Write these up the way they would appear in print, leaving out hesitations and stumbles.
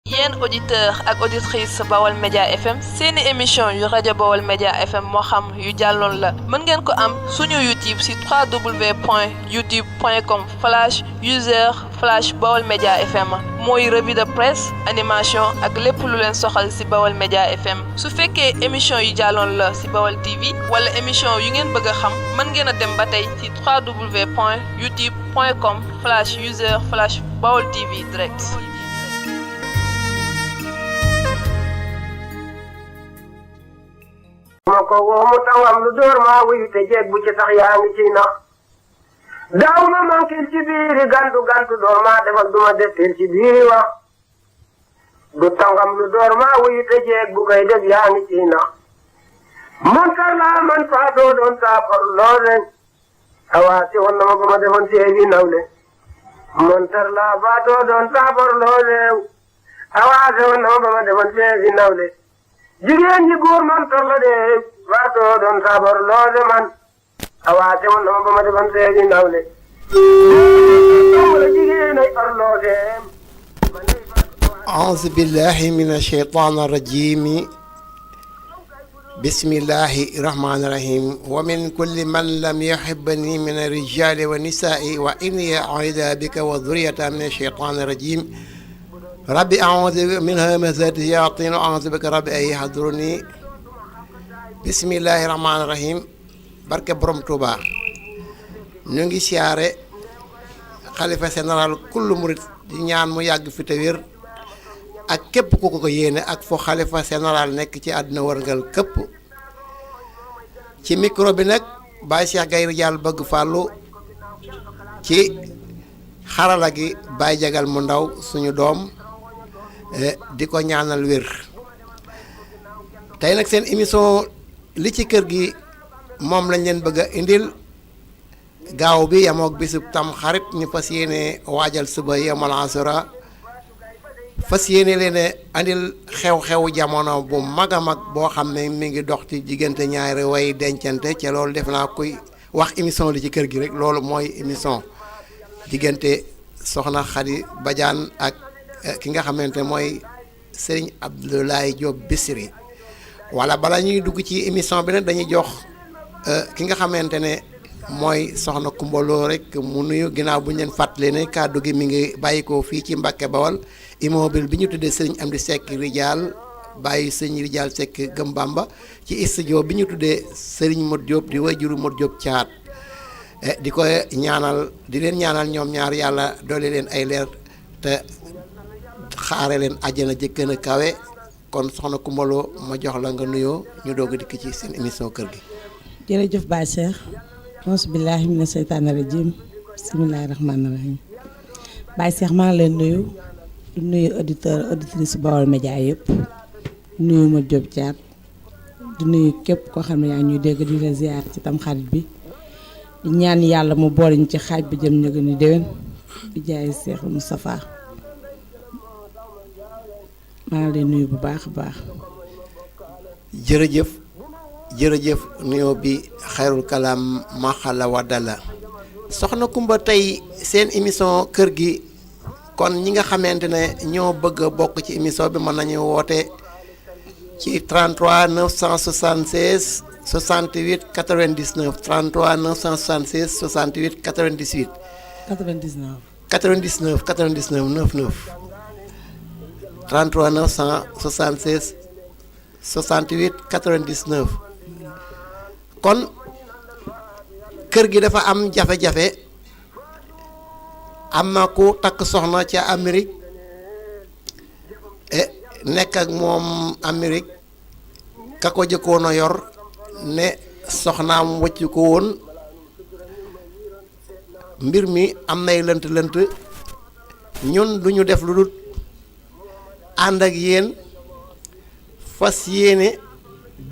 yéen auditeur ak auditrice Bawol Média FM seeni émission yu rajo Bawol Média FM moo xam yu jàlloon la mën ngeen ko am suñu YouTube ci www.youtube.com/user/Bawol Média FM mooy revue de presse animation ak lépp lu leen soxal ci Bawol Média FM su fekkee émission yu jàlloon la ci Bawol TV wala émission yu ngeen bëgg a xam mën ngeen a dem ba tey ci www.youtube.com/user/Bawol TV direct. ma ko woo mu tawam lu door maa wuyu te jeeg bu ci tax yaa ngi ciy nax daaw ma mankil ci biiri gantu door maa defal duma deftil ci biiri wax du tangam lu door maa wuyu te jeeg bu koy def yaa ngi ciy nax montar laa man faatoo doon saafar lool ren awaasi woon na ma ba ma defoon seebi nawle montar laa faatoo doon saafar lool ren awaasi woon na ma ba ma defoon seebi nawle jigéen ñi góor man torla de faatoo doon sabar loole man awaate woon na ma ba ma defoon seegi nawle jigéen ay orloode أعوذ بالله من الشيطان الرجيم بسم الله الرحمن الرحيم ومن كل من لم يحبني من الرجال والنساء وإني أعوذ بك وذرية من الشيطان الرجيم rabbi a'uuzu min hamazaati shayaatiin wa a'uuzu bika rabbi an yahduruuni bismillaahi rahmaani rahiim barke borom Touba ñu ngi siyaare xalifa général kullu murit di ñaan mu yàgg fi te wér ak képp ku ko yéene ak foo xalifa général nekk ci àdduna wërngal këpp ci micro bi nag Baye Cheikh Gaye Ridial bëgg fàllu ci xarala gi Baye Jagal mu ndaw suñu doom di ko ñaanal wér tey nag seen émission li ci kër gi moom lañ leen bëgg a indil gaaw bi yamook bisub tam xarit ñu fas yéene waajal suba yemal asura fas yéene leen andil xew-xew jamono bu mag a mag boo xam ne mi ngi dox ci diggante ñaari way dencante ca loolu def naa koy wax émission li ci kër gi rek loolu mooy émission diggante soxna Khady Badiane ak ki nga xamante mooy Serigne Abdoulaye Diop Bichri wala bala ñuy dugg ci émission bi nag dañuy jox ki nga xamante ne mooy soxna Coumba Lo rek mu nuyu ginnaaw bu ñu leen fàttalee ne kàddu gi mi ngi bàyyi ko fii ci Mbàkke Bawol immeuble bi ñu tuddee Serigne Amdi Seck Ridial bàyyi Serigne Ridial Seck Gëm Bamba ci studio bi ñu tuddee Serigne Modou Diop di wayjuru Modou Diop Thiat di ko ñaanal di leen ñaanal ñoom ñaar yàlla doole leen ay leer te xaare leen àjjana jëkkën a kawe kon soxna Coumba Lo ma jox la nga nuyoo ñu doog a dikk ci seen émission kër gi. jërëjëf Baye Cheikh auzu billaahi mina seytaani rajiim bismillaahi rahmaani rahiim Baye Cheikh maa ngi leen nuyu auditeur auditrice Bawol Média yëpp nuyu ma Diop Thiat di nuyu képp koo xam ne yaa ñuy dégg di la ziar ci tam xarit bi di ñaan yàlla mu boole ñu ci xaaj bi jëm ñu gën a déwén di jaay Cheikh Moustapha maa ngi leen nuyu bu baax a baax. jërëjëf nuyoo bi xayrul kalaam maxala waddala soxna Coumba tey seen émission kër gi kon ñi nga xamante ne ñoo bëgg a bokk ci émission bi mën nañu woote ci 33 976 68 99 33 976 68 98. 99 99 33 976 68 99 kon kër gi dafa am jafe-jafe am na ku takk soxna ca Amérique nekk ak moom Amérique ka ko jëkkoon a yor ne soxnaam wëcc ko woon mbir mi am nay lënt ñun duñu def lu dul ànd ak yéen fas yéene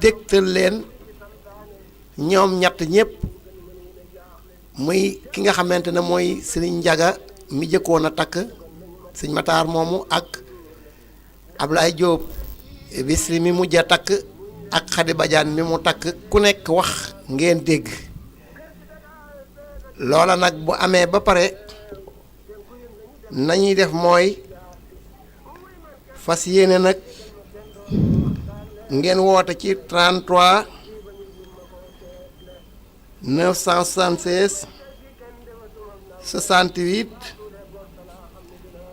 dégtal leen ñoom ñett ñépp muy ki nga xamante ne mooy Serigne Ndiaga mi jëkkoon a takk Serigne Matar moomu ak Ablaye Diop Bichri mi mujj a takk ak Khady Badiane mi mu takk ku nekk wax ngeen dégg loola nag bu amee ba pare nañuy def mooy fas yéene nag ngeen woote ci 33 976 68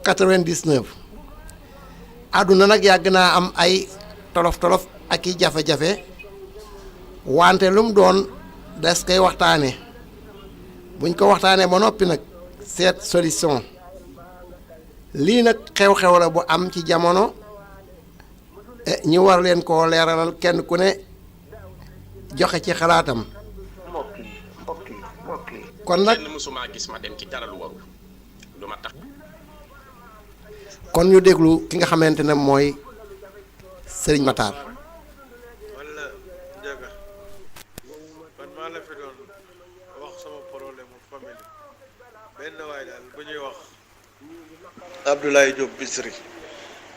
99 àdduna nag yàgg naa am ay tolof-tolof ak i jafe-jafe wante lu mu doon des koy waxtaane buñ ko waxtaanee ba noppi nag seet solution lii nag xew-xew la bu am ci jamono ñu war leen koo leeralal kenn ku ne joxe ci xalaatam mbokk yi kon nag kenn mësuma gis ma dem ci dara lu warul lu ma tax kon ñu déglu ki nga xamante ne mooy Serigne Matar. man la Ndiaga man maa la fi doon wax sama problème mu famille benn waay daal bu ñuy wax Abdoulaye Diop Bichri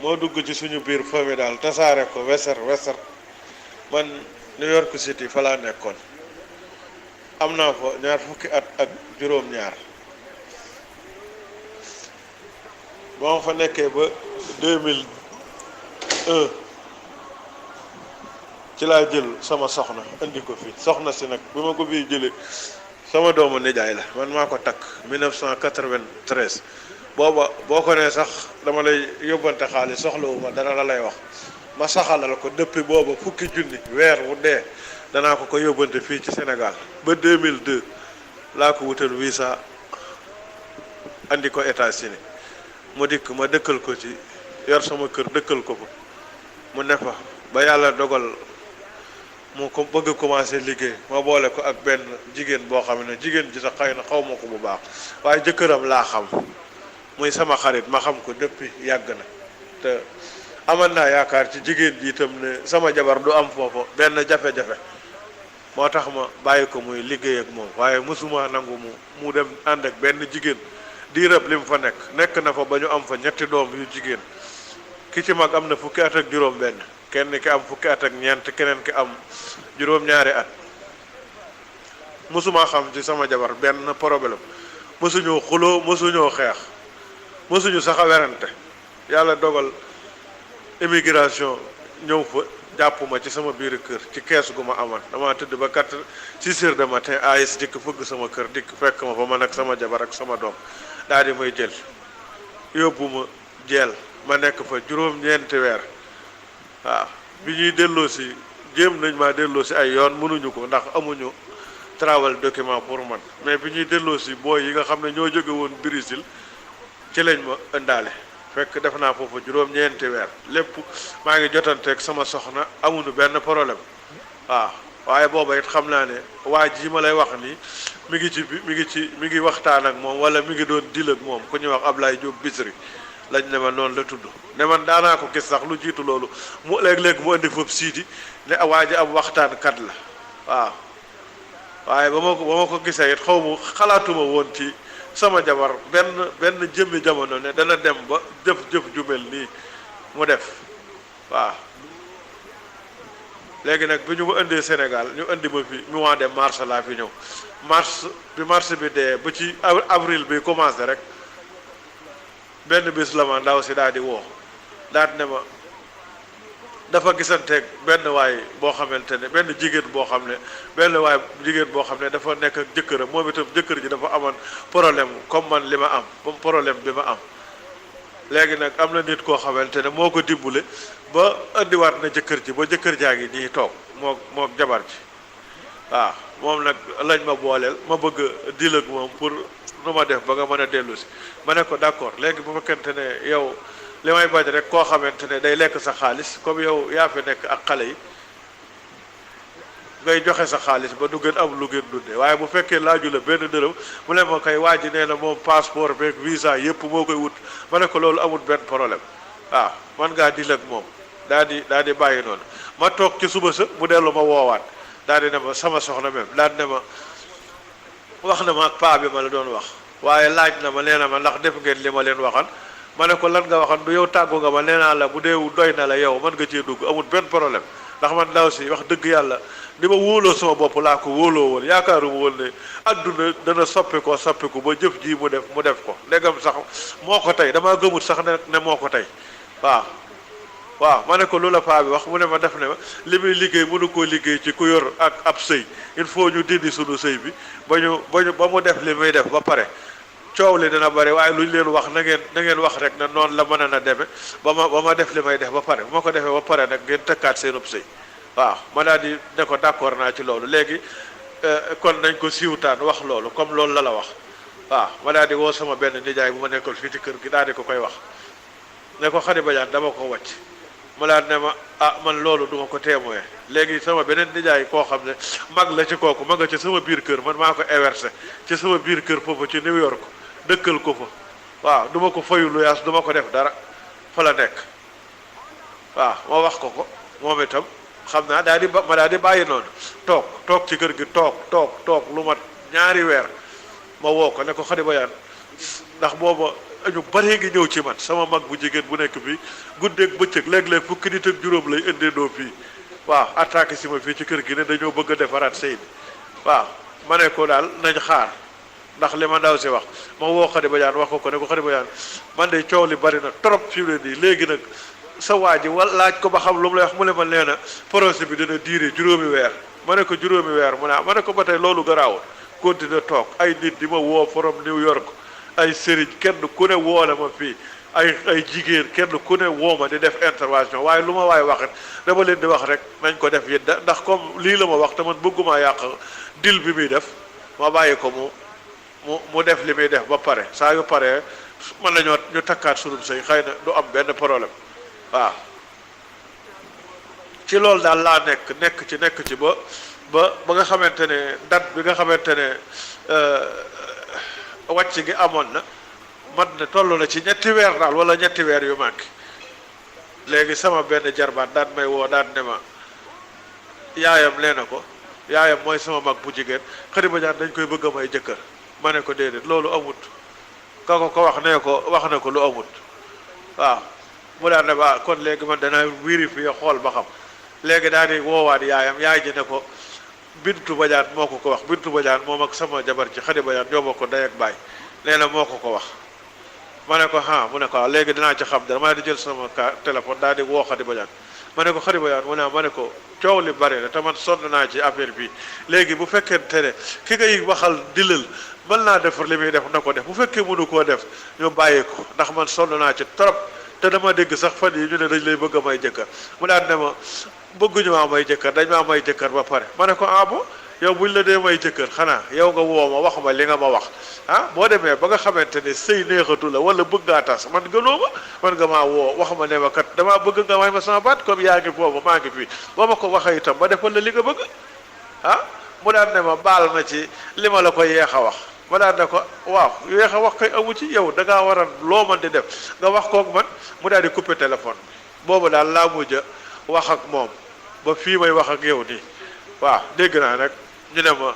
moo dugg ci suñu biir famille daal tasaare ko wesar man New York City fa laa nekkoon am naa fa ñaar fukki at ak juróom-ñaar ba ma fa nekkee ba 2001 ci laa jël sama soxna indi ko fii soxna si nag bi ma ko fii jëlee sama doomu nijaay la man maa ko takk 1993 booba boo ko nee sax dama lay yóbbante xaalis soxlawuma dara la lay wax ma saxalal ko depuis booba fukki junni weer wu dee danaa ko yóbbante fii ci Sénégal ba 2002 laa ko wutal visa andi ko États-Unis mu dikk ma dëkkal ko ci yor sama kër dëkkal ko fa mu ne fa ba yàlla dogal mu ko bëgg a commencé liggéey ma boole ko ak benn jigéen boo xam ne jigéen ji sax xëy na xaw ma ko bu baax waaye jëkkëram laa xam muy sama xarit ma xam ko depuis yàgg na te amal naa yaakaar ci jigéen ji itam ne sama jabar du am foofu benn jafe-jafe moo tax ma bàyyi ko muy liggéey ak moom waaye mosuma nangu mu dem ànd ak benn jigéen diirab li mu fa nekk na fa ba ñu am fa ñetti doom yu jigéen ki ci mag am na fukki at ak juróom benn kenn ki am fukki at ak ñeent keneen ki am juróom-ñaari at mosuma xam ci sama jabar benn problème mosuñoo xuloo mosuñoo xeex mosuñu sax a werante yàlla dogal immigration ñëw fa jàpp ma ci sama biir kër ci kees gu ma amoon dama tëdd ba 6 heures de matin AIS dikk fëgg sama kër dikk fekk ma fa man ak sama jabar ak sama doom daal di may jël yóbbu ma jeel ma nekk fa juróom-ñeenti weer waaw bi ñuy delloo si jéem nañ maa delloo si ay yoon mënuñu ko ndax amuñu travel document pour man mais bi ñuy delloo si booy yi nga xam ne ñoo jóge woon Brésil ci lañ ma ëndaale fekk def naa foofu juróom-ñeenti weer lépp maa ngi jotanteeg sama soxna amuñu benn problème waaw waaye booba it xam naa ne waa ji ma lay wax nii mi ngi waxtaan ak moom wala mi ngi doon dil ak moom ku ñuy wax Ablaye Diop Bichri lañ ne ma noonu la tudd ne man daanaa ko gis sax lu jiitu loolu mu léeg-léeg mu indi foofu siidi ne waa ji am waxtaankat la waaw waaye ba ma ko gisee it xaw ma xalaatuma woon ci sama jabar benn jëmmi jamono ne dana dem ba jëf ju mel nii mu def waaw léegi nag bi ñu ma indee Sénégal ñu indi ma fi mois de mars laa fi ñëw mars bi dee ba ci avril bi commencé rek benn bis la ma ndaw si daal di woo daal ne ma dafa gisanteeg benn waay boo xamante ne benn jigéen boo xam ne dafa nekk ak jëkkëram moom itam jëkkër ji dafa amoon problème comme man li ma am comme problème bi ma am léegi nag am na nit koo xamante ne moo ko dimbale ba indiwaat na jëkkër ji ba jëkkër jaa ngi nii toog moo jabar ji waaw moom nag lañ ma booleel ma bëgg a dil ak moom pour nu ma def ba nga mën a dellu si ma ne ko d'accord léegi bu fekkente ne yow li may bañ rek koo xamante ne day lekk sa xaalis comme yow yaa fi nekk ak xale yi ngay joxe sa xaalis ba du gën am lu gën dundee waaye bu fekkee laaju la benn dërëm mu ne ma koy waa ji nee na moom passeport beeg visa yëpp moo koy wut ma ne ko loolu amul benn problème waaw man ngaa dil ak moom daal di bàyyi noonu ma toog ci suba sa mu dellu ma woowaat daal di ne ma sama soxna même daal di ne ma wax na ma ak paa bi ma la doon wax waaye laaj na ma nee na ma ndax def ngeen li ma leen waxan ma ne ko lan nga waxan du yow tàggu nga ma nee naa la bu dee doy na la yow mën nga cee dugg amul benn problème ndax man ndaw si wax dëgg yàlla ni ma wóoloo sama bopp laa ko wóoloo woon yaakaaruma woon ne adduna dana soppiku ba jëf ji mu def ko ndegam sax moo ko tey damaa gëmut sax ne moo ko tey waaw waaw ma ne ko lu la paa bi wax mu ne ma def ne ma li muy liggéey mënu koo liggéey ci ku yor ak ab sëy il faut ñu dindi sunu sëy bi ba mu def li muy def ba pare coow li dina bëri waaye lu ñu leen wax na ngeen wax rek ne noonu la mën na deme ba ma def li may def ba pare bu ma ko defee ba pare nag ngeen tëkkaat seenub sëy waaw ma daal di ne ko d'accord naa ci loolu léegi kon nañ ko siiwtaan wax loolu comme loolu la wax waaw ma daal di woo sama benn nijaay bu ma nekkal fii ci kër gi daal di ko koy wax ne ko Khady Badiane dama ko wàcc mu daal ne ma man loolu duma ko témoin léegi sama beneen nijaay koo xam ne mag la ci kooku ma nga ci sama biir kër man maa ko inversé ci sama biir kër foofu ci New York dëkkal ko fa waaw duma ko fayu lu yaas duma ko def dara fa la nekk waaw ma wax ko moom itam xam naa daal di bàyyi noonu toog ci kër gi toog lu mat ñaari weer ma woo ko ne ko Khady Badiane ndax booba ñu bëree ngi ñëw ci man sama mag bu jigéen bu nekk fii guddeeg bëccëg léeg-léeg fukki nit ak juróom lay indee fii waaw attaqué si ma fii ci kër gi ne dañoo bëgg a defaraat sëy bi waaw ma ne ko daal nañ xaar ndax li ma ndaw si wax ma woo Khady Badiane wax ko ne ko Khady Badiane man de coow li bari na trop fi mu ne nii léegi nag sa waa ji laaj ko ba xam lu mu lay wax mu ne ma nee na projet bi dina diire juróomi weer ma ne ko juróomi weer mu ne ma ne ko ba tey loolu garaawul continuer toog ay nit di ma woo from New York ay sëriñ kenn ku ne woo na ma fii ay jigéen kenn ku ne woo ma di def intervention waaye lu ma waaye waxit dama leen di wax rek nañ ko def yit ndax comme lii la ma wax te man bëgguma yàq dil bi muy def ma bàyyi ko mu def li muy def ba pare saa yu paree mën nañoo ñu takkaat sunum sëy xëy na du am benn problème waaw ci loolu daal laa nekk ci ba nga xamante ne date bi nga xamante ne wàcc gi amoon na mat na toll na ci ñetti weer daal wala ñetti weer yu manqué léegi sama benn jarbaat daan may woo daan ne ma yaayam nee na ko yaayam mooy sama mag bu jigéen Khady Badiane dañ koy bëgg a may jëkkër ma ne ko déedéet loolu amut ka ko wax ne ko wax na ko lu amut waaw mu daan ne ba kon léegi man danaa vérifier xool ba xam léegi daal di woowaat yaayam yaay ji ne ko Bintu Badiane moo ko wax Bintu Badiane moom ak sama jabar ci Khady Badiane ñoo bokk ndey ak baay nee na moo ko wax ma ne ko mu ne ko léegi dinaa ci xam dara ma di jël sama téléphone daal di woo Khady Badiane ma ne ko Khady Badiane mu ne ma ne ko coow li bari na te man sonn naa ci affaire bi léegi bu fekkente ne ki ngay waxal dilal mën naa defar li muy def na ko def bu fekkee mënu koo def ñu bàyyi ko ndax man sonn naa ci trop te dama dégg sax fan yi ñu ne dañ lay bëgg a may jëkkër mu daan ne ma bëgguñu maa may jëkkër dañ maa may jëkkër ba pare ma ne ko bon yow buñ la dee may jëkkër xanaa yow nga woo ma wax ma li nga ma wax boo demee ba nga xamante ne sëy neexatu la wala bëgg ngaa tas man gënoo ma man nga maa woo wax ma ne ma kat damaa bëgg nga may ma sama baat comme yaa ngi foofu maa ngi fii boo ma ko waxee itam ma defal la li nga bëgg mu daan ne ma baal ma ci li ma la ko yeex a wax ma daan ne ko waaw yeex a wax koy amu ci yow da ngaa war a loo man di def nga wax kook man mu daal di coupé téléphone bi boobu daal laa mujj wax ak moom ba fii may wax ak yow nii waaw dégg naa nag ñu ne ma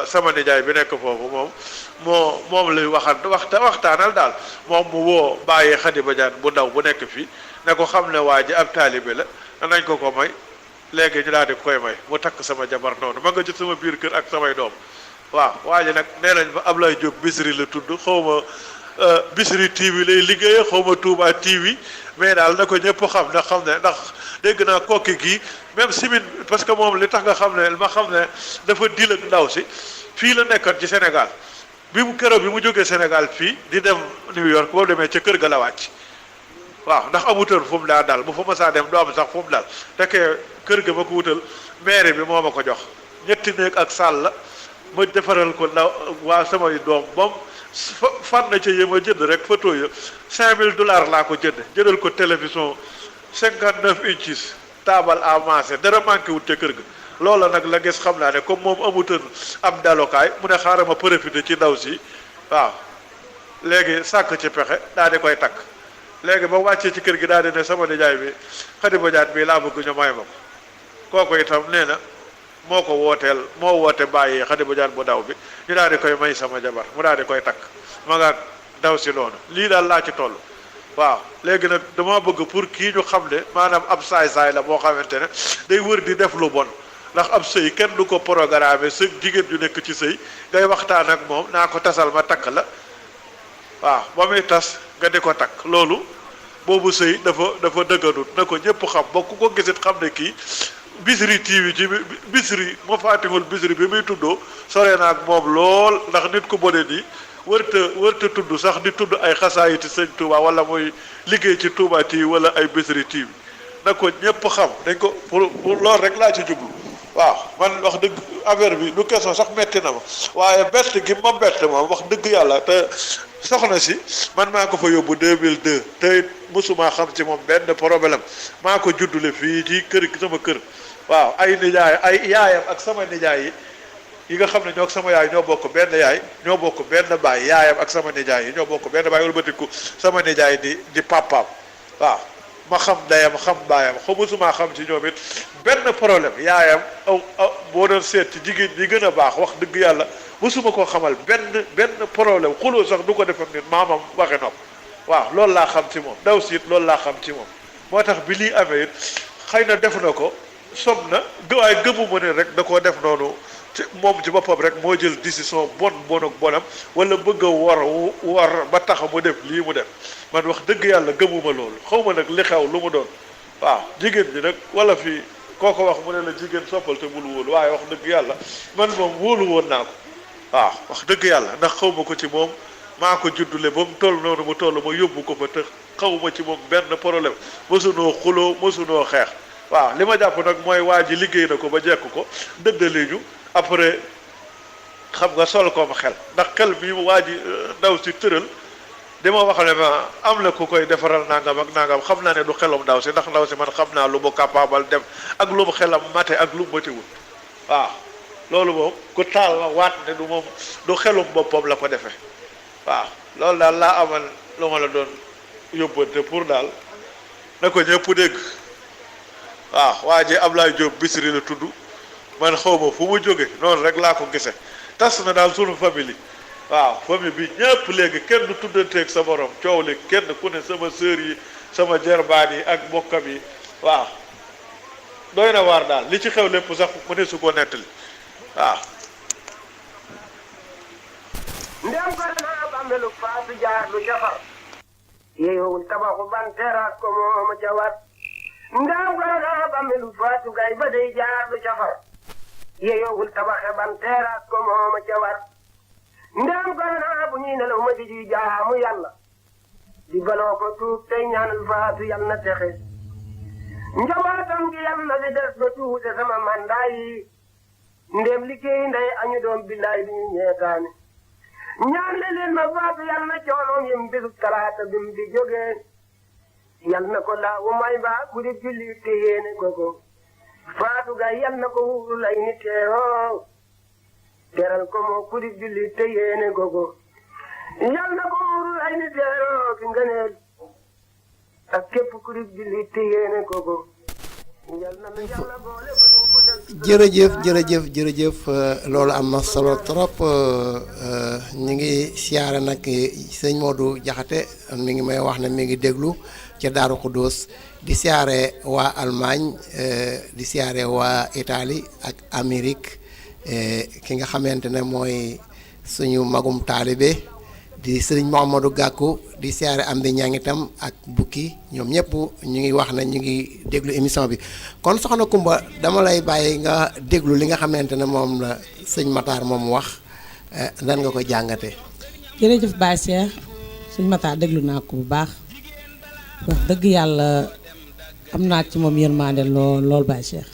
sama nijaay bi nekk foofu moom lay waxtaanal daal moom mu woo bàyyi Khady Badiane bu ndaw bu nekk fii ne ko xam ne waa ji ab taalibe la nañ ko may léegi ñu daal di koy may mu takk sama jabar noonu ma nga ci sama biir kër ak samay doom waaw waa ji nag nee nañ ma Ablaye Diop Bichri la tudd xaw ma Bichri TV lay liggéeye xaw ma Touba TV mais daal na ko ñëpp xam ne ndax dégg naa kokki gii même simin parce que moom li tax nga xam ne dafa dil ak ndaw si fii la nekkoon ci Sénégal bi mu jógee Sénégal fii di dem New York boo demee ca kër ga la wàcc waaw ndax amutoon fu mu daa dal bu fa masaa dem doo am sax fu mu dal tekkee kër ga ma ko wutal maire bi moo ma ko jox 2 néeg ak salle la ma defaral ko ndaw waa samay doom moom fan na ca yéem a jënd rek photo ya $5000 laa ko jëndal ko télévision 59 inches taabal à manger dara manqué wut ca kër ga loola nag la gis xam naa ne comme moom amutoon am dalokaay mu ne xaaral ma profité ci ndaw si waaw léegi sàkk ci pexe daal di koy takk léegi ba wàccee ci kër gi daal di ne sama nijaay bi Khady Badiane bi laa bëgg ñu may ma ko kooku itam nee na moo woote bàyyi Khady Badiane bu ndaw bi ñu daal di koy may sama jabar mu daal di koy takk ma nga daw si noonu lii daal laa ci toll waaw léegi nag dama bëgg pour kii ñu xam ne maanaam ab saay-saay la boo xamante ne day wër di def lu bon ndax ab sëy kenn du ko programme sa jigéen ju nekk ci sëy ngay waxtaan ak moom naa ko tasal ma takk la waaw ba muy tas nga di ko takk loolu boobu sëy dafa dëgganut na ko ñëpp xam ba ku ko gisit xam ne kii Bichri TV ci Bichri ma faatihul Bichri bi muy tuddoo sore na ak moom lool ndax nit ku bone nii wërta tudd sax di tudd ay xasaayiti sëñ Touba wala muy liggéey ci Touba TV wala ay Bichri TV na ko ñëpp xam dañ ko pour loolu rek laa ci jublu waaw man wax dëgg affaire bi du question sax metti na ma waaye bett gi ma bett moom wax dëgg yàlla te soxna si man maa ko fa yóbbu 2002 te it mosuma xam ci moom benn problème maa ko juddule fii ci kër sama kër waaw ay nijaay ay yaayam ak sama nijaay yi nga xam ne ñoo ak sama yaay ñoo bokk benn yaay ñoo bokk benn baay yaayam ak sama nijaay yi ñoo bokk benn baay wala batiku sama nijaay di papaam waaw ma xam ndeyam xam baayam mosuma xam ci ñoom it benn problème yaayam boo doon seet ci jigéen ñi gën a baax wax dëgg yàlla mosuma koo xamal benn problème xuloo sax du ko def ak nit maamam waxe nopp waaw loolu laa xam ci moom daw si it loolu laa xam ci moom moo tax bi lii amee it xëy na def na ko sob na waaye gëmuma ne rek da koo def noonu ci moom ci boppam rek moo jël décision bon ak bonam wala bëgg a war ba tax mu def lii mu def man wax dëgg yàlla gëmuma loolu xaw ma nag li xew lu mu doon waaw jigéen ñi nag wala fii kooko wax mu ne la jigéen soppal te bul wóolu waaye wax dëgg yàlla man moom wóolu woon naa ko waaw wax dëgg yàlla ndax xaw ma ko ci moom maa ko juddule ba mu toll noonu mu toll ma yóbbu ko fa te xaw ma ci moom benn problème mosunoo xuloo mosunoo xeex waaw li ma jàpp nag mooy waa ji liggéey na ko ba jekk ko dëddale ñu après xam nga sol ko ma xel ndax xel mi waa ji ndaw si tëral dama wax ne ma am na ku koy defaral nangam ak nangam xam naa ne du xelum ndaw si ndax ndaw si man xam naa lu mu capable def ak lu mu xelam mate ak lu mu matewul waaw loolu moom ku taal ma waat ne du moom du xelum boppam la ko defee waaw loolu daal laa amal lu ma la doon yóbbante pour daal na ko ñëpp dégg waaw waa ji Ablaye Diop Bichri la tudd man xaw ma fu mu jóge noonu rek laa ko gise tas na daal sunu famille waaw famille bi ñëpp léegi kenn du tuddanteeg sa borom coow li kenn ku ne sama sœur yi sama jerbaan yi ak mbokkam yi waaw doy na waar daal li ci xew lépp sax mu ne su ko nettali waaw ndem ko naa bàmmelu faatu jaar lu jafar yeewul tabaxu ban teraat ko mooma jawat ndem ko naa bàmmelu faatu gay ba day jaar lu jafar yeewul tabaxe ban teraat ko mooma jawat ndem ko naa bu ñuy nelaw ma di jaamu yàlla di baloo ko tuub tey ñaanal faatu yal na texe njabootam gi yal na li des ba tuute sama mandaay yi ndem liggéey ndey añu doom billaay bi ñu ñeetaane ñaan leen ma faatu yal na coonoom yim bisu talaata bi mu di jógee yal na ko laawu may mbaa ku di julli te yéene ko ko faatu ga yal na ko wuurul ay nit teewoo teral ko moo ku di julli te yéene ko ko yal na ko wuurul ay nit teewoo ki ngëneel ak képp ku di julli te yéene ko ko yal na nu yàlla boole ba nu ko def jërëjëf loolu am na solo trop ñu ngi siyaare nag sëñ Modou Jaxate mi ngi may wax ne mi ngi déglu ca Daaru Xuddoos di siyaare waa Allemagne di siyaare waa Italie ak Amérique ki nga xamante ne mooy suñu magum taalibe di sëriñ Mouhamadou Gakou di siyaare am di ñaa ngi tam ak bukki ñoom ñëpp ñu ngi wax ne ñu ngi déglu émission bi kon soxna Kumba dama lay bàyyi nga déglu li nga xamante ne moom la sëñ Matar moom wax nan nga ko jàngate jërëjëf Baye Cheikh sëñ Matar déglu naa ko bu baax wax dëgg yàlla am naa ci moom yërmande lool Baye Cheikh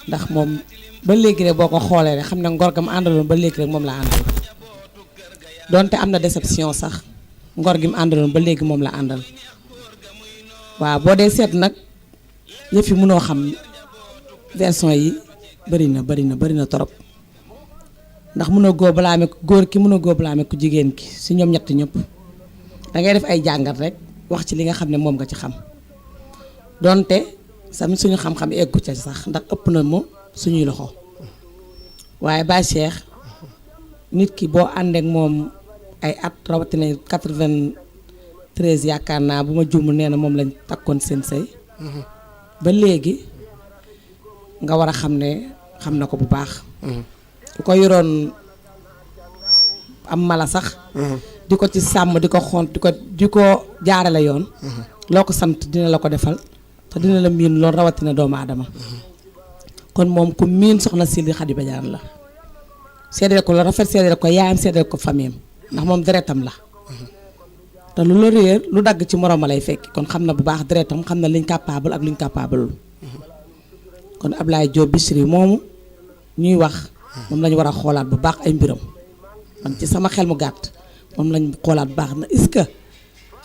ndax moom ba léegi rek boo ko xoolee rek xam ne ngor gam àndaloon ba léegi rek moom la àndal donte am na déception sax ngor gi mu àndaloon ba léegi moom la àndal waaw boo dee seet nag yëf yi mënoo xam version yi bëri na torop ndax mënoo góobalaame góor ki mënoo góobalaame ku jigéen ki si ñoom ñett ñëpp da ngay def ay jàngat rek wax ci li nga xam ne moom nga ci xam donte sam suñu xam-xam eggu ca sax ndax ëpp na mo suñuy loxo waaye Baye Cheikh nit ki boo àndeek moom ay at rawatina 93 yaakaar naa bu ma juumul nee na moom lañ takkoon seen sëy ba léegi nga war a xam ne xam na ko bu baax ku ko yoroon am mala sax di ko ci sàmm di ko xont di ko jaarale yoon loo ko sant dina la ko defal te dina la miin loolu rawatina doomu aadama kon moom ku miin soxna Sidi Khady Badiane la seedeel ko lu rafet seedeel ko yaayam seedeel ko famiyam ndax moom deretam la te lu la réer lu dagg ci moroom lay fekk kon xam na bu baax deretam xam na liñ capable ak luñ capable kon Ablaye Diop Bichri moomu ñuy wax moom lañu war a xoolaat bu baax ay mbiram man ci sama xel mu gàtt moom lañ xoolaat bu baax na est-ce que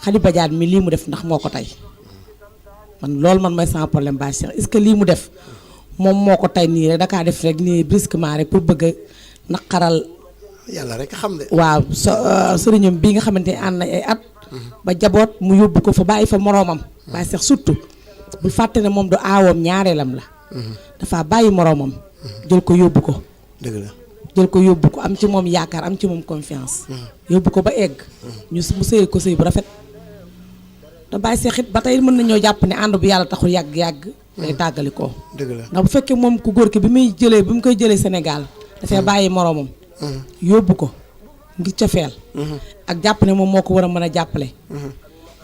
Khady Badiane mi lii mu def ndax moo ko tey man loolu man mooy sama problème ba Cheikh est-ce que lii mu def moom moo ko tey nii rek dakaa def rek nii brusquement rek pour bëgg a naqaral yàlla rek xam de. waaw sëriñam bii nga xamante ne ànd na ay at ba jaboot mu yóbbu ko fa bàyyi fa moroomam ba Cheikh surtout bul fàtte ne moom du aawoom ñaareelam la dafa bàyyi moroomam jël ko yóbbu ko dëgg la jël ko yóbbu ko am ci moom yaakaar am ci moom confiance yóbbu ko ba egg mu sëy ko sëy bu rafet te bàyyi Cheikh it ba tey mën nañoo jàpp ne ànd bu yàlla taxul yàgg-yàgg day tàggali ko dëgg la ndax bu fekkee moom ku góor ki bi mu koy jëlee Sénégal dafay bàyyi moroomam yóbbu ko ngir cofeel ak jàpp ne moom moo ko war a mën a jàppale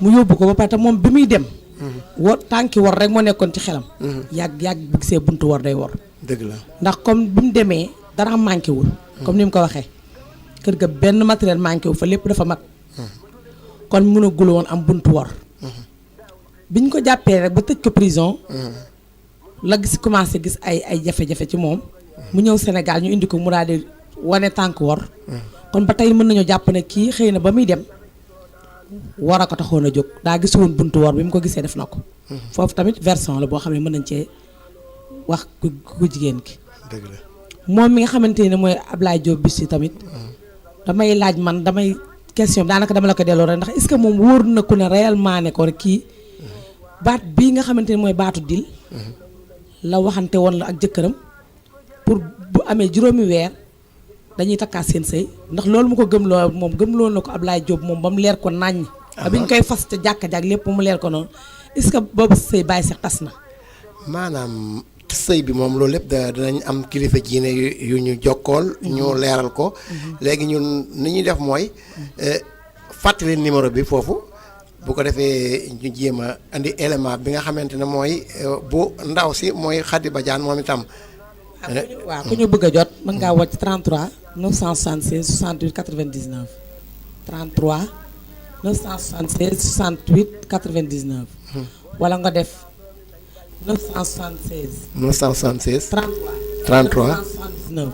mu yóbbu ko ba pare te moom bi muy dem war tànki war rek moo nekkoon ci xelam yàgg bu gisee buntu war day war dëgg la ndax comme bi mu demee dara manqué wul comme ni mu ko waxee kër ga benn matériel manqué wu fa lépp dafa mat kon mën a gul woon am buntu war biñ ko jàppee rek ba tëj ko prison la gis commencé gis ay jafe-jafe ci moom mu ñëw Sénégal ñu indi ko mu daal di wane tànk war kon ba tey mën nañoo jàpp ne kii xëy na ba muy dem war a ko taxoon a jóg daa gis woon buntu war bi mu ko gisee def na ko foofu tamit version la boo xam ne mën nañ cee wax ku jigéen ki dëgg la moom mi nga xamante ne mooy Ablaye Diop Bichri tamit damay laaj man damay question daanaka dama la ko delloo rek ndax est-ce que moom wóor na ku ne réellement ne ko rek kii baat bii nga xamante ne mooy baatu dil la waxante woon la ak jëkkëram pour bu amee juróomi weer dañuy takkaat seen sëy ndax loolu mu ko gëmloo moom gëmloo na ko Ablaye Diop moom ba mu leer ko naññ ba bi ñu koy fas ca jàkka jàkk lépp mu leer ko noonu est-ce que boobu sëy bàyyi Cheikh tas na maanaam sëy bi moom loolu lépp dinañ am kilifa diine yu ñu jokkool ñu leeral ko léegi ñun ni ñuy def mooy fàttali numéro bi foofu bu ko defee ñu jéem a indi élément bi nga xamante ne mooy bu ndaw si mooy Khady Badiane moom itam waaw ku ñu bëgg a jot mën ngaa wàcc 33 976 68 99 33 976 68 99 wala nga def 976 976 33 33 979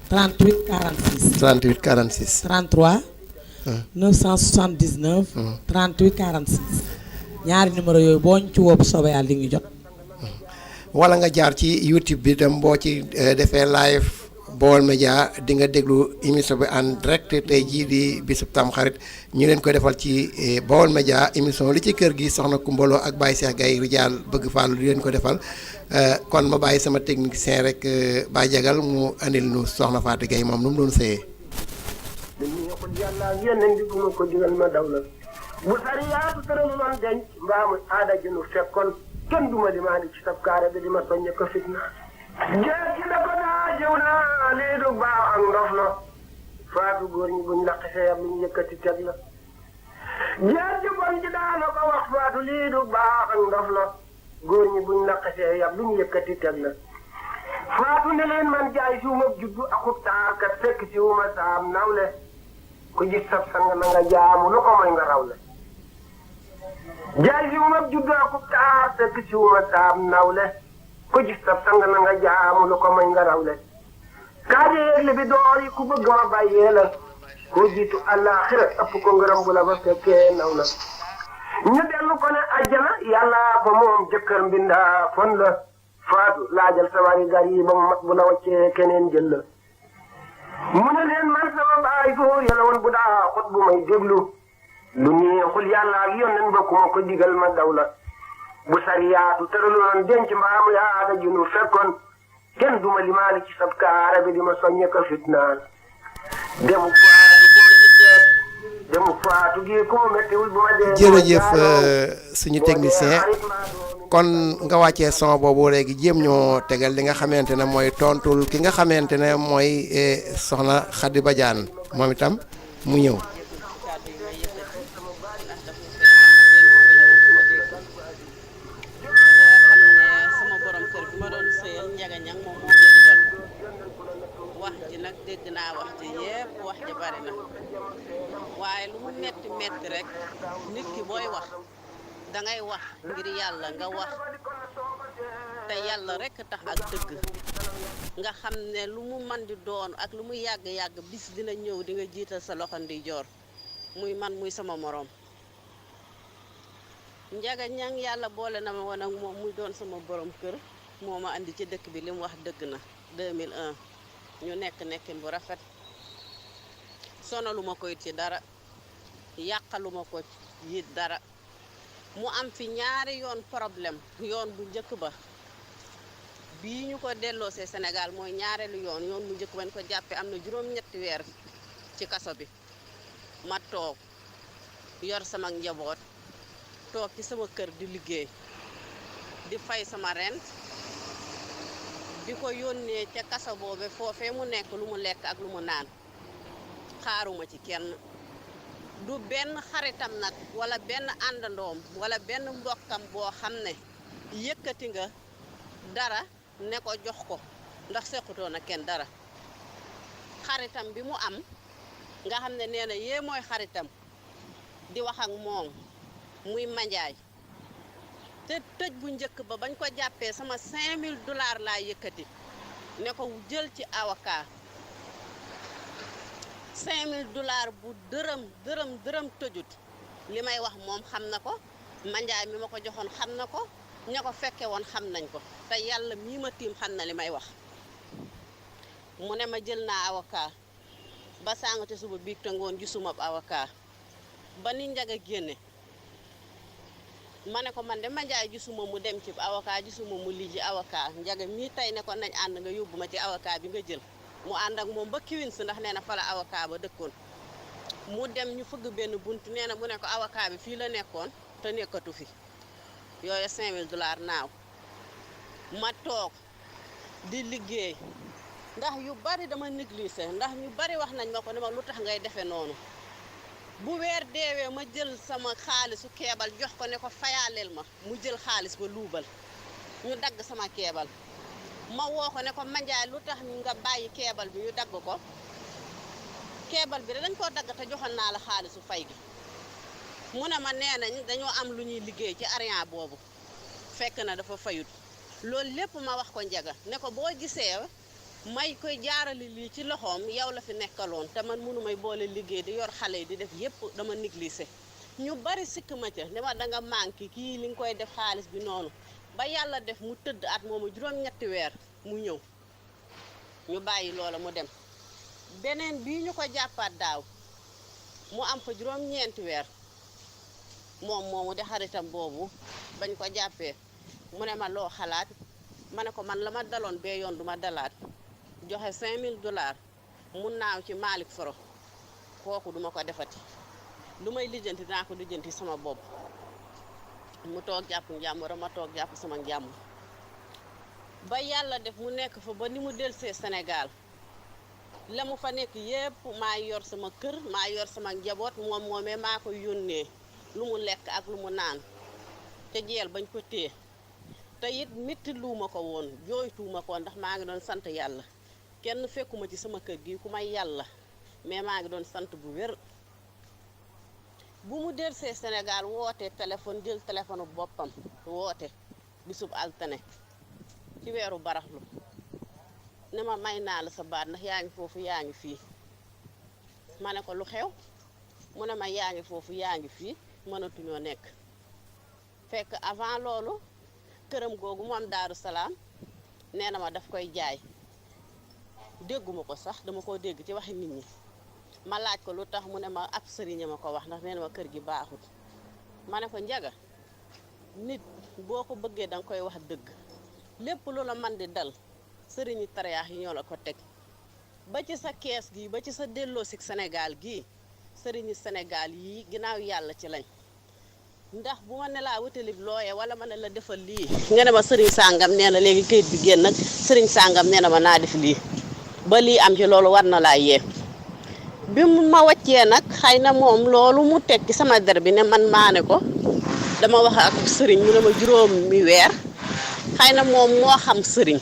38 46 38 46 33 979 38 46 ñaari numéro yooyu boo ñu ci woo bu soobee yàlla di ñu jot wala nga jaar ci YouTube bi dem boo ci defee live Baol Média di nga déglu émission bi en direct tey jii di bisub Tamxarit ñu leen koy defal ci Baol Média émission li ci kër gi soxna Kumbaloo ak Baye Cheikh Gaye Rijaal bëgg Fallou di leen ko defal kon ma bàyyi sama technicien rek Baye Jagal mu andil nu soxna Fatou Gaye moom nu mu doon sëyee dañuy xul yàlla ak yeneen bi bu ma ko digal ma daw la bu sariyaatu tëral man denc mbaa muy aada ji nu fekkoon kenn duma limaali ci sab kaare bi di ma soññe ko fitna jeegi la ko daa jiw na lii du baax ak ndof la faatu góor ñi buñ laqi xeer luñ yëkkati teg la jeeg ji bon ji daana ko wax faatu lii du baax ak ndof la góor ñi buñ laqi xeer luñ yëkkati teg la faatu ne leen man jaay si wuma juddu akub taarkat fekk si wuma saam nawle ku gis sab sang na nga jaamu lu ko mooy nga rawle jaay si wuma juddu akub taar fekk si wuma saam nawle ku gis sab sang na nga jaamu lu ko mooy nga rawle kaaje yéegle bi door yi ku bëgg ma bàyyee la koo jiitu àllaaxira ëpp ko ngërëm bu la ba fekkee naw la ñu dellu ko ne ajjana yàlla ko moom jëkkër mbindaa fon la faatu laajal sa wari gar yi ba mu mat bu la waccee keneen jël la mu ne leen man sama baay góor yàlla woon bu daa xut bu may déglu lu neexul yàlla ak yónneen ba ku ma ko digal ma daw la bu sariyaatu tëraloon denc mbaamu yaada junu fekkoon kenn duma limaali ci sab kaara bi di ma soññe ko fitnaan demu faatu ko jëkkeet demu faatu gi ku mu mettiwul bu ma dee jërëjëf suñu technicien kon nga wàccee son boobu léegi jéem ñoo tegal li nga xamante ne mooy tontul ki nga xamante ne mooy soxna Khady Badiane moom itam mu ñëw. dégg naa wax ji yépp wax ji bari na waaye lu mu metti metti rek nit ki booy wax dangay wax ngir yàlla nga wax te yàlla rek tax ak dëgg nga xam ne lu mu man di doon ak lu mu yàgg-yàgg bis dina ñëw di nga jiital sa loxo ndeyjoor muy man muy sama moroom Njaga Ñang yàlla boole na ma woon ak moom muy doon sama borom kër moo ma andi ci dëkk bi li mu wax dëgg na 2001 ñu nekkin bu rafet sonaluma ko it ci dara yàqaluma ko it dara mu am fi ñaari yoon problème yoon bu njëkk ba bii ñu ko delloosee Sénégal mooy ñaareelu yoon bu njëkk bañ ko jàppee am na juróom-ñetti weer ci kaso bi ma toog yor sama njaboot toog ci sama kër di liggéey di fay sama rent di ko yónnee ca kaso boobe foofee mu nekk lu mu lekk ak lu mu naan xaaruma ci kenn du benn xaritam nag wala benn àndandoom wala benn mbokkam boo xam ne yëkkati nga dara ne ko jox ko ndax sequtoo na kenn dara xaritam bi mu am nga xam ne nee na yee mooy xaritam di wax ak moom muy manjaay te tëj bu njëkk ba bañ ko jàppee sama $5000 laa yëkkati ne ko jël ci avocat $5000 bu dërëm tëjut li may wax moom xam na ko manjaay mi ma ko joxoon xam na ko ña ko fekke woon xam nañ ko te yàlla mii ma tiim xam na li may wax mu ne ma jël naa avocat ba sàng te suba biig te ngoon gisuma avocat ba ni Njaga génne ma ne ko man de manjaay gisuma mu dem ci avocat gisuma mu lii ji avocat Njaga mii tey ne ko nañ ànd nga yóbbu ma ci avocat bi nga jël mu ànd ak moom ba Queens ndax nee na fa la avocat ba dëkkoon mu dem ñu fëgg benn bunt nee na mu ne ko avocat bi fii la nekkoon te nekkatu fi yooyu $5000 naaw ma toog di liggéey ndax yu bari dama négligé ndax ñu bari wax nañ ma ko ne ma lu tax ngay defe noonu bu weer deewee ma jël sama xaalisu keebal jox ko ne ko fayaaleel ma mu jël xaalis ba luubal ñu dagg sama keebal ma woo ko ne ko manjaay lu tax nga bàyyi keebal bi ñu dagg ko keebal bi dañ koo dagg te joxoon naa la xaalisu fay gi mu ne ma nee nañ dañoo am lu ñuy liggéey ci arian boobu fekk na dafa fayut loolu lépp ma wax ko Njaga ne ko boo gisee may koy jaarale lii ci loxoom yow la fi nekkaloon te man mënu may boole liggéey di yor xale yi di def yépp dama négligé ñu bari sikk ma ca ne ma danga manqué kii li nga koy def xaalis bi noonu ba yàlla def mu tëdd at moomu juróom-ñetti weer mu ñëw ñu bàyyi loola mu dem beneen bii ñu ko jàppaat daaw mu am fa juróom-ñeenti weer moom moomu di xaritam boobu bañ ko jàppee mu ne ma loo xalaat ma ne ko man la ma daloon bee yoon du ma dalaat joxe $5000 mu naaw ci Malick Foro kooku duma ko defati lu may lijjanti dinaa ko lijjanti sama bopp mu toog jàpp njàmbur ma toog jàpp sama njàmbur ba yàlla def mu nekk fa ba ni mu delsee Sénégal la mu fa nekk yépp maa yor sama kër maa yor sama njaboot moom moomee maa ko yónnee lu mu lekk ak lu mu naan te jeel bañ ko téye te it métti luuma ko woon jooytuuma ko ndax maa ngi doon sant yàlla kenn fekkuma ci sama kër gi ku may yàlla mais maa ngi doon sant bu wér bu mu delsee Sénégal woote téléphone jël téléphone boppam woote bisub altine ci weeru baraxlu ne ma may naa la sa baat ndax yaa ngi foofu yaa ngi fii ma ne ko lu xew mu ne ma yaa ngi foofu yaa ngi fii mënatuñoo nekk fekk avant loolu këram googu mu am Daaru Salaam nee na ma daf koy jaay dégguma ko sax dama ko dégg ci waxi nit ñi ma laaj ko lu tax mu ne ma ab sëriñ ma ko wax ndax nee na ma kër gi baaxut ma ne ko Njaga nit boo ko bëggee danga koy wax dëgg lépp lu la man di dal sëriñi tariyaax yi ñoo la ko teg ba ci sa kees gi ba ci sa delloosi Sénégal gii sëriñi Sénégal yii ginnaaw yàlla ci lañ ndax bu ma ne laa wutalib looye wala ma ne la defal lii nga ne ma sëriñ sàngam nee na léegi kayit bi génn nag sëriñ sàngam nee na ma naa def lii ba lii am ci loolu war na laa yee bi mu ma wàccee nag xëy na moom loolu mu teg ci sama der bi ne man maa ne ko dama wax ak sëriñ mu ne ma juróomi weer xëy na moom moo xam sëriñ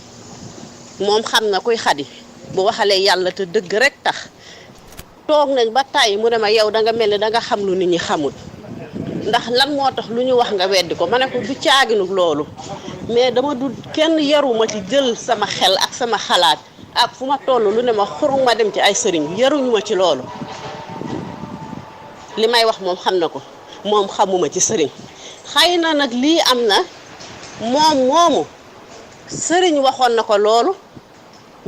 moom xam na kuy Xadi bu waxalee yàlla te dëgg rek tax toog nañ ba tàyyi mu ne ma yow da nga mel ni da nga xam lu nit ñi xamul ndax lan moo tax lu ñu wax nga weddi ko ma ne ko du caaginu loolu mais dama du kenn yaruma ci jël sama xel ak sama xalaat ak fu ma toll lu ne ma xurug ma dem ci ay sëriñ yaruñu ma ci loolu li may wax moom xam na ko moom xamuma ci sëriñ xëy na nag lii am na moom moomu sëriñ waxoon na ko loolu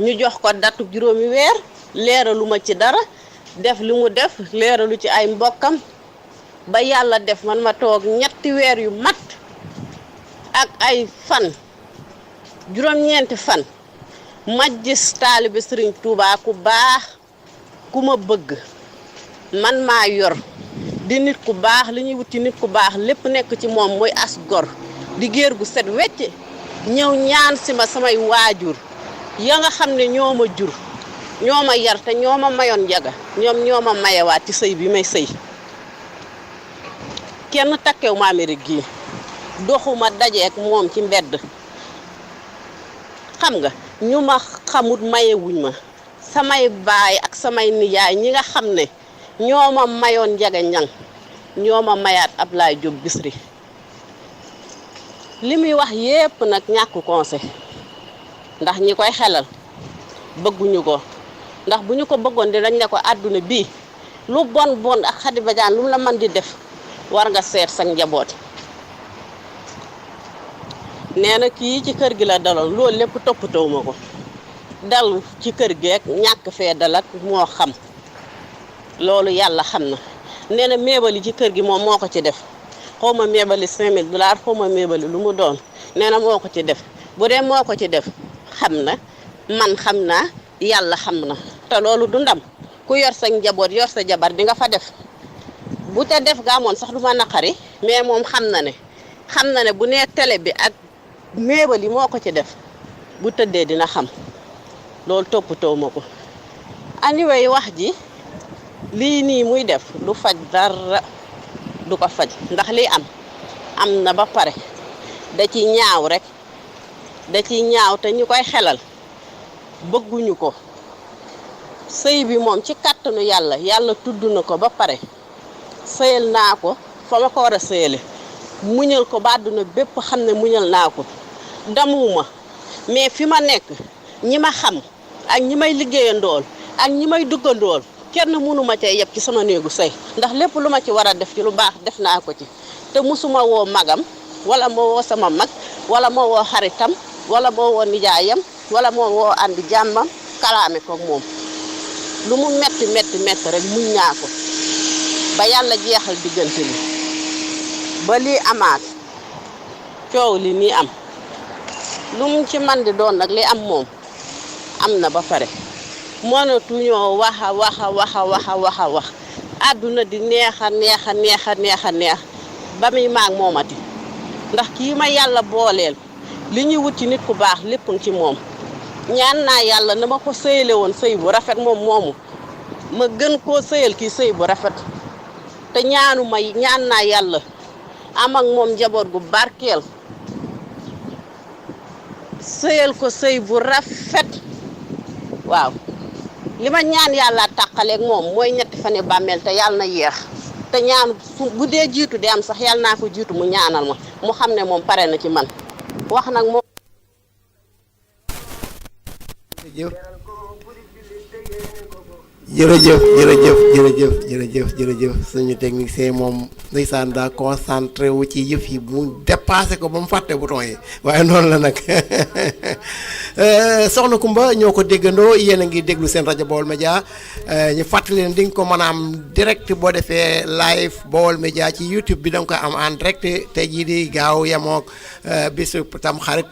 ñu jox ko datu juróomi weer leeralu ma ci dara def li mu def leeralu ci ay mbokkam ba yàlla def man ma toog 3 weer yu mat ak ay fan juróom-ñeenti fan ma gis taalibe sëriñ Tuubaa ku baax ku ma bëgg man maa yor di nit ku baax li ñuy wuti nit ku baax lépp nekk ci moom muy as gor di géer gu set wecc ñëw ñaan si ma samay waajur ya nga xam ne ñoo ma jur ñoo ma yar te ñoo ma mayoon njaga ñoom ñoo ma mayewaat ci sëy bi may sëy kenn takkew ma Amérique gii doxuma dajeek moom ci mbedd xam nga ñu ma xamut mayewuñ ma samay baay ak samay nijaay ñi nga xam ne ñoo ma mayoon njaga ñang ñoo ma mayaat Ablaye Diop Bichri li muy wax yépp nag ñàkk conseil ndax ñi koy xelal bëgguñu ko ndax bu ñu ko bëggoon dinañ ne ko àdduna bii lu bon bon ak Khady Badiane lu mu la mën di def war nga seet sa njaboot nee na kii ci kër gi la daloon loolu lépp toppatoo ma ko dal ci kër geek ñàkk fee dal ak moo xam loolu yàlla xam na nee na meebali ci kër gi moom moo ko ci def xaw ma meebali $5000 xaw ma meebali lu mu doon nee na moo ko ci def bu dee moo ko ci def xam na man xam naa yàlla xam na te loolu du ndam ku yor sa njaboot yor sa jabar di nga fa def bu te def ga amoon sax du ma naqari mais moom xam na ne bu nee télé bi ak meebali moo ko ci def bu tëddee dina xam loolu toppatoo ma ko anyway wax ji lii nii muy def du faj dara du ko faj ndax lii am na ba pare da ci ñaaw rek da ci ñaaw te ñu koy xelal bëgguñu ko sëy bi moom ci kàttanu yàlla tudd na ko ba pare sëyal naa ko fa ma ko war a sëyale muñal ko ba àdduna bépp xam ne muñal naa ko damuwuma mais fi ma nekk ñi ma xam ak ñi may liggéeyandool ak ñi may duggandool kenn mënu ma cee yeb ci sama néegu sëy ndax lépp lu ma ci war a def ci lu baax def naa ko ci te musuma woo magam wala ma woo sama mag wala ma woo xaritam wala ma woo nijaayam wala ma woo andi jàmmam kalaame ko moom lu mu metti rek muñ naa ko ba yàlla jeexal diggante li ba lii amaat coow li nii am lu mu ci man di doon nag li am moom am na ba pare mënatuñoo wax àdduna di neex ba muy maag moomati ndax kii ma yàlla booleel li ñuy wut ci nit ku baax lépp ci moom ñaan naa yàlla na ma ko sëyale woon sëy bu rafet moom moomu ma gën koo sëyal kii sëy bu rafet te ñaan naa yàlla am ak moom njaboot gu barkeel sëyal ko sëy bu rafet waaw li ma ñaan yàlla tàqaleeg moom mooy 3 fani bàmmeel te yàlla na yeex te ñaan bu dee jiitu di am sax yàlla naa ko jiitu mu ñaanal ma mu xam ne moom pare na ci man wax nag moom jërëjëf suñu technicien moom ndeysaan daa concentré wu ci yëf yi mu dépassé ko ba mu fàtte bouton yi waaye noonu la nag soxna Kumba ñoo ko déggandoo yéen a ngi déglu seen rajo Baol Média ñu fàttali leen di nga ko mën a am direct boo defee live Baol Média ci YouTube bi da nga koy am en direct tey jii di gaaw yemook bisu tam xarit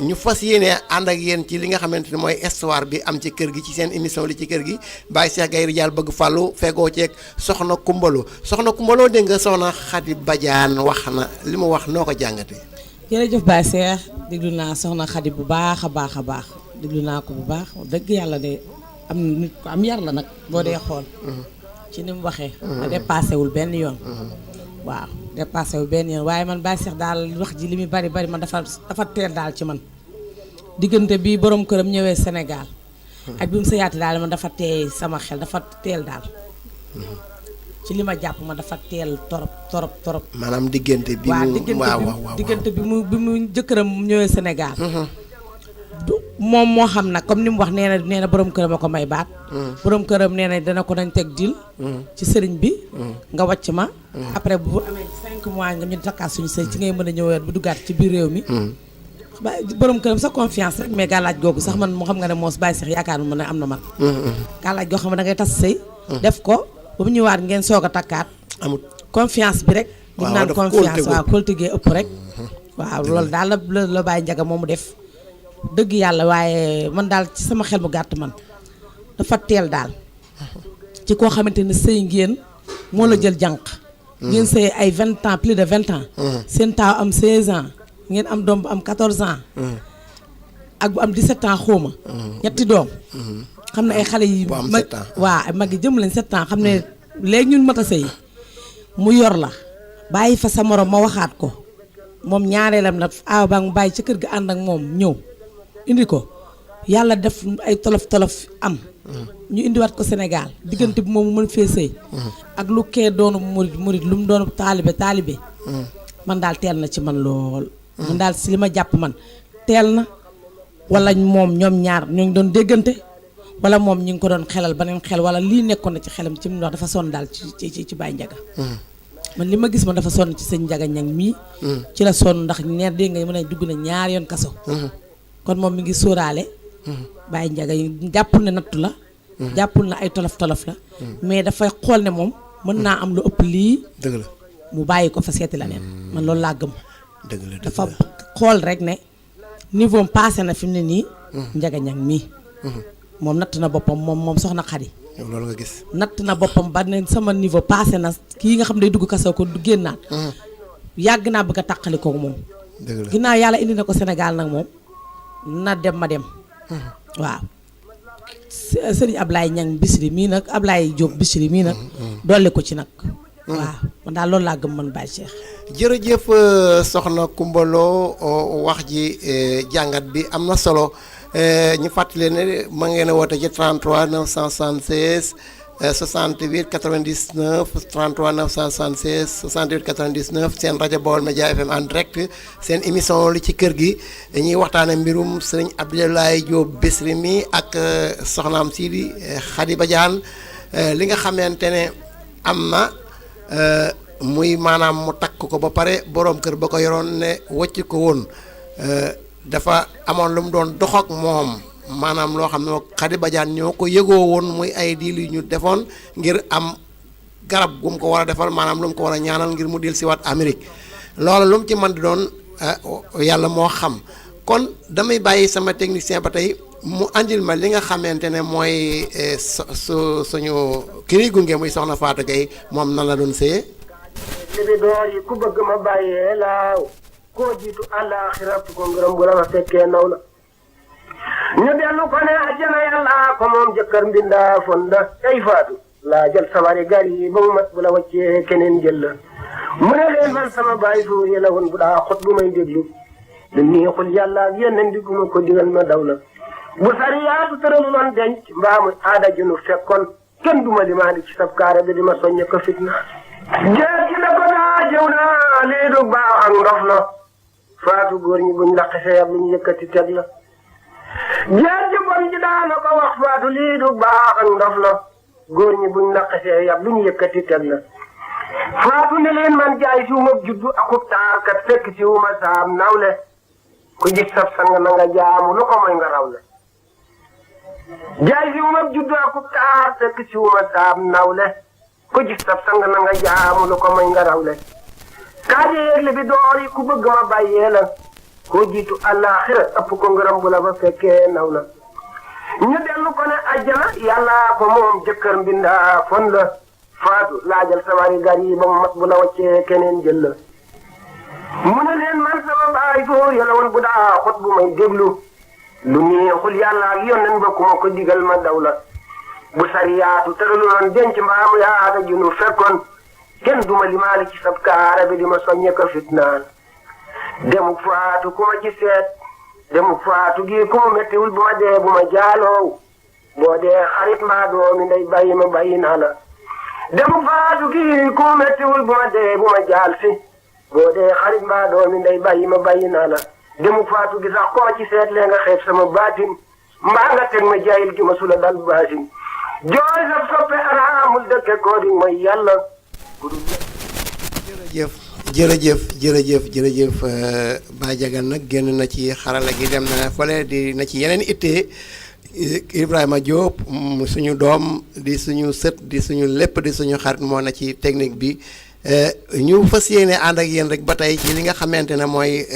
ñu fas yéene ànd ak yéen ci li nga xamante ne mooy histoire bi am ci kër gi ci seen émission li ci kër gi Baye Cheikh Gaye Rijaal bëgg fàllu fegoo ceeg soxna Kumbaloo dégg nga soxna Khady Badiane wax na li mu wax noo ko jàngatee. jërëjëf Baye Cheikh déglu naa soxna Khady bu baax a baax a baax déglu naa ko bu baax dëgg yàlla de am nit ko am yar la nag boo dee xool. ci ni mu waxee. te dépassé wul benn yoon. waaw dépassé wul benn yoon waaye man Baye Cheikh daal wax ji li muy bari man dafa teel daal ci man diggante bi borom këram ñëwee Sénégal. ak bi mu sa yaati daal man dafa teey sama xel dafa teel daal. ci li ma jàpp ma dafa teel torop. maanaam diggante bi mu diggante bi mu jëkkëram ñëwee Sénégal. moom moo xam nag comme ni mu wax nee na borom këram a ko may baat. borom këram nee na dana ko dañ teg dil ci sëriñ bi. nga wàcc ma. après bu amee 5 mois nga ñu takkaat suñu sëy ci ngay mën a ñëwaat bu duggaat ci biir réew mi. borom këram sa confiance rek mais gàllaaj googu sax man moo xam nga ne moos Baye Cheikh yaakaar ma ne am na man. gàllaaj goo xam ne da ngay tas sëy def ko ba mu ñëwaat ngeen soog a takkaat. amul confiance bi rek. waaw naan confiance waaw kóoltegee ëpp rek. waaw loolu daal la Baye Ndiaga moomu def. dëgg yàlla waaye man daal ci sama xel mu gàtt man dafa teel daal ci koo xamante ne sëy ngeen moo la jël jànq ngeen sëy ay 20 ans plus de 20 ans seen taaw am 16 ans ngeen am doom bu am 14 ans ak bu am 17 ans xawma ñetti doom xam ne ay xale yi waaw mag yi jëm leen 7 ans xam ne léegi ñun mat a sëy mu yor la bàyyi fa sa morom ma waxaat ko moom ñaareelam la aaw baa mu bàyyi ci kër ga ànd ak moom ñëw indi ko yàlla def ay tolof am ñu indiwaat ko Sénégal diggante bi moom mu mën fee sëy ak lu kee doonu murit lu mu doonu taalibe man daal teel na ci man lool man daal si li ma jàpp man teel na wala moom ñoom ñaar ñoo ngi doon déggante wala moom ñu ngi ko doon xelal beneen xel wala lii nekkoon na ci xelam ci mu wax dafa sonn daal ci Baye Ndiaga man li ma gis man dafa sonn ci sëñ Ndiaga ñang mii ci la sonn ndax neer dégg nga mën a dugg na ñaar yoon kaso kon moom mi ngi sóoraale Baye Ndiaga yi jàppul ne nattu la jàppul na ay tolof la mais dafay xool ne moom mën naa am lu ëpp lii dëgg la mu bàyyi ko fa seeti la neen man loolu laa gëm dëgg la dafa xool rek ne niveau am passé na fi mu ne nii Ndiaga ñang mii moom natt na boppam moom soxna Khady loolu nga gis natt na boppam ba ne sama niveau passé na kii nga xam ne day dugg kaso ko du génnaat yàgg naa bëgg a tàqali ko moom ginnaaw yàlla indi na ko Sénégal nag moom na dem ma dem waaw sëriñ Ablaye Ñang Bisri mii nag Ablaye Diop Bisri mii nag dolli ko ci nag waaw man daal loolu laa gëm man Baye Cheikh jërëjëf soxna Kumbaloo wax ji jàngat bi am na solo ñu fàttali ne ma ngeen a woote ci 33 976 68 99 33 976 68 99 seen rajo Baol Média FM en direct seen émission li ci kër gi dañuy waxtaane mbirum sëriñ Abdoulaye Diop Bichri mi ak soxnaam sii di Khady Badiane li nga xamante ne am na muy maanaam mu takk ko ba pare borom kër ba ko yoroon ne wàcc ko woon dafa amoon lu mu doon dox ak moom maanaam loo xam ne Khady Badiane ñoo ko yëgoo woon muy ay diil yu ñu defoon ngir am garab gu mu ko war a defal maanaam lu mu ko war a ñaanal ngir mu dil si waat Amérique loolu lu mu ci mën di doon yàlla moo xam kon damay bàyyi sama technicien ba tey mu andil ma li nga xamante ne mooy suñu kii gunge muy soxna Fatou Gueye moom nan la doon sëyee. libi door yi ku bëgg ma bàyyee laaw koo jiitu àllaaxira ko ngërëm bu la ma fekkee naw la ñu dellu ko ne àjjana yàlla ko moom jëkkër mbindaa fonda ay faatu laa jël sabari gar yi ba mu mat bu la wàccee keneen jël la mu ne leen man sama baay suur yi la woon bu daa xot bu may déglu lu neexul yàlla ak yeneen digguma ko digal ma daw la bu sariyaatu tëralu loon denc mbaa muy aada junu fekkoon kenn duma li maa di ci sab kaara bi di ma soññe ko fitna jeer gi na ko daa jëw naa lii du baax ak ndof la faatu góor ñi buñ laqi feyab lu ñu yëkkati teg la jeer ji bon ji daana ko wax faatu lii du baax ak ndof la góor ñi buñ laqi feyab lu ñu yëkkati teg la faatu ne leen man jaay si wuma juddu akub taarkat fekk si wuma saam nawle ku gis sab sang na nga jaamu lu ko mooy nga raw la jaay si wuma juddu akub taar fekk si wuma saam nawle ku gis sab sang na nga jaamu lu ko mooy nga raw le kaaje yéegle bi door yi ku bëgg ma bàyyee la koo jiitu àllaaxira ëpp ko ngërëm bu la ba fekkee naw la ñu dellu ko ne ajjana yàlla ko moom jëkkër mbindaa fon la faatu laajal sawari gar yi ba mu mat bu la waccee keneen jël la mu ne leen man sama baay góor yàlla woon bu daa xot bu may déglu lu neexul yàlla ak yónneen ba ku ma ko digal ma daw la bu sariyaatu tëralu noon denc mbaamu yaata junu fekkoon kenn duma limaali ci sab kaara bi di ma soññe ko fitnaan demuk faatu ku ma ci seet demuk faatu gi ku ma mettiwul bu ma dee bu ma jaaloow boo dee xarit mbaa doomi ndey bàyyi ma bàyyi naa la demuk faatu gi ku ma mettiwul bu ma dee bu ma jaal si boo dee xarit mbaa doomi ndey bàyyi ma bàyyi naa la demuk faatu gi sax koo ci seet lee nga xeeb sama baatin mbaa nga teg ma jaayil gi ma sula dal baatin jooy sa soppe araamul dëkke koo di mooy yàlla jërëjëf Baye Diagane nag génn na ci xarala gi dem na fële di na ci yeneen ittee Ibrahima Diop suñu doom di suñu sët di suñu lépp di suñu xarit moo na ci technique bi ñu fas yéene ànd ak yéen rek ba tey ci li nga xamante ne mooy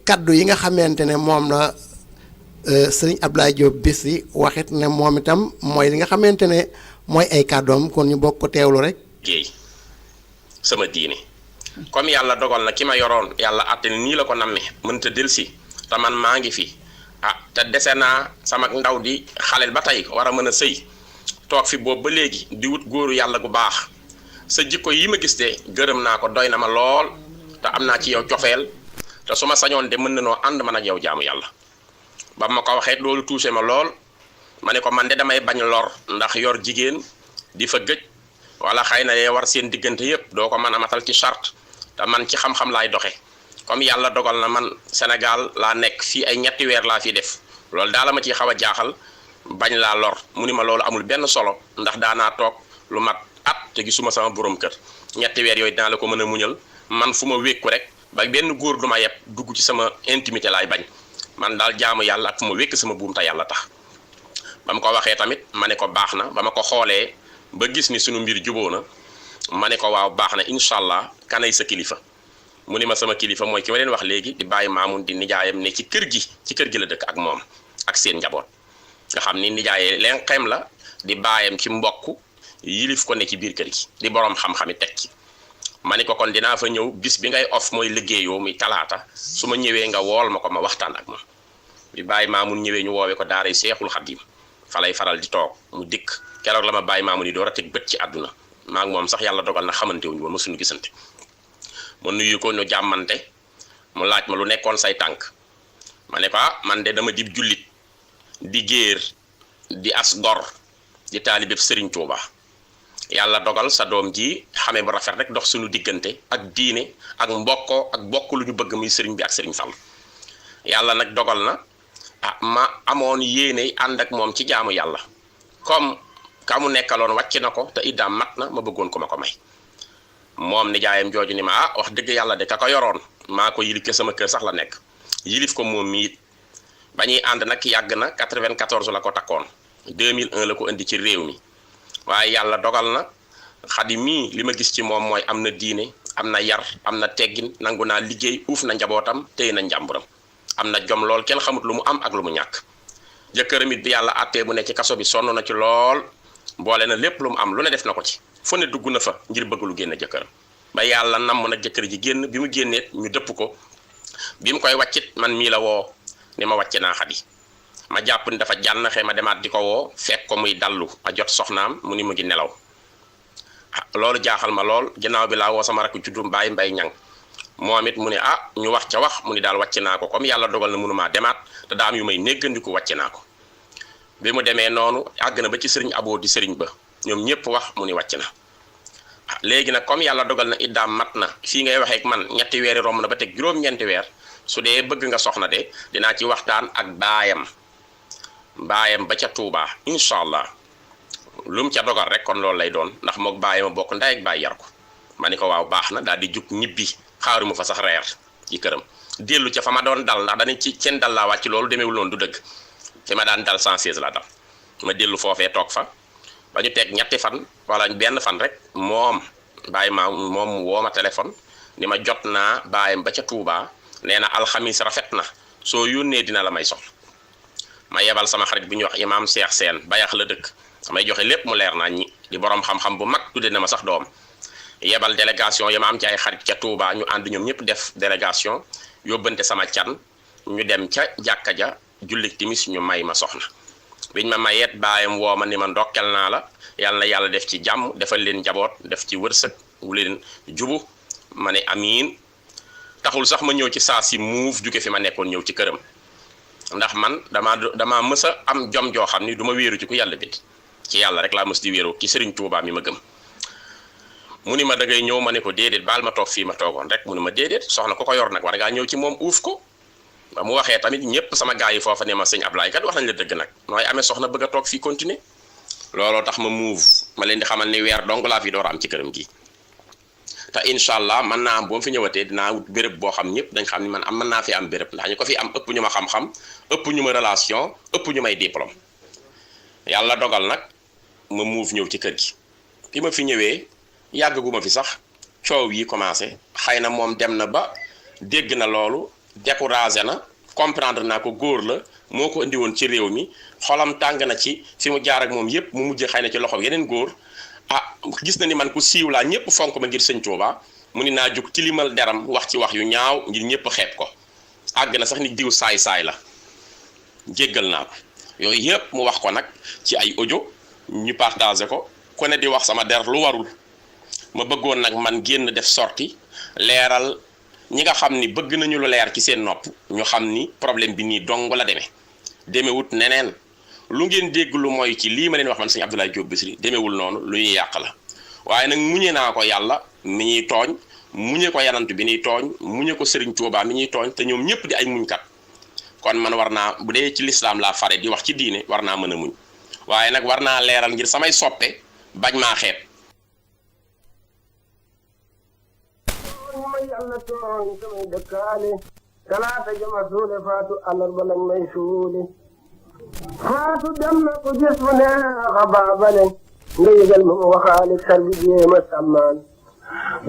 kaddu yi nga xamante ne moom la sëriñ Abdoulaye Diop Bichri waxit ne moom itam mooy li nga xamante ne mooy ay kàddoom kon ñu bokk ko teewlu rek. géey sama diine comme yàlla dogal na ki ma yoroon yàlla àtte nii la ko namme mënta delsi te man maa ngi fi te dese naa sama ndaw di xaleel ba tey war a mën a sëy toog fi boobu ba léegi di wut góoru yàlla gu baax sa jikko yi ma gis de gërëm naa ko doy na ma lool te am naa ci yow cofeel te su ma sañoon de mën na noo ànd man ak yow jaamu yàlla ba ma ko waxee loolu touché ma lool ma ne ko man de damay bañ lor ndax yor jigéen di fa gëj wala xëy na yee war seen diggante yëpp doo ko mën a matal ci charte te man ci xam-xam laay doxe comme yàlla dogal na man Sénégal laa nekk fii ay ñetti weer laa fi def loolu daal la ma ciy xaw a jaaxal bañ laa lor mu ni ma loolu amul benn solo ndax daanaa toog lu mat at te gisuma sama borom kër ñetti weer yooyu dinaa la ko mën a muñal man fu ma wékku rek ba benn góor du ma yeb dugg ci sama intimité laay bañ man daal jaamu yàlla ak fu ma wékk sama buum te yàlla tax ba ma ko waxee tamit ma ne ko baax na ba ma ko xoolee ba gis ni sunu mbir juboo na ma ne ko waaw baax na incha allah kanay sa kilifa mu ni ma sama kilifa mooy ki ma leen wax léegi di bàyyi maamun di nijaayam ne ci kër gi la dëkk ak moom ak seen njaboot nga xam ni nijaayee leen xem la di bàyyam ci mbokk yilif ko ne ci biir kër gi di borom xam-xami teg ci ma ne ko kon dinaa fa ñëw bis bi ngay off mooy liggéeyoo muy talaata su ma ñëwee nga wool ma ko ma waxtaan ak moom bi bàyyi maamun ñëwee ñu woowee ko daaray Seexul Xadim fa lay faral di toog mu dikk keroog la ma bàyyi maamu ni door a teg bët ci àdduna maa ngi moom sax yàlla dogal na xamante wuñu woon mësuñu gisante ma nuyu ko ñu jàmmante mu laaj ma lu nekkoon say tànk ma ne ko man de dama dib jullit di géer di as gor di taalibeb Sëriñ Tuuba yàlla dogal sa doom ji xamee bu rafet rek dox suñu diggante ak diine ak mbokkoo ak bokk lu ñu bëgg muy sëriñ bi ak Sëriñ Fall yàlla nag dogal na ma amoon yéene ànd ak moom ci jaamu yàlla comme ka mu nekkaloon wàcc na ko te iddaam mat na ma bëggoon ko ma ko may moom nijaayam jooju ni ma wax dëgg yàlla de ka ko yoroon maa ko yilif ke sama kër sax la nekk yilif ko moom miit ba ñuy ànd nag yàgg na 94 la ko takkoon 2001 la ko indi ci réew mi waaye yàlla dogal na xadi mii li ma gis ci moom mooy am na diine am na yar am na teggin nangu naa liggéey uuf na njabootam téye na njàmburam am na jom lool kenn xamut lu mu am ak lu mu ñàkk jëkkëram it bi yàlla àttee bu ne ci kaso bi sonn na ci lool boole na lépp lu mu am lu ne def na ko ci fu ne dugg na fa ngir bëgg lu génn jëkkëram ba yàlla namm na jëkkër ji génn bi mu génneet ñu dëpp ko bi mu koy wàccit man mii la woo ni ma wàcce naa xadi ma jàpp ni dafa jànnaxee ma demaat di ko woo fekk ko muy dallu a jot soxnaam mu ni mu ngi nelaw loolu jaaxal ma lool ginnaaw bi laa woo sama rakk juddum bàyyi mbay ñang moom it mu ne ñu wax ca wax mu ni daal wàcce naa ko comme yàlla dogal na mënumaa demaat te daam yu may néggandiku wàcce naa ko bi mu demee noonu àgg na ba ci sëriñ aboo di sëriñ ba ñoom ñëpp wax mu ni wàcc na léegi nag comme yàlla dogal na iddaam mat na fii ngay waxee ak man ñetti weeri romb na ba teg juróom-ñeenti weer su dee bëgg nga soxna de dinaa ci waxtaan ak baayam ba ca Touba incha allah lu mu ca dogal rek kon loolu lay doon ndax moog baayam bokk ndey ak baay yar ko ma ni ko waaw baax na daal di jug ñibbi xaaruma fa sax reer ci këram dellu ca fa ma doon dal ndax dañu ci seen dal laa wàcc loolu demeewul noonu du dëgg fi ma daan dal 116 la dal ma dellu foofee toog fa ba ñu teg ñetti fan wala benn fan rek moom bàyyi ma moom woo ma téléphone ni ma jot naa bàyyam ba ca Touba nee na alxamis rafet na soo yónnee dina la may soxla ma yebal sama xarit bu ñuy wax imaam Cheikh Sène bayax la dëkk damay joxe lépp mu leer naa ñi di borom xam-xam bu mag tudde na ma sax doom yebal délégation yi ma am ci ay xarit ca Touba ñu ànd ñoom ñëpp def délégation yóbbante sama can ñu dem ca jàkka ja julli timis ñu may ma soxna biñ ma mayeet baayam woo ma ni ma ndokkel naa la yàlla na yàlla def ci jàmm defal leen njaboot def ci wërsëg wu leen jubu ma ne amiin taxul sax ma ñëw ci saa si muuf jóge fi ma nekkoon ñëw ci këram ndax man damaa mës a am jom joo xam ni du ma wéeru ci ku yàlla bind ci yàlla rek laa mës di wéeru ci Serigne Touba mi ma gëm mu ni ma da ngay ñëw ma ne ko déedéet baal ma toog fii ma toogoon rek mu ni ma déedéet soxna ku ko yor nag war ngaa ñëw ci moom uuf ko ba mu waxee tamit ñëpp sama gars yi foofa ne ma sëñ Ablaye kat wax nañ la dëgg nag nooy amee soxna bëgg a toog fii continuer looloo tax ma move ma leen di xamal ni weer dong laa fi door am ci këram gi te incha allah mën naa am boo fi ñëwatee dinaa wut béréb boo xam ñëpp dañ xam ni man mën naa fi am béréb ndax ñu ko fi am ëpp ñu ma xam-xam ëpp ñu ma relation ëpp ñu may diplôme yàlla dogal nag ma move ñëw ci kër gi bi ma fi ñëwee yàggaguma fi sax coow yi commencé xëy na moom dem na ba dégg na loolu découragé na comprendre naa ko góor la moo ko indi woon ci réew mi xolam tàng na ci fi mu jaar ak moom yépp mu mujj xëy na ci loxo yeneen góor gis na ni man ku siiw laa ñëpp fonk ma ngir sëñ Tuuba mu ni naa jug tilimal deram wax ci wax yu ñaaw ngir ñëpp xeeb ko àgg na sax ni diw saay-saay la jéggal naa ko yooyu yépp mu wax ko nag ci ay audio ñu partagé ko ku ne di wax sama der lu warul ma bëggoon nag man génn def sorti leeral ñi nga xam ni bëgg nañu lu leer ci seen nopp ñu xam ni problème bi nii dong la demewut neneen lu ngeen dégg lu mooy ci lii ma leen wax man sëñ Abdoulaye Diop Bichri demewul noonu lu ñuy yàq la waaye nag muñe naa ko yàlla mi ñuy tooñ muñe ko yanant bi ñuy tooñ muñe ko Serigne Touba mi ñuy tooñ te ñoom ñëpp di ay muñkat kon man war naa bu dee ci lislaam laa fare di wax ci diine war naa mën a muñ waaye nag war naa leeral ngir samay soppe bañ maa xeeb. ma yàlla tooñ samay dëkkaale talaata jama suule faatu àllarba lañ may suule faatu dem na ko gis mu neex a baabale nga yëgal ma waxaale sar bi jéema sàmmaan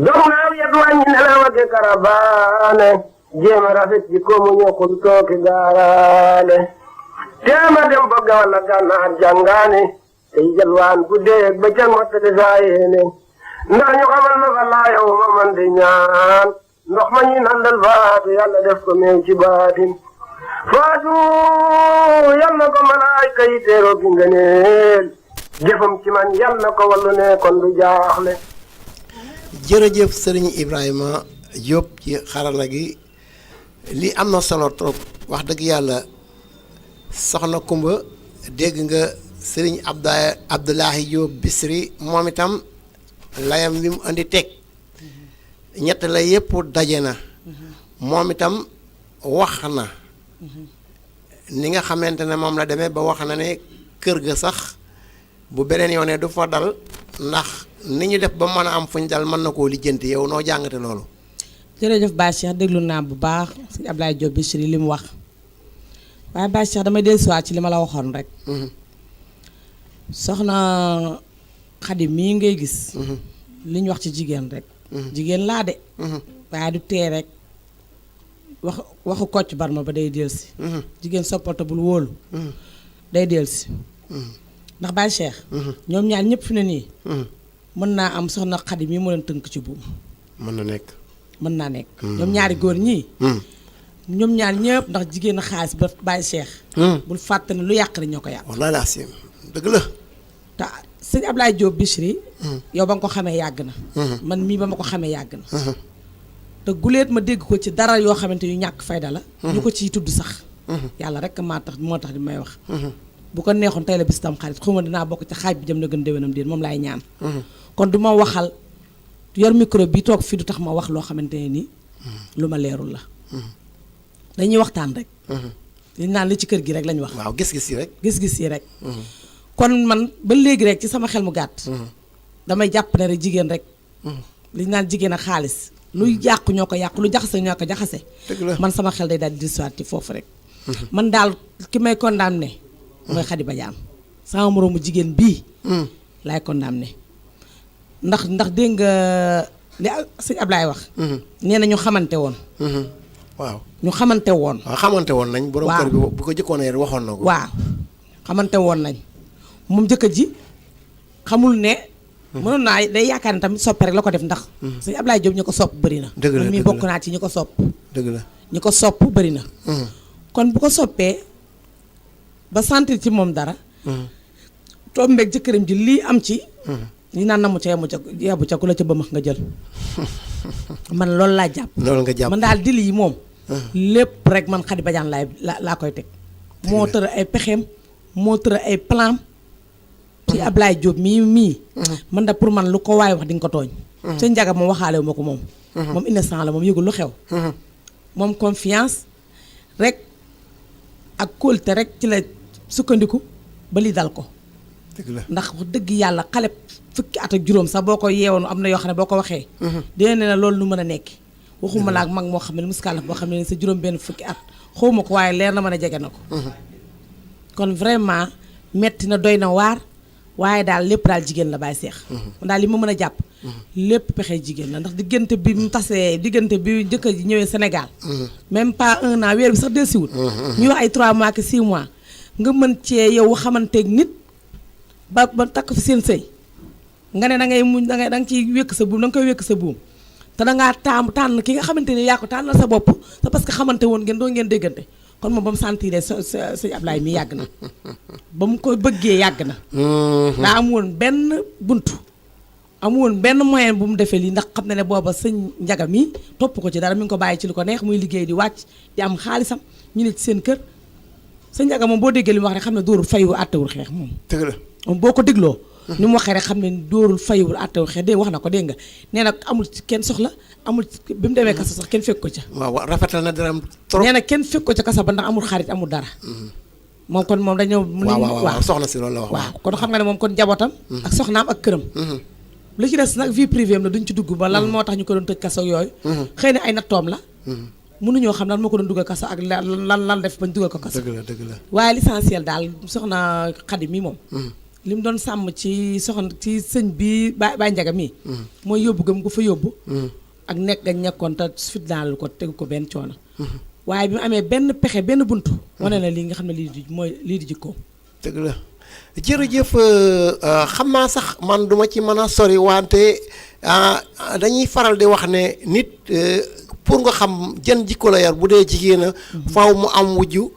dog naaw yet wàññi nelaw ak karabaane jéema rafet ji ko mu ñokkul tooki gaaraale teema dem ba gawal la gànnaar jàngaane tey jalwaan guddeeg ba can mottali saa yéene ndax ñu xamal ma fa laa yow ma man di ñaan ndox ma ñuy nandal faatu yàlla def ko meew ci baatin faatu yal na ko malaayka yi teeroo gi ngëneel jëfam ci man yal na ko wallu ne kon du jaaxle. jërëjëf sëriñ Ibrahima Diop ci xarala gi li am na solo trop wax dëgg yàlla soxna Kumba dégg nga sëriñ Abdoulaye Diop Bichri moom itam layam wi mu andi teg ñett la yépp daje na moom itam wax na ni nga xamante ne moom la demee ba wax na ne kër ga sax bu beneen yoonee du fa dal ndax ni ñu def ba mën a am fuñ dal mën na koo lijjanti yow noo jàngate loolu. jërëjëf Baye Cheikh déglu naa bu baax sëñ Abdoulaye Diop Bichri li mu wax waaye Baye Cheikh damay dellusiwaat ci li ma la waxoon rek. soxna Xadi mii ngay gis. li ñu wax ci jigéen rek. jigéen laa de. waaye du tee rek waxu Kocc Barma ba day dellusi. jigéen soppata bul wóolu. day dellusi. ndax Baye Cheikh. ñoom ñaar ñëpp fi ne nii. mën naa am soxna Xadi mii mu leen tënk ci buum. mën na nekk. mën naa nekk. ñoom ñaari góor ñii. ñoom ñaar ñëpp ndax jigéen xaalis ba Baye Cheikh. bul fàtte ne lu yàq rek ñoo ko yàq. wallaahi laa sim dëgg la. te sëñ Abdoulaye Diop Bichri. yow ba nga ko xamee yàgg na. man mii ba ma ko xamee yàgg na. te guleet ma dégg ko ci dara yoo xamante yu ñàkk fayda la. ñu ko ciy tudd sax. yàlla rek moo tax di may wax. bu ko neexoon tey la bis tam xarit xuma dinaa bokk ci xaaj bi jëm na gën déwénam déet moom laay ñaan. kon du ma waxal yor micro bi toog fii du tax ma wax loo xamante ne nii. lu ma leerul la. dañuy waxtaan rek. li naan li ci kër gi rek lañ wax. waaw gis-gis yi rek. gis-gis yi rek. kon man ba léegi rek ci sama xel mu gàtt. damay jàpp ne rek jigéen rek. li naan jigéen ak xaalis. luy yàqu ñoo ko yàqu lu jaxase ñoo ko jaxase. man sama xel day daal di disuwaat ci foofu rek. man daal ki may condamné. mooy Khady Badiane sama moroomu jigéen bii. laay condamné ndax dégg nga li sëñ Ablaye wax. nee na ñu xamante woon. waaw ñu xamante woon. waaw xamante woon nañ. borom waaw kër bi bu ko jëkkoon a yar waxoon na ko. waaw xamante woon nañ moom jëkkër ji xamul ne. mënoon naa day yaakaar ne tamit soppe rek la ko def ndax. sëñ Ablaye Diop ñu ko sopp bëri na. dëgg la man mii bokk naa ci ñu ko sopp. dëgg la ñu ko sopp bëri na. kon bu ko soppee ba sentir ci moom dara. tombeeg jëkkëram ji lii am ci. li naan namu ca yabu ca ku la ca bëmax nga jël. man loolu laa jàpp. loolu nga jàpp man daal dil yi moom. lépp rek man Khady Badiane laa koy teg. moo tëra ay pexeem moo tëra ay plan ci Ablaye Diop mii. man da pour man lu ko waay wax di nga ko tooñ. sëñ Ndiaga moom waxaale wu ma ko moom. moom innocent la moom yëgul lu xew. moom confiance rek ak kóolte rek ci la sukkandiku ba li dal ko. dëgg la ndax wax dëgg yàlla xale fukki at ak juróom sax boo ko yeewoon am na yoo xam ne boo ko waxee. dina ne la loolu lu mën a nekk. waxuma la ak mag moo xam ne muskaalaf boo xam ne sa juróom benn fukki at xawma ko waaye leer na mën a jege na ko. kon vraiment metti na doy na waar waaye daal lépp daal jigéen la Baye Cheikh. daal li ma mën a jàpp. lépp pexe jigéen la ndax diggante bi mu tasee diggante bi jëkkër ji ñëwee Sénégal. même pas 1 an weer bi sax dellusiwul. ñu wax ay 3 mois que 6 mois nga mën cee yow xamanteeg nit ba takk fi seen sëy nga ne da ngay muñ da nga ciy wékk sa buum da nga koy wékk sa buum te da ngaa tànn ki nga xamante ni yaa ko tànnal sa bopp te parce que xamante woon ngeen doo ngeen déggante kon moom ba mu sentiree sëñ Ablaye mi yàgg na ba mu ko bëggee yàgg na. daa am woon benn buntu. amu woon benn moyen bu mu defee lii ndax xam na ne booba sëñ Ndiaga mi topp ko ci dara mi ngi ko bàyyi ci lu ko neex muy liggéey di wàcc di am xaalisam ñu ne ci seen kër sëñ Ndiaga moom boo déggee li mu wax rek xam ne dóorul fayu àttewul xeex moom. dëgg la moom boo ko dégloo. ni mu waxee rek xam ne dóorul fayiwul àttewul xeex dégg wax na ko dégg nga nee na amul ci kenn soxla amul bi mu demee kasa sax kenn fekk ko ca. waaw rafetal na dara trop. nee na kenn fekk ko ca kasa ba ndax amul xarit amul dara. moom kon moom dañoo. waaw soxna si loolu la wax. waaw kon xam nga ne moom kon njabootam. ak soxnaam ak këram. li ci des nag vie privée am la duñ ci dugg ba lan moo tax ñu ko doon tëj kaso yooyu. xëy na ay nattoom la. mënuñoo xam lan moo ko doon dugal kaso ak lan def bañ dugal ko kaso. dëgg la dëgg la waaye l'essentiel daal soxna Khady mi moom. li mu doon sàmm ci soxna ci sëñ bi Baye Ndiaga mii. mooy yóbbu gëm ko fa yóbbu. ak nekk gañ nekkoon te fitnaal ko tegu ko benn coono. waaye bi mu amee benn pexe benn buntu. wane na lii nga xam ne lii di jikkoom. dëgg la jërëjëf xam naa sax man duma ci mën a sori wante dañuy faral di wax ne nit pour nga xam jën jikko la yar bu dee jigéen a faw mu am wujju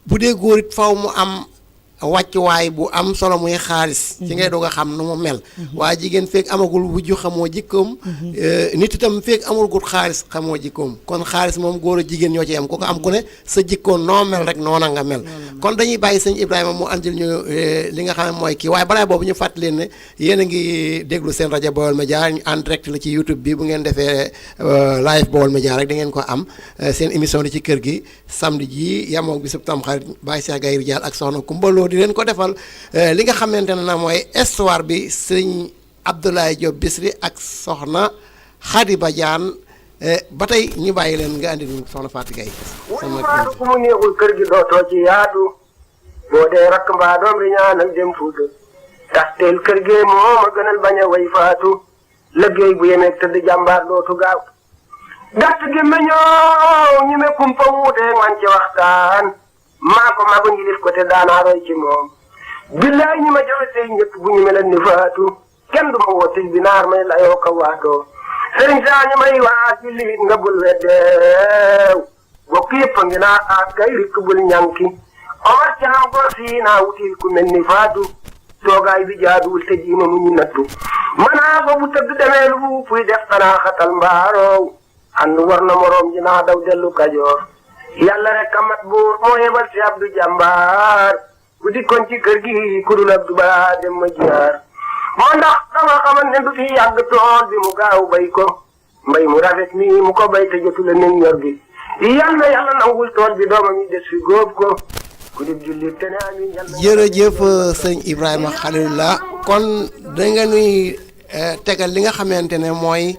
bu dee góor it faw mu am wàccuwaay bu am solo muy xaalis ci ngay doog a xam nu mu mel waaye jigéen feek amagul wujju xamoo jikkoom nit itam feek amagul xaalis xamoo jikkoom kon xaalis moom góor a jigéen ñoo ci am ku ko am ku ne sa jikkoon noo mel rek noona nga mel kon dañuy bàyyi sëñ Ibrahima mu andil ñu li nga xam ne mooy kii waaye balaa boobu ñu fàttali leen ne yéen a ngi déglu seen rajo Baol Média en direct la ci YouTube bi bu ngeen defee live Baol Média rek da ngeen ko am seen émission di ci kër gi samedi ji yamoog bi sub Tamxarit Baye Cheikh Gaye Ridial ak soxna Coumba Lo di leen ko defal li nga xamante ne na mooy histoire bi sëñ Abdoulaye Diop Bichri ak soxna Khady Badiane ba tey ñu bàyyi leen nga andi soxna Fatou Gaye wuy faatu ku mu neexul kër gi dootoo ci yaatu boo dee rakk mbaa doom bi ñaanal dem fuuta taxteel kër gee moo ma gënal bañ a way faatu liggéey bu yemeeg tëdd jàmbaar dootu gaaw gàtt gi ma ñëw ñi me kumpa wuuteeg man ci waxtaan maa ko magu ngilif ko te daanaa roy ci moom billaay ñi ma joxe tey ñëpp bu ñu meleen ni faatu kenn du ma woo tëj bi naar may layoo ko waatoo sëriñ saa ñi may waat ci liit nga bul weddeew bokk yëpp a ngi naa aat kay rikk bul ñanki omar caam gor sii naa wutil ku mel ni faatu toogaay bi jaaduwul te jiima mu ñu nattu manaa fa bu tëgg demee lu fuy def xanaa xatal mbaaroow ànd war na moroom ji naa daw dellu kajoor yàlla rek amat buur moo yebal si Abdou Jàmbaar ku dikkoon ci kër gi ku dul Abdou ba dem ma jiyaar moo ndax dama xamal ne du fi yàgg tool bi mu gaaw bay ko mbay mu rafet nii mu ko bay te jotu la nen ñor gi yàlla nangul tool bi doomam yi des fi góob ko ku dib jullit te ne amin yàlla jërëjëf sëñ Ibrahima Khalilullah kon da nga nuy tegal li nga xamante ne mooy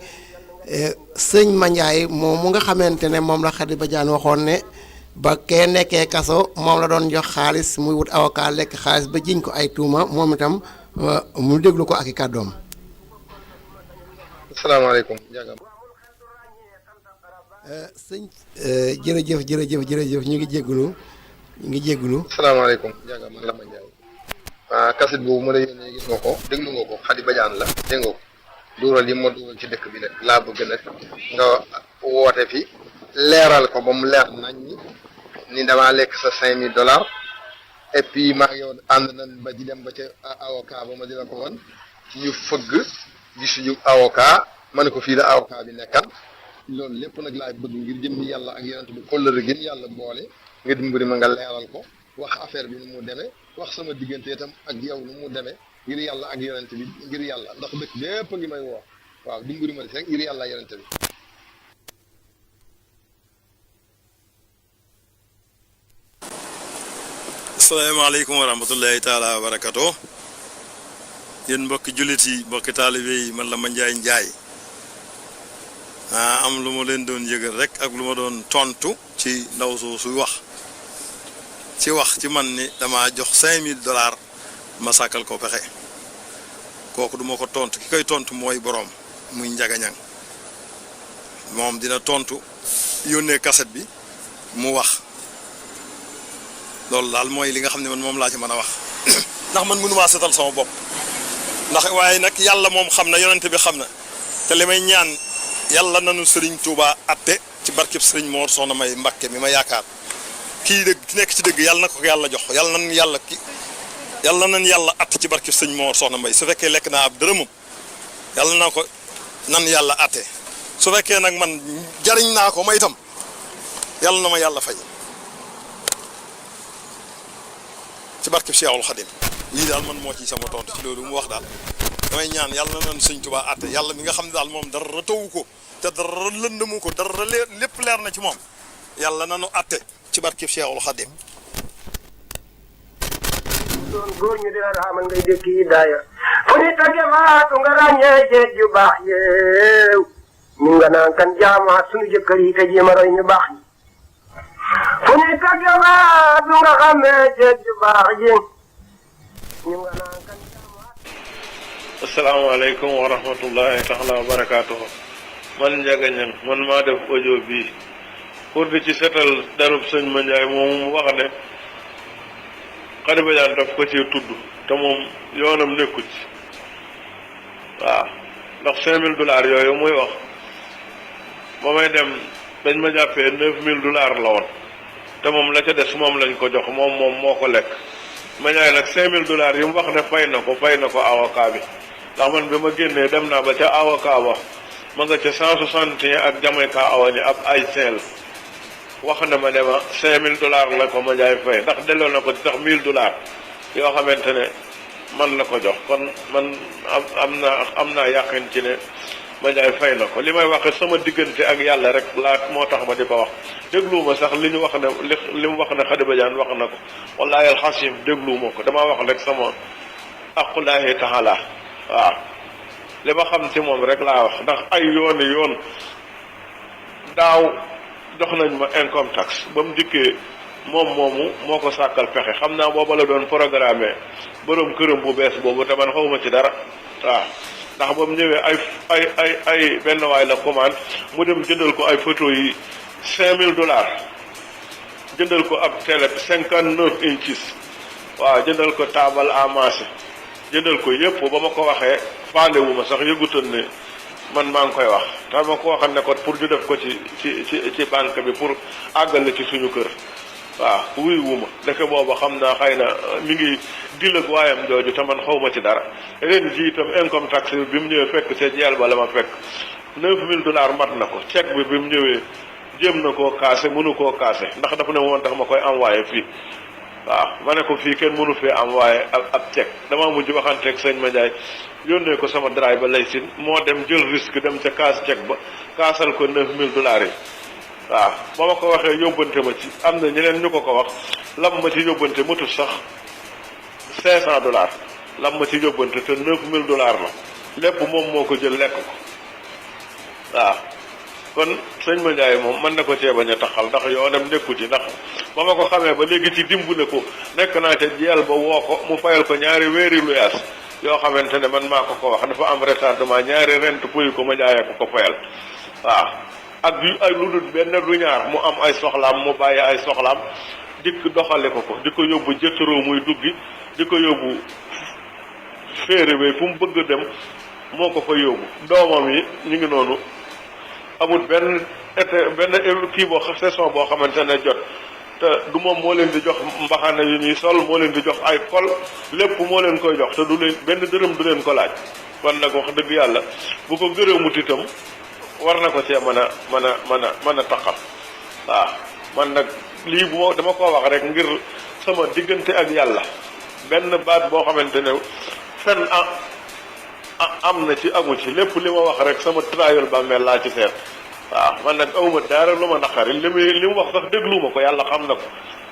sëñ Mandiaye moom mu nga xamante ne moom la Khady Badiane waxoon ne ba kee nekkee kaso moom la doon jox xaalis muy wut avocat lekk xaalis ba jiñ ko ay tuuma moom itam mu déglu ko ak i kàddoom. asalaamaaleykum. sëñ jërëjëf ñu ngi jéggulu asalaamaaleykum Ndiaga man la ma Ndiaye kaset boobu ma la yónnee gis nga ko déglu nga ko Xadi Badiane la dégg nga ko duural yi ma dugal ci dëkk bi nag laa bëgg nag nga woote fi leeral ko ba mu leer nañ ni damaa lekk sa $5000 et puis maa ngi yow ànd nañ ba di dem ba ca avocat ba ma di la ko won ñu fëgg gisuñu avocat ma ne ko fii la avocat bi nekkan loolu lépp nag laay bëgg ngir jëmmi yàlla ak yonent bi kóllëre gën yàlla boole nga dimbali ma nga leeral ko wax affaire bi nu mu demee wax sama diggante itam ak yow nu mu demee ngir yàlla ak yonent bi ngir yàlla ndax dëkk bépp a ngi may woo waaw dimbali ma rek ngir yàlla ak yonent bi. asalaamaaleykum wa rahmatullahi taala wa barakatu yéen mbokki jullit yi mbokki taalibe yi man la ma Njaay am lu ma leen doon yëgal rek ak lu ma doon tontu ci ndaw soo suy wax ci man ni dama jox $5000 ma sàkkal ko pexe kooku duma ko tontu ki koy tontu mooy boroom muy Njaga Ñang moom dina tontu yónnee kaset bi mu wax loolu daal mooy li nga xam ne man moom laa ci mën a wax ndax man mënumaa setal sama bopp ndax waaye nag yàlla moom xam na yonente bi xam na te li may ñaan yàlla nanu Serigne Touba atte ci barkeb Serigne Mor Soxna May Mbakke mi ma yaakaar kii dëgg ki nekk ci dëgg yàlla na ko yàlla jox yàlla nan yàlla atte ci barkeb Serigne Mor Soxna May su fekkee lekk naa ab dërëmam yàlla na ko nan yàlla atte su fekkee nag man jariñ naa ko ma itam yàlla na ma yàlla fay ci barkeb Cheikhul Khadim lii daal man moo ci sama tontu ci loolu mu wax daal damay ñaan yàlla na Sëñ Tuubaa àtte yàlla mi nga xam ne daal moom dara tawu ko te dara lëndëmu ko dara lépp leer na ci moom yàlla na nu àtte ci barkeb Cheikhul Khadim. doon góor ñu dina raamal ngay dëkk yi daaya fu ni tagge faatu nga ràññee jeej yu baax yeew ñu nga naan kan jaamaat suñu jëkkër yi te jéem a roy ñu baax yi fu ni tagge faatu nga xamee jeej yu baax yi ñu nga naan kan jaamaat. asalaamaaleykum wa rahmatullahi taala wa barakaatuhu man Njaga Ñang man maa def audio bii pour di ci setal darub sëñ Ma Njaay moom mu wax ne Xadi Badiane daf ko ci tudd te moom yoonam nekku ci waaw ndax $5000 yooyu muy wax ba may dem dañ ma jàppee $9000 la woon te moom la ca des moom lañ ko jox moom moo ko lekk Ma Njaay nag $5000 yi mu wax ne fay na ko avocat bi ndax man bi ma génnee dem naa ba ca avocat ba ma nga ca 161 ak Jamaïca awani ab ay seel wax na ma ne ma $5000 la ko Ma Njaay fay ndax delloo na ko ci sax $1000 yoo xamante ne man la ko jox kon man am naa yàqin ci ne Ma Njaay fay na ko li may waxe sama diggante ak yàlla rek laa moo tax ma di ko wax dégluwuma sax li ñu wax ne li mu wax ne Xadi Badiane wax na ko wallaahi alxasim dégluwuma ko damaa wax rek sama aqullaahi taala waaw li ma xam ci moom rek laa wax ndax ay yoon daaw jox nañ ma income tax ba mu dikkee moom moomu moo ko sàkkal pexe xam naa booba la doon programme borom këram bu bees boobu te man xawma ci dara waaw ndax ba mu ñëwee ay benn waay la commande mu dem jëndal ko ay photo yi $5000 jëndal ko ab télé 59 inches waaw jëndal ko taabal à manger jëndal ko yëpp ba ma ko waxee faale wu ma sax yëgutoon ne man maa ngi koy wax te ma ko waxal ne ko pour ñu def ko ci banque bi pour àggale ci suñu kër waaw wuy wu ma ndeke booba xam naa xëy na mi ngi dil ak waayam jooju te man xaw ma ci dara ren ji itam income tax bi mu ñëwee fekk ca jeel ba la ma fekk $9000 mat na ko chèque bi mu ñëwee jéem na koo kaase mënu koo kaase ndax dafa ne woon tax ma koy envoyé fii waaw ma ne ko fii kenn mënu fee envoyé ab chèque dama mujj waxanteeg sëñ Ma Njaay yónnee ko sama drive ba lay sin moo dem jël risque dem ca kaas chèque ba kaasal ko $9000 yi waaw ba ma ko waxee yóbbante ma ci am na ñeneen ñu ko wax lam ma ci yóbbante mutul sax $500 lam ma ci yóbbante te $9000 la lépp moom moo ko jël lekk ko waaw kon sëñ Ma Njaay moom mën na ko cee bañ a taxal ndax yoonam nekku ci ndax ba ma ko xamee ba léegi ci dimbale ko nekk naa ca jeel ba woo ko mu fayal ko ñaari weeri luyaas yoo xamante ne man maa ko wax dafa am retardement ñaari rent puy ko Ma Njaay ko fayal waaw ak ay lu dul benn du ñaar mu am ay soxlaam mu bàyyi ay soxlaam dikk doxale ko di ko yóbbu jëkkëroo muy duggi di ko yóbbu féere bay fu mu bëgg dem moo ko fa yóbbu doomam yi ñu ngi noonu amul benn kii boo saison boo xamante ne jot te du moom moo leen di jox mbaxane yu ñuy sol moo leen di jox ay kol lépp moo leen koy jox te du leen benn dërëm du leen ko laaj kon nag wax dëgg yàlla bu ko gërëmut itam war na ko cee mën a taxam waaw man nag lii dama ko wax rek ngir sama diggante ak yàlla benn baat boo xamante ne fen am na ci amu ci lépp li ma wax rek sama trayol bàmmeel laa ci seet waaw man nag awma dara lu ma naqari li mu wax sax déglu ma ko yàlla xam na ko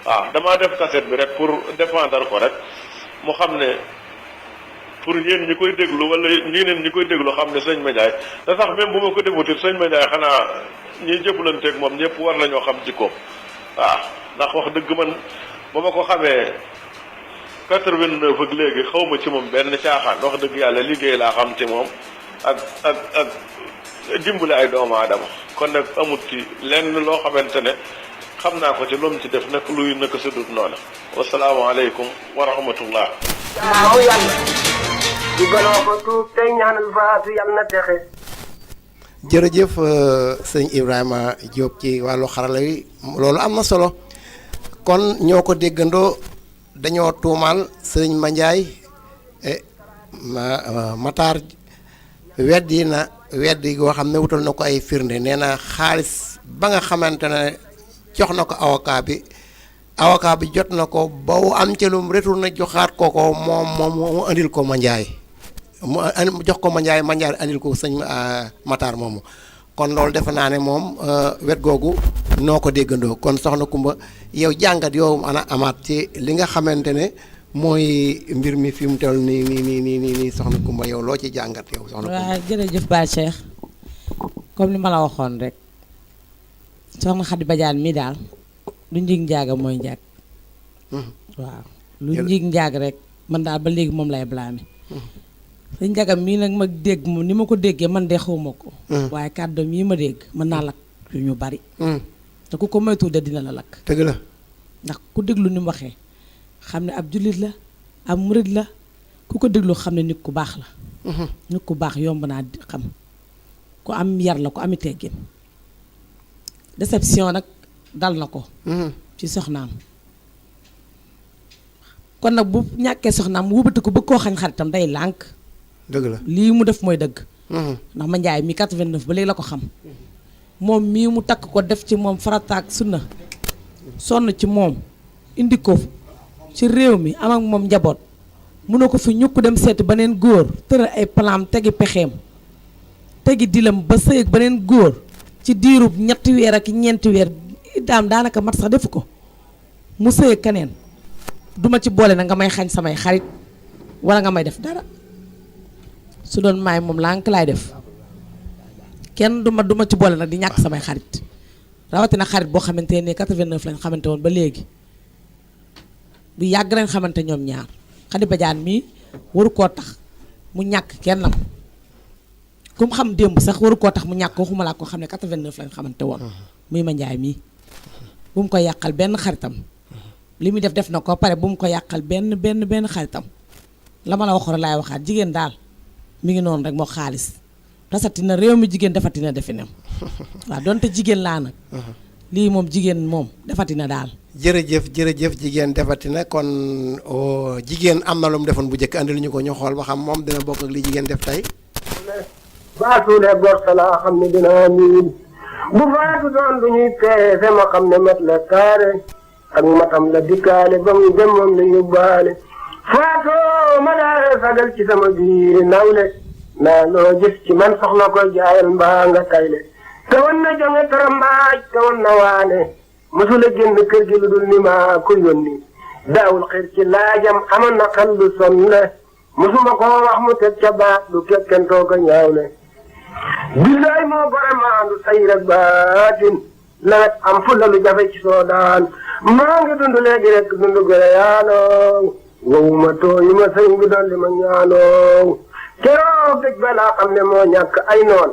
waaw damaa def cassette bi rek pour défendre ko rek mu xam ne pour yéen ñi koy déglu wala ñeneen ñi koy déglu xam ne sëñ Mandiaye te sax même bu ma ko defutit sëñ Mandiaye xanaa ñiy jëflanteeg moom ñëpp war nañoo xam jikkoom waaw ndax wax dëgg man ba ma ko xamee 89 ak léegi xaw ma ci moom benn caaxaan wax dëgg yàlla liggéey laa xam ci moom ak dimbali ay doomu aadama kon nag amut ci lenn loo xamante ne xam naa ko ci lu mu ci def nag luy naka sudut noonu wasalaamaaleykum wa rahmatullah jaamu yàlla di gënoo ko tuub tey ñaanal faatu yàlla na texe jërëjëf sëñ Ibrahima Diop ci wàllu xarala yi loolu am na solo kon ñoo ko déggandoo dañoo tuumaal sëñ Mandiaye Matar weddi goo xam ne wutal na ko ay firnde nee na xaalis ba nga xamante ne jox na ko avocat bi jot na ko ba am ca lum retourné joxaat ko moom mu andil ko Mandiaye mu jox ko Mandiaye andil ko sëñ Matar moomu kon loolu defe naa ne moom wet googu noo ko déggandoo kon soxna Kumba yow jàngat yow ana amaat ci li nga xamante ne mooy mbir mi fi mu toll nii soxna Kumba yow loo ci jàngat yow soxna Kumba. waaw jërëjëf Ba Cheikh comme li ma la waxoon rek soxna Khady Badiane mi daal lu njig njaaga mooy njaag waaw lu njig njaag rek man daal ba léegi moom lay blâmer sëñ njagam mii nag ma dégg moom ni ma ko déggee man de xawma ko waaye kàddoom yi ma dégg mën naa lakk yu ñu bari te ku ko moytu de dina la lakk dëgg la ndax ku déglu ni mu waxee xam ne ab jullit la ab murit la ku ko déglu xam ne nit ku baax la nit ku baax yomb naa xam ku am yar la ku ami teggin déception nag dal na ko ci soxnaam kon nag bu ñàkkee soxnaam wubati ko bëgg koo xañ xaritam day lànk dëgg la lii mu def mooy dëgg ndax Mandiaye mi 89 ba léegi la ko xam moom mii mu takk ko def ci moom farataak sunna sonn ci moom indi ko ci réew mi am ak moom njaboot mënoo ko fi ñukk dem seeti beneen góor tëral ay plan tegi pexeem tegi dilam ba sëy ak beneen góor ci diirub 3 weer ak 4 weer daam daanaka mat sax defu ko mu sëy ak keneen duma ci boole na nga may xañ samay xarit wala nga may def dara su doon maay moom lànk laay def kenn duma ci boole nag di ñàkk samay xarit rawatina xarit boo xamante ne 89 lañ xamante woon ba léegi bu yàgg lañ xamante ñoom ñaar Khady Badiane mii waru koo tax mu ñàkk kennam ku mu xam démb sax waru koo tax mu ñàkk waxuma laa ko xam ne 89 lañ xamante woon muy Mandiaye mii bu mu ko yàqal benn xaritam li muy def na ko pare bu mu ko yàqal benn xaritam la ma la waxoon laay waxaat jigéen daal mi ngi noonu rek moo xaalis tasati na réew mi jigéen defati na definam waaw donte jigéen laa nag lii moom jigéen moom defati na daal jërëjëf jigéen defati na kon jigéen am na lu mu defoon bu njëkk andi lu ñu ko ñu xool ba xam moom dina bokk ak li jigéen def tey baasuule gorsa laa xam ne dinaa miin bu faatu doon du ñuy peese ma xam ne mat la kaare ak matam la dikkaale ba mu dem moom la yóbbaale faatoo ma daa sagal ci sama biir nawle naa loo gis ci man soxna koy jaayal mbaa nga tayle te wan na jonge tarambaaj te wan na waane mosula génn kër gi lu dul ni maa ko yónni daawul xir ci laajam amoon na xel lu sonne mosuma koo wax mu teg ca baat du kekkentoo ko ñaawle billaay moo gore maandu say rek baatin nawet am fulla lu jafe ci soo daan maa ngi dund léegi rek dund gore yaanoo wowuma tooyu ma sëñ bi dolli ma ñaanoo keroog dëj ba laa xam ne moo ñàkk ay noon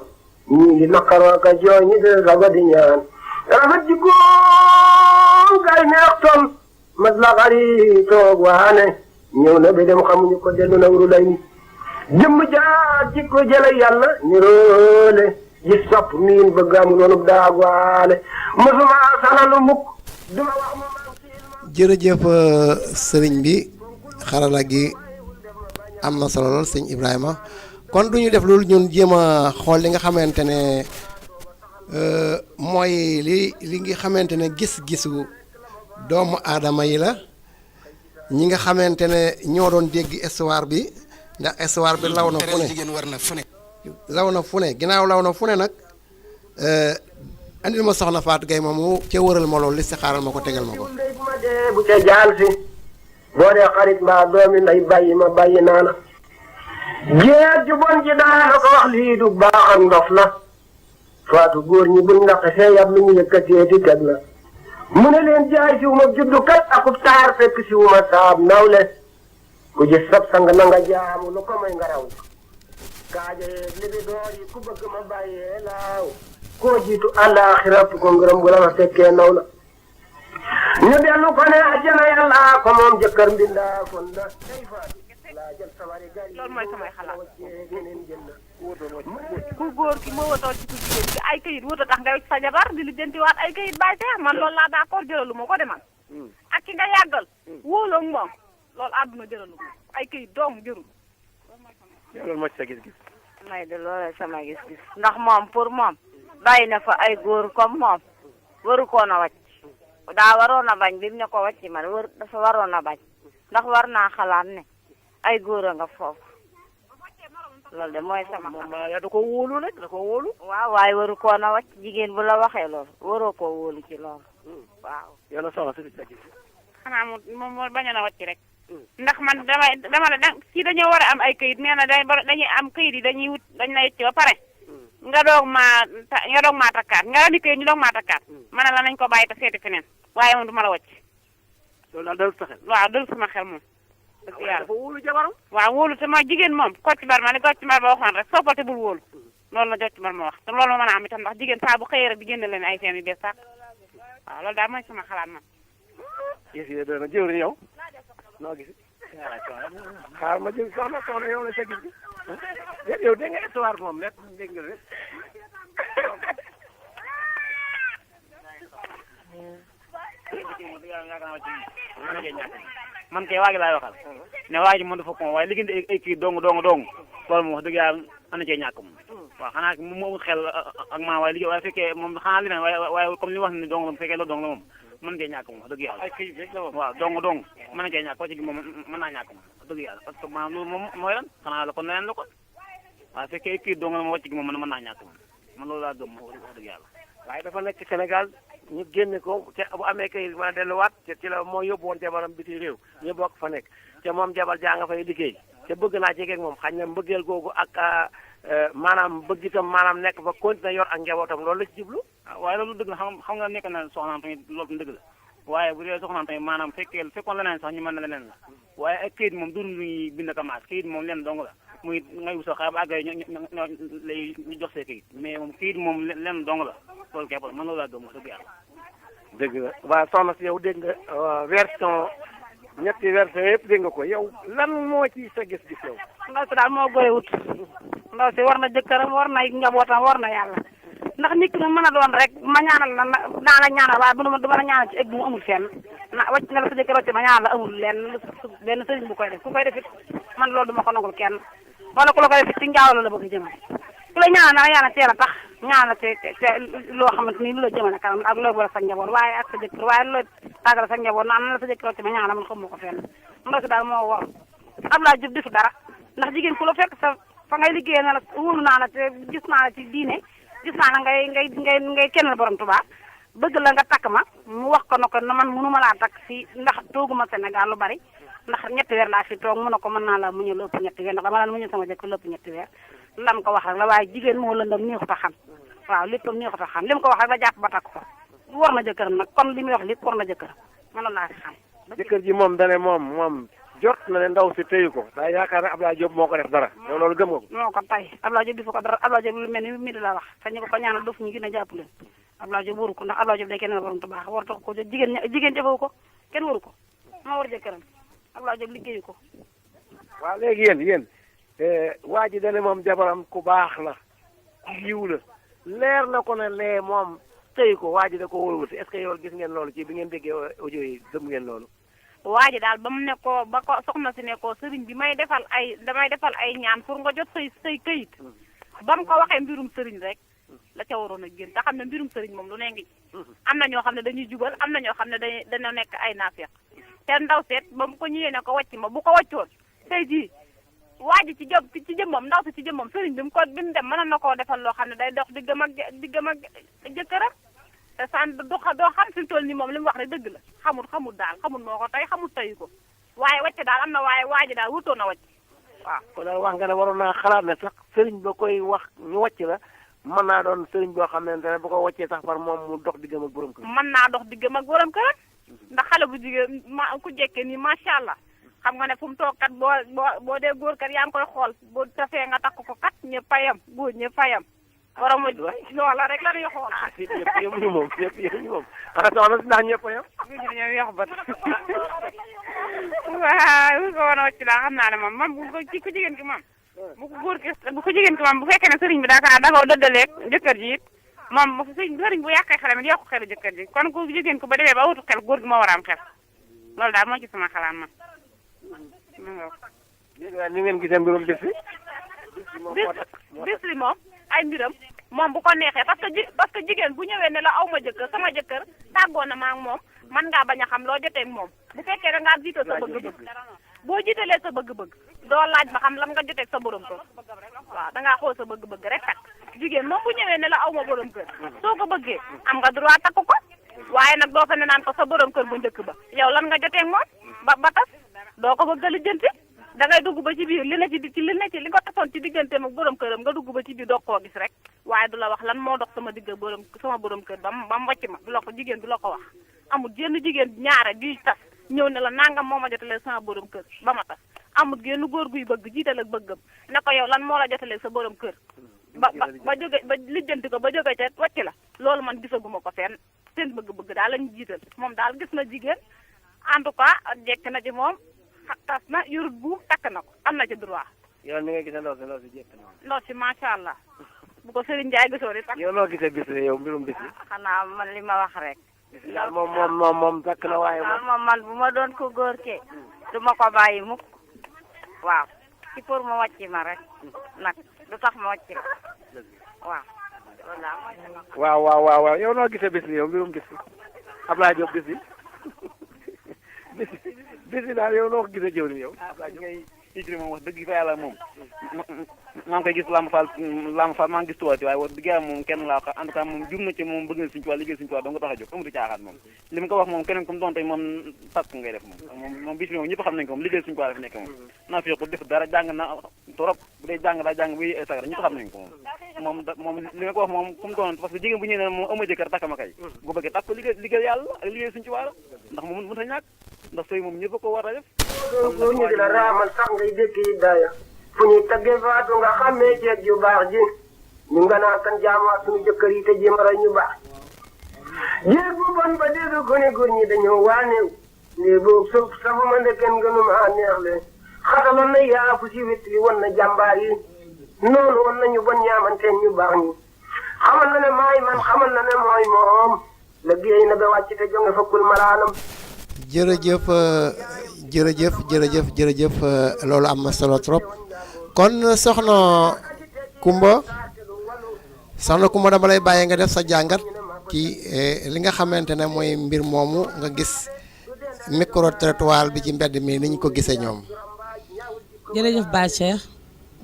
ñii di naqaroo ka jooy ñi di rago di ñaan rafet ji ko gay neex ton mat la xari toog waane ñëw na ba dem xamuñu ko dellu na wuru lay ni jëmm jaar ci ko jële yàlla ni roole gis sopp miin bëgg amu noonu daagwaale mosuma sanalu mukk duma wax ma jërëjëf sëriñ bi xarala gi am na solo lool sëñ Ibrahima kon du ñu def loolu ñun jéem a xool li nga xamante ne mooy li nga xamante ne gis-gisu doomu aadama yi la ñi nga xamante ne ñoo doon dégg histoire bi ndax histoire bi law na fu ne law na fu ne ginnaaw law na fu ne nag andil ma soxna Fatou Gueye moomu ca wëral ma loolu li si xaaral ma ko tegal ma ko bu ca jaal si boo dee xarit mbaa doomi nday bàyyi ma bàyyi naa la jeeg ju bon ji daana ko wax lii du baax ak ndof la faatu góor ñi buñ ndaxe fee yab lu ñu yëkkatee di teg la mu ne leen jaay si wu ma juddu kat akub taar fekk si wu ma saab nawle ku gis sab sang na nga jaamu lu ko may nga raw kaaja yeeg li bi door yi ku bëgg ma bàyyee laaw koo jiitu àllaaxira ko ngërëm bu la ma fekkee naw la ñu dellu ko ne àjjana yàlla ko moom jëkkër mbindaa kon da day faatu laa jël sawari gay loolu mooy samay xalaat ku góor ki moo watoon ci ku jigéen ki ay kayit wuta tax nga wecc sa jabar di lijjantiwaat ay kayit bàyyi te man loolu laa d'accord jëlalu ma ko demal ak ki nga yàggal wóoloog moom loolu àdduna jëlalu ma ay kayit doom jërul loolu mooy sa gis-gis may de loolu sama gis-gis ndax moom pour moom bàyyi na fa ay góor comme moom waru koon a wàcc daa waroon a bañ bi mu ne ko wàcc man dafa waroon a bañ ndax war naa xalaat ne ay góor a nga foofu loolu de mooy sama yaa da ko wóolu rek da ko wóolu waaw waaye waru koon a wàcc jigéen bu la waxee loolu waroo koo wóolu ci loolu waaw yow na soxna si sa gis xanaa moom moo bañoon a wàcc rek ndax man dama la ci dañoo war a am ay këyit nee na dañuy am këyit yi dañuy wut dañ la yëcc ba pare nga doog maa takkaat nga andi këyit ñu doog maa takkaat ma ne la nañ ko bàyyi te seeti feneen waaye moom du ma la wàcc loolu daal dal sa xel waaw dal sama xel moom dëgg yàlla dafa wóolu jabaram waaw wóolu te ma jigéen moom Kocc Barma li Kocc Barma waxoon rek soppal te bul wóolu loolu la Kocc Barma wax te loolu ma mën a am itam ndax jigéen saa bu xëyee rek di génne leen ay seen yu bees sax waaw loolu daal mooy sama xalaat man gis yi doona jëwri yow noo gis xaar ma jël soxna yow la sa gis gi yow dégg nga histoire moom lépp dégg nga rek man kay waa gi laay waxal ne waa ji moom dafa ko waaye liggéey ay kii dong loolu moom wax dëgg yàlla ana cee ñàkk moom waaw xanaa moom amul xel ak maa waaye liggéey waaye fekkee moom xanaa li ne waaye comme li wax ni dong la bu fekkee loolu dong la moom mën cee ñàkk moom wax dëgg yàlla waaw dong mën na cee ñàkk wàcc gi moom mën naa ñàkk moom wax dëgg yàlla parce que maanaam loolu moom mooy lan xanaa la kon leneen la kon waaye fekkee ay kii dong la moom wàcc gi moom mën naa ñàkk moom man loolu laa gëm wax dëgg yàlla waaye dafa nekk Sénégal ñu génne ko te bu amee kayit mën a delluwaat te ci la moo yóbbu woon jabaram biti réew ñu bokk fa nekk te moom jabar jaa nga fay liggéey te bëgg naa jege ak moom xañ na mbëggeel googu ak maanaam bëgg itam maanaam nekk fa continuer yor ak njabootam loolu la ci jublu. waaye loolu dëgg la xam nga nekk na soxnaam tamit loolu dëgg la waaye bu dee soxnaam tamit maanaam fekkoon leneen sax ñu mën na leneen la waaye ak kayit moom du ñuy bind ka maas kayit moom lenn dong la muy ngay wusoo xaar ba àggale ñu jox see kayit mais moom kayit moom lenn dong la loolu képp la man loolu laa gëm wax dëgg yàlla. dëgg la waaw soxna si yow dégg nga version ñetti version yëpp dégg nga ko yow lan moo ci sa gis-gis yow. ndaw si daal moo goy wut ndaw si war na jëkkëram war na njabootam war na yàlla ndax nit ki mën a doon rek ma ñaanal la naa la ñaanal waaye du ma la ñaanal ci egg mu amul fenn na wàcc na la sa jëkkër wàcc ma ñaanal la amul benn sëriñ bu koy def ku koy def it man loolu du ma ko nangul kenn wala ku la koy def it ci njaaw la bëgg a jëmale ku la ñaanal na yàlla teel a tax ñaanal te loo xamante ni lu la jëmale kanam ak looy boole sa njaboot waaye ak sa jëkkër waaye looy tàggale sa njaboot naan na la sa jëkkër wàcc ma ñaanal man xam ma ko fenn ndaw si daal moo war Abdoulaye Diop defu dara ndax jigéen ku la fekk sa fa ngay liggéeyee na la wóolu naa la te gis naa la ci diine gis naa la ngay kennal borom Tuubaa bëgg la nga takk ma mu wax ko na ko man mënu ma laa takk fii ndax tooguma Sénégal lu bari ndax ñetti weer laa fi toog mu ne ko mën naa la muñu lu ëpp ñetti weer ndax dama daan muñu sama jëkk lu ëpp ñetti weer lam ko wax rek la waaye jigéen moo lëndam neexut a xam waaw léppam neexut a xam li mu ko wax rek la jàpp ba takk ko war na jëkkëram nag kon li muy wax lépp war na jëkkëram man loolu laa si xam jëkkër ji moom dane moom jot na ne ndaw si téyu ko daa yaakaar ne Abdoulaye Diop moo ko def dara yow loolu gëm nga ko. moo ko tay Abdoulaye Diop defu ko dara Abdoulaye Diop lu mel ni mi di la wax te ñu ko ñaanal dof ñu gën a jàpp leen Abdoulaye Diop waru ko ndax Abdoulaye Diop day kenn waroon baax war tax ko jigéen jëfewu ko kenn waru ko moo war jëkkëram Abdoulaye Diop liggéeyu ko. waaw léegi yéen waa ji dane moom jabaram ku baax la ku yiw la leer na ko ne lee moom téyu ko waa ji da ko wóorwuti est-ce que yow gis ngeen loolu ci bi ngeen déggee audio yi gëm ngeen loolu. waa ji daal ba mu ne ko ba ko soxna si ne ko sëriñ bi damay defal ay ñaan pour nga jot say këyit ba mu ko waxee mbirum sëriñ rek la ca waroon a génn te xam ne mbirum sëriñ moom lu ne ngi am na ñoo xam ne dañuy jubal am na ñoo xam ne dañoo nekk ay naafeq te ndaw seet ba mu ko ñëwee ne ko wàcc ma bu ko wàccoon tey jii waa ji ci jëmmam ndaw si ci jëmmam sëriñ bi mu dem mën na koo defal loo xam ne day dox diggam ak jëkkëram te san doo xam fi mu toll nii moom li mu wax rek dëgg la xamul daal xamul moo ko tey xamul tayu ko waaye wàcc daal am na waaye waa ji daal wutoon na wàcc waaw. kon daal wax nga ne waroon naa xalaat ne sax sëriñ ba koy wax ñu wàcc la mën naa doon sëriñ boo xam ne bu ko wàccee sax par moom mu dox diggam ak borom kër. mën naa dox diggam ak borom kër ndax xale bu jigéen ku jekkee nii macha allah xam nga ne fu mu toog kat boo dee góor kat yaa ngi koy xool boo tafee nga takk ko kat ñëpp fayam góor ñëpp fayam. borom loola rek la ñuy xool. ah si yëpp ñu moom xanaa soxna si ndax ñëpp yam. ñoom yox bat waaw bu ko woon a wàcc daal xam naa ne moom bu ko jigéen ki moom bu ko jigéen ki moom bu fekkee ne sëriñ bi da ko dëddaleeg jëkkër ji it moom sëriñ bu yàqee xelam it yàqu xelu jëkkër ji kon ku jigéen ko ba demee ba wutu xel góor gi moo war a am xel loolu daal moo ci sama xalaat man. ni ngeen gisee mbirum bis bi moom ay mbiram moom bu ko neexee parce que jigéen bu ñëwee ne la aw ma jëkkër sama jëkkër tàggoo na ma ak moom man ngaa bañ a xam loo jotee ak moom bu fekkee da ngaa jiital sa bëgg-bëgg boo jiitalee sa bëgg-bëgg doo laaj ba xam lan nga jotee ak sa borom kër waaw da ngaa xool sa bëgg-bëgg rek takk jigéen moom bu ñëwee ne la aw ma borom kër soo ko bëggee am nga droit takk ko waaye nag doo fa ne naan ko sa borom kër bu njëkk ba yow lan nga jotee ak moom ba tas doo ko bëgg a lijjanti da ngay dugg ba ci biir li nga tasoon ci digganteem ak borom këram nga dugg ba ci biir doog koo gis rek waaye du la wax lan moo dox sama borom kër ba mu wàcc ma du la ko jigéen du la ko wax amul génn jigéen ñaare juy tas ñëw ne la nangam moo ma jotalee sama borom kër ba ma tas amul génn góor guy bëgg jiital ak bëggam ne ko yow lan moo la jotalee sa borom kër ba lijjanti ko ba jóge ca wàcc la loolu man gisaguma ko fenn seen bëgg-bëgg daal lañu jiital moom daal gis na jigéen en tout cas jekk na ci moom tas na yorut buum takk na ko am na ci droit. yow ni nga gisee ndaw si jekk na. ndaw si macha allah bu ko Serigne Ndiaye gisoo di takk. yow noo gisee bis yow mbirum bis yi. xanaa man li ma wax rek. daal moom takk na waaye. moom man bu ma doon ko góor kee du ma ko bàyyi mukk waaw ci pour ma wàcc ma rek nag du tax ma wàcc ma waaw. waaw yow noo gisee bis yow mbirum bis yi Abdoulaye Diop bis yi. bis bi daal yow noo ko gisee jëwriñ yow. ngay hijri moom wax dëgg fa yàlla moom maa ngi koy gis Lamp Fall maa ngi gis tuwaati waaye wax dëgg yàlla moom kenn laa ko en tout cas moom jum na ci moom bëgg na Sëriñ Tuubaa liggéey Sëriñ Tuubaa doo nga tax a jóg amutu caaxaan moom li mu ko wax moom keneen comme doon tey moom takk ngay def moom bis bi moom ñëpp xam nañ ko moom liggéey Sëriñ Tuubaa dafa nekk moom naa fi ko def dara jàng na trop bu dee jàng daa jàng buy sagar ñëpp xam nañ ko moom li nga ko wax moom comme doon parce que jigéen bu ñëwee ne moom ama jëkkër takk ma kay bu bëggee takk ko liggéey yàlla ak liggéey Sëriñ Tuubaa ndax moom mën ta ñàkk ndax sëy moom ñëpp ko war a def góor ñu di la raamal sax ngay dëkk daaya fu ñuy taggee faatu nga xàmmee jeeg ju baax ji ñu nga naa kan jaamaa suñu jëkkër yi te jéem a rey ñu baax jéeg bu bon ba dégg ko ne góor ñi dañoo waaneew ndee boobu suuf safuma ndeken ngënumaa neex leen xataloon na yaafu si wet li won na jàmbaar yi noonu won nañu bon ñaamanteen ñu baax ñi xamal na ne maay man xamal na ne mooy moom la géey na ba wàcc te jonge fakkul malaanam jërëjëf loolu am na solo trop kon soxna Kumba dama lay bàyyi nga def sa jàngat ci li nga xamante ne mooy mbir moomu nga gis micro trottoir bi ci mbedd mi ni ñu ko gisee ñoom. jërëjëf Baye Cheikh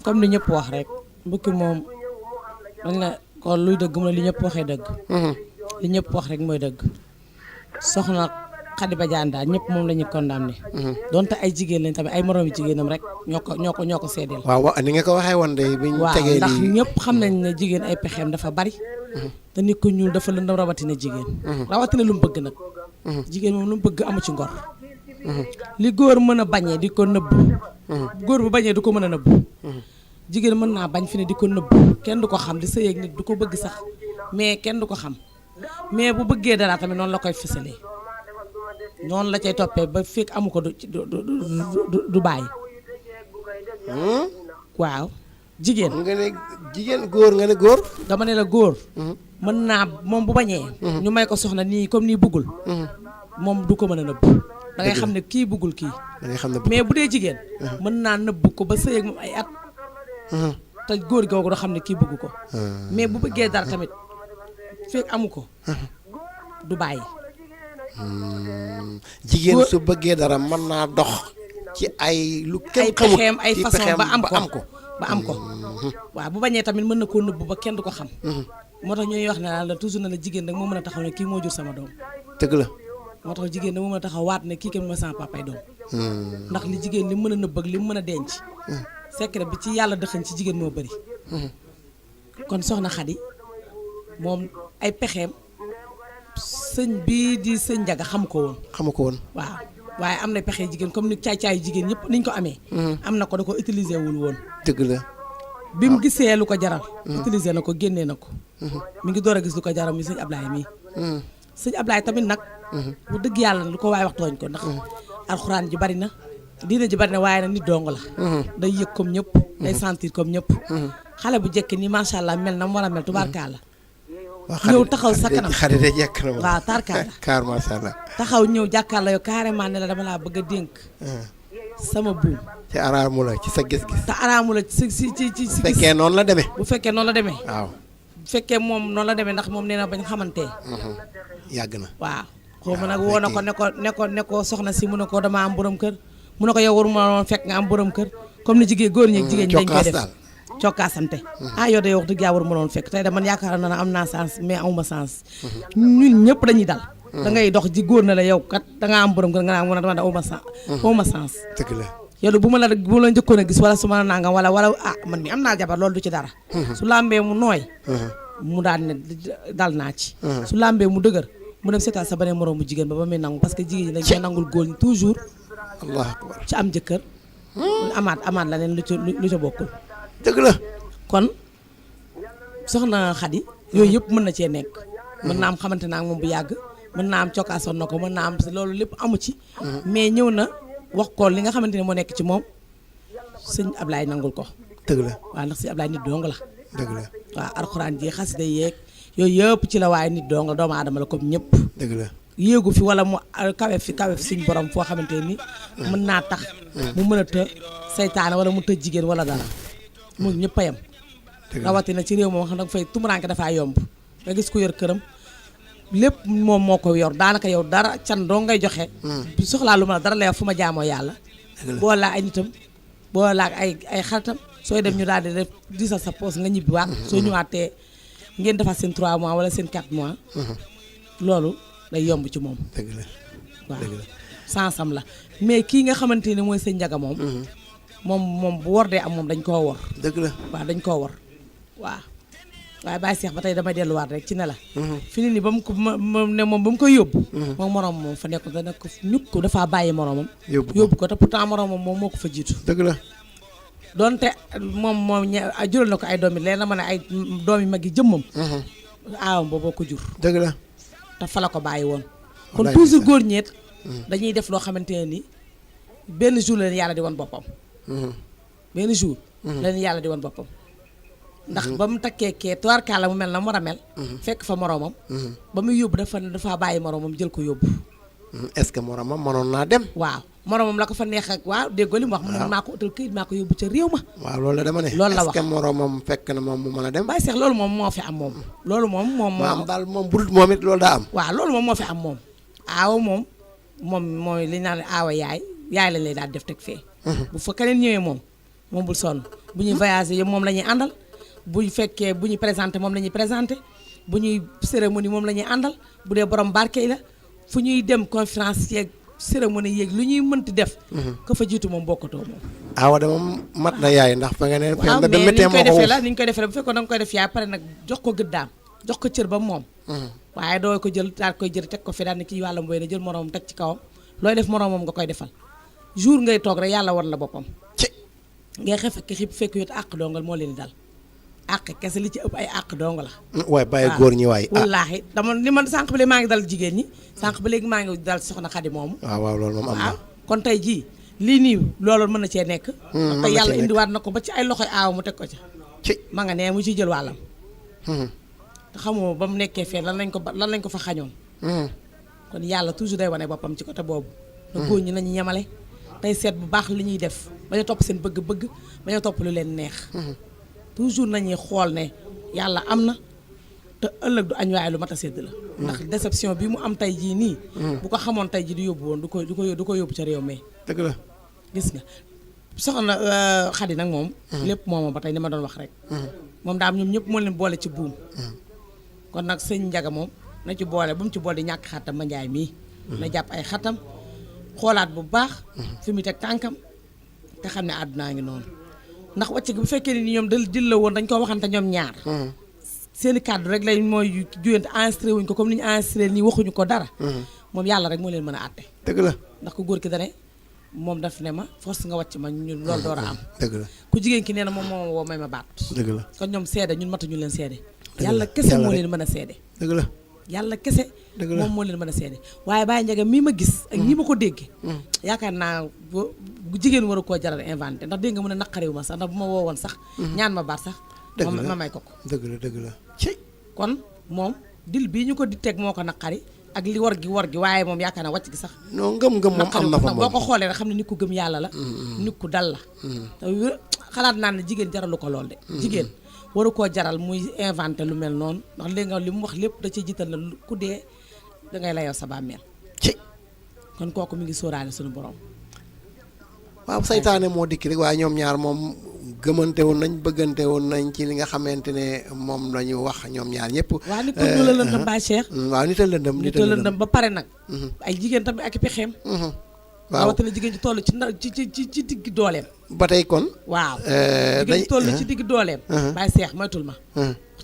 comme li ñëpp wax rek mbokki moom dañ la kon luy dëgg mu ne li ñëpp waxee dëgg. li ñëpp wax rek mooy dëgg soxna Khady Badiane daal ñëpp moom la ñu condamné. donte ay jigéen lañ tamit ay moroomi jigéenam rek ñoo ko seedeel. waaw ni nga ko waxee woon de biñ tegee lii ndax ñëpp xam nañ ne jigéen ay pexeem dafa bari. te nit ko ñuul dafa lëndam rawatina jigéen. rawatina lu mu bëgg nag. jigéen moom lu mu bëgg amu ci ngor. li góor mën a bañee di ko nëbb góor bu bañee du ko mën a nëbb jigéen mën naa bañ fi ne di ko nëbb kenn du ko xam di sëy ak nit du ko bëgg sax mais kenn du ko xam mais bu bëggee dara tamit noonu la koy fësalee noonu la cay toppee ba fekk amu ko du bàyyi waaw jigéen nga ne jigéen góor nga ne góor dama ne la góor mën naa moom bu bañee ñu may ko soxna nii comme nii bëggul moom du ko mën a nëbb da ngay xam ne kii bëggul kii da ngay xam ne mais bu dee jigéen mën naa nëbb ko ba sëy ak moom ay at te góor googu doo xam ne kii bëgg ko mais bu bëggee dara tamit fekk amu ko du bàyyi jigéen su bëggee dara mën naa dox ci ay lu kenn xamul pexeem ay façon ba am ko ba am ko waaw bu bañee tamit mën na koo nëbb ba kenn du ko xam moo tax ñuy wax ne la toujours na la jigéen rek moo mën a taxaw ne kii moo jur sama doom dëgg la moo tax jigéen da moo mën a taxaw waat ne kii kenn ma sama papay doom ndax li jigéen li mën a nëbb ak li mu mën a denc secret bi ci yàlla dëxañ ci jigéen moo bëri kon soxna Xadi moom ay pexeem sëñ bii di sëñ Njaga xamu ko woon waaw waaye am na pexe jigéen comme ni caay-caayu jigéen ñëpp niñ ko amee am na ko da ko utiliser wul woon dëgg la bi mu gisee lu ko jaral utiliser na ko génnee na ko mi ngi door a gis lu ko jaral mi sëñ Ablaye mii sëñ Ablaye tamit nag bu dëgg yàlla lu ko waaye wax tooñ ko ndax alxuraan ji bari na diina ji bari na waaye nag nit dong la day yëg comme ñëpp day sentir comme ñëpp xale bu jekk nii macha allah mel na mu war a mel tubaarkaala ñëw taxaw sa kanam xarit de jekk na waaw tarkaala kaar macha allah taxaw ñëw jàkkaarloo yow carrément ne la dama laa bëgg a dénk sama buum ci araamu la ci sa gis-gis te araamu la ci ci fekkee noonu la demee bu fekkee noonu la demee waaw bu fekkee moom noonu la demee ndax moom nee na bañ xamantee yàgg na waaw xaw ma nag woo na ko ne ko soxna si mu ne ko dama am borom kër mu ne ko yow waruma woon fekk nga am borom kër comme ni jigéen góor ñi ak jigéen ñi dañ koy def cokkaasante yow de wax dëgg yaa war mënoon fekk tey de man yaakaar na am naa sens mais amuma sens ñun ñëpp dañuy dal da ngay dox ji góor na la yow kat da nga am borom kër nga naa mën a dama amuma sens dëgg la yow bu ma la njëkkoon a gis wala su ma la nangam wala man mi am naa jabar loolu du ci dara su lambee mu nooy mu daan ne dal naa ci su lambee mu dëgër mu dem seetaan sa beneen moroom bu jigéen ba muy nangu parce que jigéen ñi dañ koy nangul góor ñi toujours allah akbar ci am jëkkër amaat la leen lu ca bokkul dëgg la kon soxna Xadi yooyu yëpp mën na cee nekk mën naa am xamante naa moom bu yàgg mën naa am cokkaasoon na ko mën naa am loolu lépp amu ci mais ñëw na wax ko li nga xamante ne moo nekk ci moom sëñ Ablaye nangul ko dëgg la waaw ndax sëñ Ablaye nit dong la dëgg la waaw alxuraan ji xasida yeeg yooyu yëpp ci la waaye nit dong la doomu aadama la comme ñëpp dëgg la yéegu fi wala mu kawe fi suñ borom foo xamante ni mën naa tax mu mën a të seytaane wala mu tëj jigéen wala dara mu ñëpp a yem rawatina ci réew moom xam nga fay tumuranke dafaa yomb nga gis ku yor këram lépp moom moo ko yor daanaka yow dara can doo ngay joxe soxlaa lu ma dara la fu ma jaamoo yàlla boo laa ay nitam boo laa ay xaritam sooy dem ñu daal di def diisal sa poos nga ñibbi waat soo ñëwaatee ngeen defaat seen 3 mois wala seen 4 mois loolu day yomb ci moom dëgg la waaw sansam la mais kii nga xamante ne mooy sëñ Njaga moom bu war dee am moom dañ koo war dëgg la waaw dañ koo war waaw waaye Baye Cheikh ba tey damay delluwaat rek ci ne la fi ni ba mu ko ne moom ba mu koy yóbbu moom moroom moom fa nekk da nekk ñukk ko dafaa bàyyi moroomam yóbbu ko te pourtant moroomam moom moo ko fa jiitu dëgg la doonte moom jural na ko ay doom yi leen na ma ne ay doom yi mag yi jëmmam aawam booboo ko jur dëgg la te fa la ko bàyyi woon kon toujours góor ñeet dañuy def loo xamante ne ni benn jour la leen yàlla di woon boppam benn jour la leen yàlla di woon boppam ndax ba mu takkee kee tubaarkàlla mu mel na mu war a mel fekk fa moroomam ba muy yóbbu dafa bàyyi moroomam jël ko yóbbu est-ce que moroomam mënoon naa dem waaw moroomam la ko fa neex ak waaw déggoo li mu wax mu ne maa ko utal këyit maa ko yóbbu ca réew ma waaw loolu la dama ne loolu la wax est-ce que moroomam fekk na moom mu mën a dem Baye Cheikh loolu moom moo fi am moom loolu moom moo am daal moom budul moom it loolu daa am waaw loolu moom moo fi am moom aawa moom mooy li ñu naan aawa yaay lañ lay daal def teg fee bu fa keneen ñëwee moom bul sonn bu ñuy voyager yëpp moom la ñuy àndal bu fekkee bu ñuy présenté moom la ñuy présenté bu ñuy cérémonie moom la ñuy àndal bu dee borom barke la fu ñuy dem conférence yeeg cérémonie yeeg lu ñuy mënti def ka fa jiitu moom bokkatoo moom awa de moom mat na yaay ndax fa nga ne waaw mais ni ñu koy defee la ni ñu koy defee la bu fekkoon da nga koy def yaay pare nag jox ko gëddaam jox ko cër ba moom waaye doo ko jël daal koy jël teg ko fi daal ni kii wàllam boy na jël moroom teg ci kawam looy def moroomam nga koy defal jour ngay toog rek yàlla war la boppam ngay xef fekk yot àq dongal moo leen di dal àq kese li ci ëpp ay àq dong la waaye bàyyi góor ñi waay wallaahi dama ni man sànq ba léegi maa ngi dal jigéen ñi sànq ba léegi maa ngi dal soxna Xadi moomu waaw loolu moom am na kon tey jii lii nii loolu mën na cee nekk te yàlla indiwaat na ko ba ci ay loxoy aaw mu teg ko ca ma nga ne mu ci jël wàllam te xamoo ba mu nekkee fee lan lañ ko fa xañoon kon yàlla toujours day wane boppam ci côté boobu na góor ñi nañu ñemale tey seet bu baax li ñuy def bañ a topp seen bëgg-bëgg bañ a topp lu leen neex toujours nañuy xool ne yàlla am na te ëllëg du añ waaye lu mat a sedd la ndax déception bi mu am tey jii nii bu ko xamoon tey jii du yóbbu woon du ko yóbbu ca réew mi dëgg la gis nga soxna Xadi nag moom lépp moom ba tey ni ma doon wax rek moom daam ñoom ñëpp moo leen boole ci buum kon nag sëñ Njaga moom na ci boole bu mu ci boole di ñàkk xattam ma njaay mii na jàpp ay xattam xoolaat bu baax fi mu teg tànkam te xam ne àddunaa ngi noonu ndax wàcc gi bu fekkee ni ñoom dil la woon dañ ko waxante ñoom ñaar seeni kàddu rek lay mooy juyante enregistré wuñ ko comme ni ñu enregistré nii waxuñu ko dara moom yàlla rek moo leen mën a àtte dëgg la ndax ko góor ki dane moom daf ne ma force nga wàcc ma ñun loolu door a am dëgg la ku jigéen ki nee na moom moo woo may ma baat dëgg la kon ñoom seede ñun matuñu leen seede yàlla kese moo leen mën a seede dëgg la yàlla kese moom moo leen mën a seede waaye Baye Ndiaga mii ma gis ak ñi ma ko déggee yaakaar naa bu jigéen war a koo jaral inventé ndax dégg nga mën a naqariwu ma sax ndax bu ma woowoon sax ñaan ma baat sax ma may ko dëgg la dëgg la kon moom dil bii ñu ko di teg moo ko naqari ak li war gi waaye moom yaakaar naa wàcc gi sax non ngëm-ngëm moom am na fa moom boo ko xoolee rek xam ne nit ku gëm yàlla la nit ku dal la te xalaat naa ne jigéen jaralu ko lool de jigéen waru koo jaral muy inventé lu mel noonu ndax léegi nga li mu wax lépp da ci jiital na ku dee dangay layoo sa bàmmeel kon kooku mi ngi sóoraale suñu borom waaw saytaane moo dikk rek waaye ñoom ñaar moom gëmante woon nañ bëggante woon nañ ci li nga xamante ne moom la ñu wax ñoom ñaar ñëpp waaw nit ku la lëndëm Baye Cheikh waaw nit a lëndëm ba pare nag ay jigéen tamit ak i pexeem waaw rawatina jigéen ci toll ci digg dooleem ba tey kon waaw jigéen ci toll ci digg dooleem Baye Cheikh moytul ma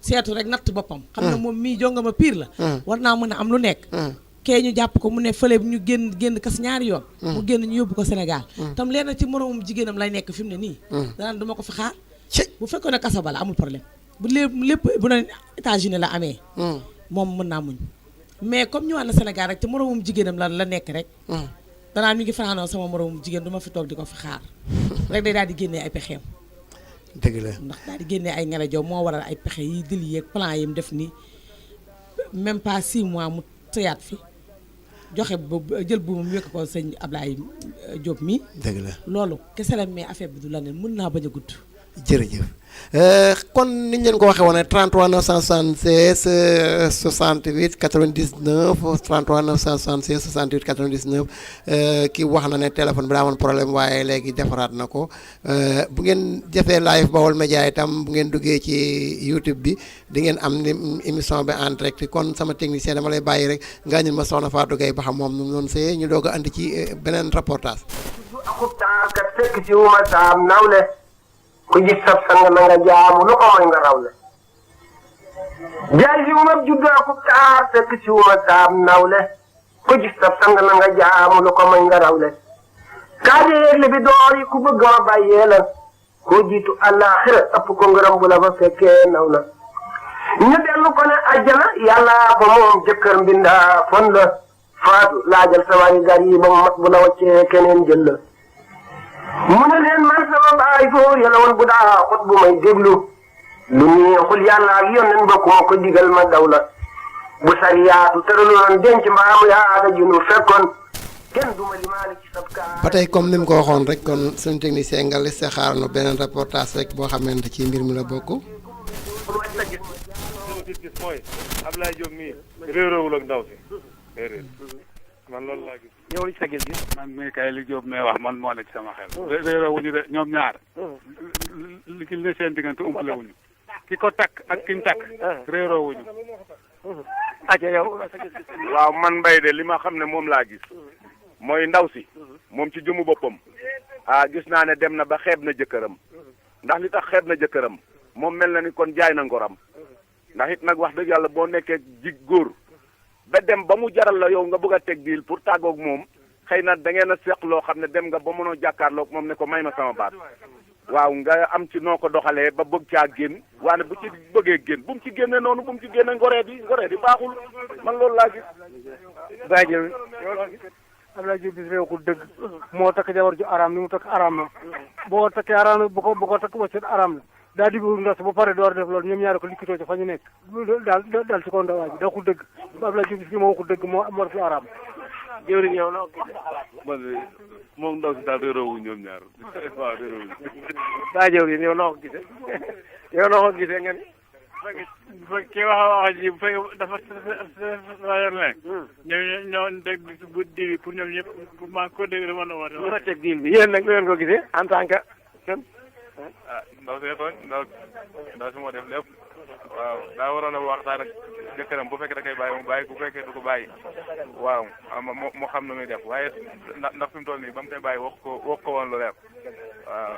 seetu rek natt boppam xam ne moom mii jonga ma piir la war naa mën a am lu nekk kee ñu jàpp ko mu ne fële ñu génn kas ñaari yoon mu génn ñu yóbbu ko Sénégal tam leen na ci moroomum jigéenam lay nekk fi mu ne nii danaan duma ko fi xaar bu fekkoon ne kaso ba la amul problème bu lépp bu ne États-Unis la amee moom mën naa muñ mais comme ñu wax na Sénégal rek te moroomum jigéenam la nekk rek danaan mi ngi fanaanoo sama moroomum jigéen du ma fi toog di ko fi xaar rek day daal di génnee ay pexeem dëgg la ndax daal di génnee ay ngelaw moo waral ay pexe yi dil yeeg plan yi mu def nii même pas 6 mois mu tëyaat fi joxe jël buumam wékk ko sëñ Ablaye Diop mi dëgg la loolu kese la mais affaire bi du la ne mën naa bañ a gudd jërëjëf kon niñ leen ko waxee woon 33 976 68 99 33 976 68 99 kii wax na ne téléphone bi daa amoon problème waaye léegi defaraat na ko bu ngeen defee live Baol Média itam bu ngeen duggee ci YouTube bi di ngeen am ni émission bi en direct kon sama technicien dama lay bàyyi rek nga ñun ma soxna Fatou Gueye ba xam moom nu mu doon sëyee ñu doog a andi ci beneen reportage. akub tànkat fekk ci wuma saam nawle ku gis sab sang na nga jaamu lu ko mooy nga raw le jaay si wuma juddu akub taar fekk ci wuma saam nawle ku gis sab sang na nga jaamu lu ko mooy nga raw le kaaje yéegle bi door yi ku bëgg ma bàyyee la koo jiitu àllaaxira ëpp ko ngërëm bu la fa fekkee naw na ñu dellu ko ne ajjana yàlla ko moom jëkkër mbindaa fon la faatu laajal sa waayi gar yi ba mu mat bu la waccee keneen jël la mu ne leen man sama baay góor yàlla woon bu daa xot bu may déglu lu neexul yàlla ak yónneen ba ko ko digal ma daw la bu sariyaatu tëraloon denc mbaamu yaada junu fekkoon kenn duma limaali ci sab kaa ba tey comme ni mu ko waxoon rek kon suñu technicien nga liste xaar na beneen reportage rek boo xamante ci mbir mi la bokk. gis mooy Ablaye Diop mii réeróowul ak ndaw si réeréer man loolu laa gis yow li sa gis-gis man mii kay li Diop may wax man moo nekk sama xel réeróowuñu de ñoom ñaar li ki ne seen diggante umpale wuñu ki ko takk ak ki ñu takk réeróowuñu aja yow waaw man Mbaye de li ma xam ne moom laa gis mooy ndaw si moom ci jëmu boppam gis naa ne dem na ba xeeb na jëkkëram ndax li tax xeeb na jëkkëram moom mel na ni kon jaay na ngoram ndax it nag wax dëgg yàlla boo nekkee góor ba dem ba mu jaral la yow nga bëgg a teg diil pour tàggoog moom xëy na da ngeen a seq loo xam ne dem nga ba mënoo jàkkaarloog moom ne ko may ma sama baat waaw nga am ci noo ko doxalee ba bëgg caa génn waane bu ci bëggee génn bu mu ci génne noonu bu mu ci génne ngoree di baaxul man loolu laa gis. Baye Diop Abdoulaye Diop bis waxul dëgg moo takk jabar ju araam ni mu takk araam na boo takkee araam na bu ko takk waccat araam na daa digg ndas ba pare door def loolu ñoom ñaari ko likkitoo ci fa ñu nekk daal ci kaw ndawaa ji da waxul dëgg Abdoulaye Diop bis gi moo waxul dëgg moo def lu araam jëwriñ yow noo man moom ndaw si daal réeróowu ñoom ñaar waaw réeróowu Baye Diop yow noo ko gisee yow noo ko gisee nga ni ki wax ji bu fekkee dafa yor ne ñoo teg bu dibi pour ñoom ñëpp pour maa ko dégg dama na woote ñoo teg diil bi yéen nag ngeen ko gisee en tant que kenn ndaw see tooñ ndaw si moo def lépp waaw daa waroon a waxtaan ak jëkkëram bu fekkee da koy bàyyi mu bàyyi bu fekkee du ko bàyyi waaw moo xam na muy def waaye ndax fi mu toll nii ba mu koy bàyyi wax ko woon lu leer waaw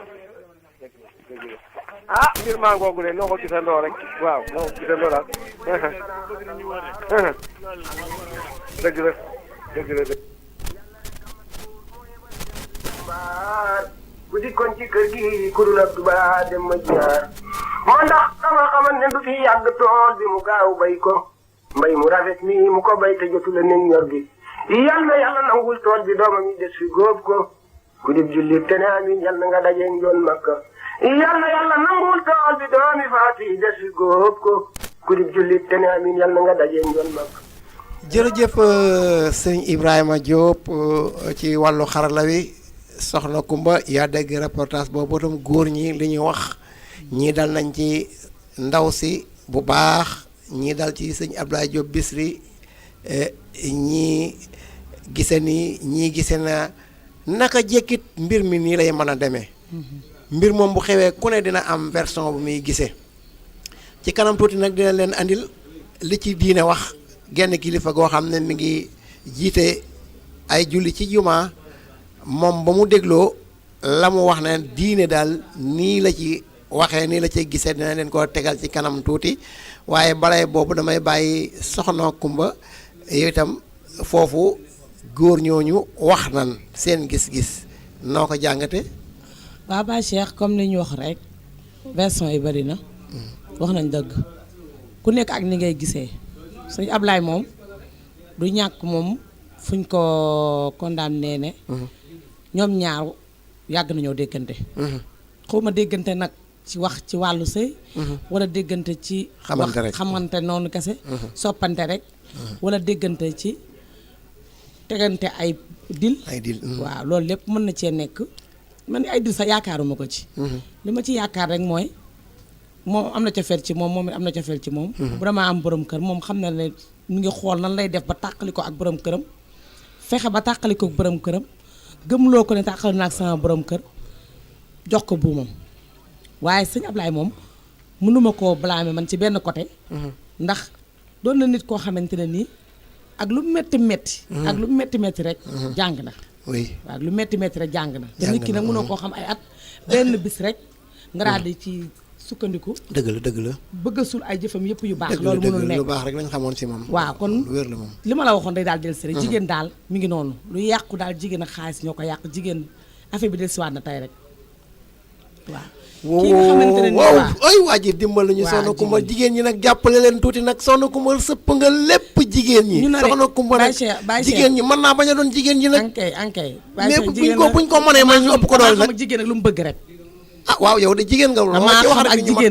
mbir maa ngoogu de noo ko gisandoo rek waaw noo ko gisandoo daal dëgg la ku dikkoon ci kër gi ku dul ab Tuubaa dem ma jaar moo ndax dama xamal ne du fi yàgg tool bi mu gaaw bay ko mbay mu rafet mi mu ko bay te jotu la nen ñor gi yal na yàlla nangul tool bi doomam yi des fi góob ko ku dib jullit te ne amin yal na nga dajee njoon Makka yal na yàlla nangul tool bi doomi faatu yi des fi góob ko ku dib jullit te ne amin yal na nga dajee njoon Makka. jërëjëf sëñ Ibrahima Diop ci wàllu xarala wi soxna Kumba yaa dégg reportage boobu tam góor ñi li ñuy wax ñii dal nañ ci ndaw si bu baax ñii dal ci sëñ Abdoulaye Diop Bichri ñii gise ni ñii gise na naka jekkit mbir mi nii lay mën a demee mbir moom bu xewee ku ne dina am version bu muy gisee ci kanam tuuti nag dina leen andil li ci diine wax genn kilifa goo xam ne mi ngi jiite ay julli ci jumaa moom ba mu dégloo la mu wax ne diine daal nii la ci waxee nii la ci gisee dina leen ko tegal ci kanam tuuti waaye balay boobu damay bàyyi soxna Kumba yow itam foofu góor ñooñu wax nan seen gis-gis noo ko jàngate waaw Baye Cheikh comme li ñu wax rek version yi bari na wax nañ dëgg ku nekk ak ni ngay gisee sëñ Ablaye moom du ñàkk moom fuñ ko condamné ne ñoom ñaar yàgg nañoo déggante xawma déggante nag ci wax ci wàllu sëy wala déggante ci xamante noonu kese soppante rek wala déggante ci tegante ay dil waaw loolu lépp mën na cee nekk man ay dil sax yaakaaruma ko ci li ma ci yaakaar rek mooy moom am na cofeel ci moom moom it am na cofeel ci moom vraiment am borom kër moom xam na ne mu ngi xool nan lay def ba tàqali ko ak borom këram fexe ba tàqali ko ak borom këram gëmloo ko ne tàqali naa ak sama borom kër jox ko buumam waaye sëñ Ablaye moom mënuma koo blâmer man ci benn côté ndax doon na nit koo xamante ne nii ak lu metti metti ak lu metti metti rek jàng na oui waaw lu metti metti rek jàng na te nit ki nag mënoo koo xam ay at benn bis rek nga daal di ci sukkandiku dëgg la bëgg a suul ay jëfam yëpp yu baax loolu mënul nekk lu baax rek lañ xamoon ci moom waaw kon wér la moom li ma la waxoon day daal del si rek jigéen daal mi ngi noonu lu yàqu daal jigéen ak xaalis ñoo ko yàq jigéen affaire bi del siwaat na tey rek waaw kii nga xamante ne waaw ay waa ji dimbal nañu soxna Kumba jigéen ñi nag jàppale leen tuuti nag soxna Kumba sëpp nga lépp jigéen ñi soxna Kumba nag jigéen ñi mën naa bañ a doon jigéen ñi nag ankay mais buñ ko mënee may ñu ëpp ko doole nag jigéen ak lu mu bëgg rek ah waaw yow de jigéen nga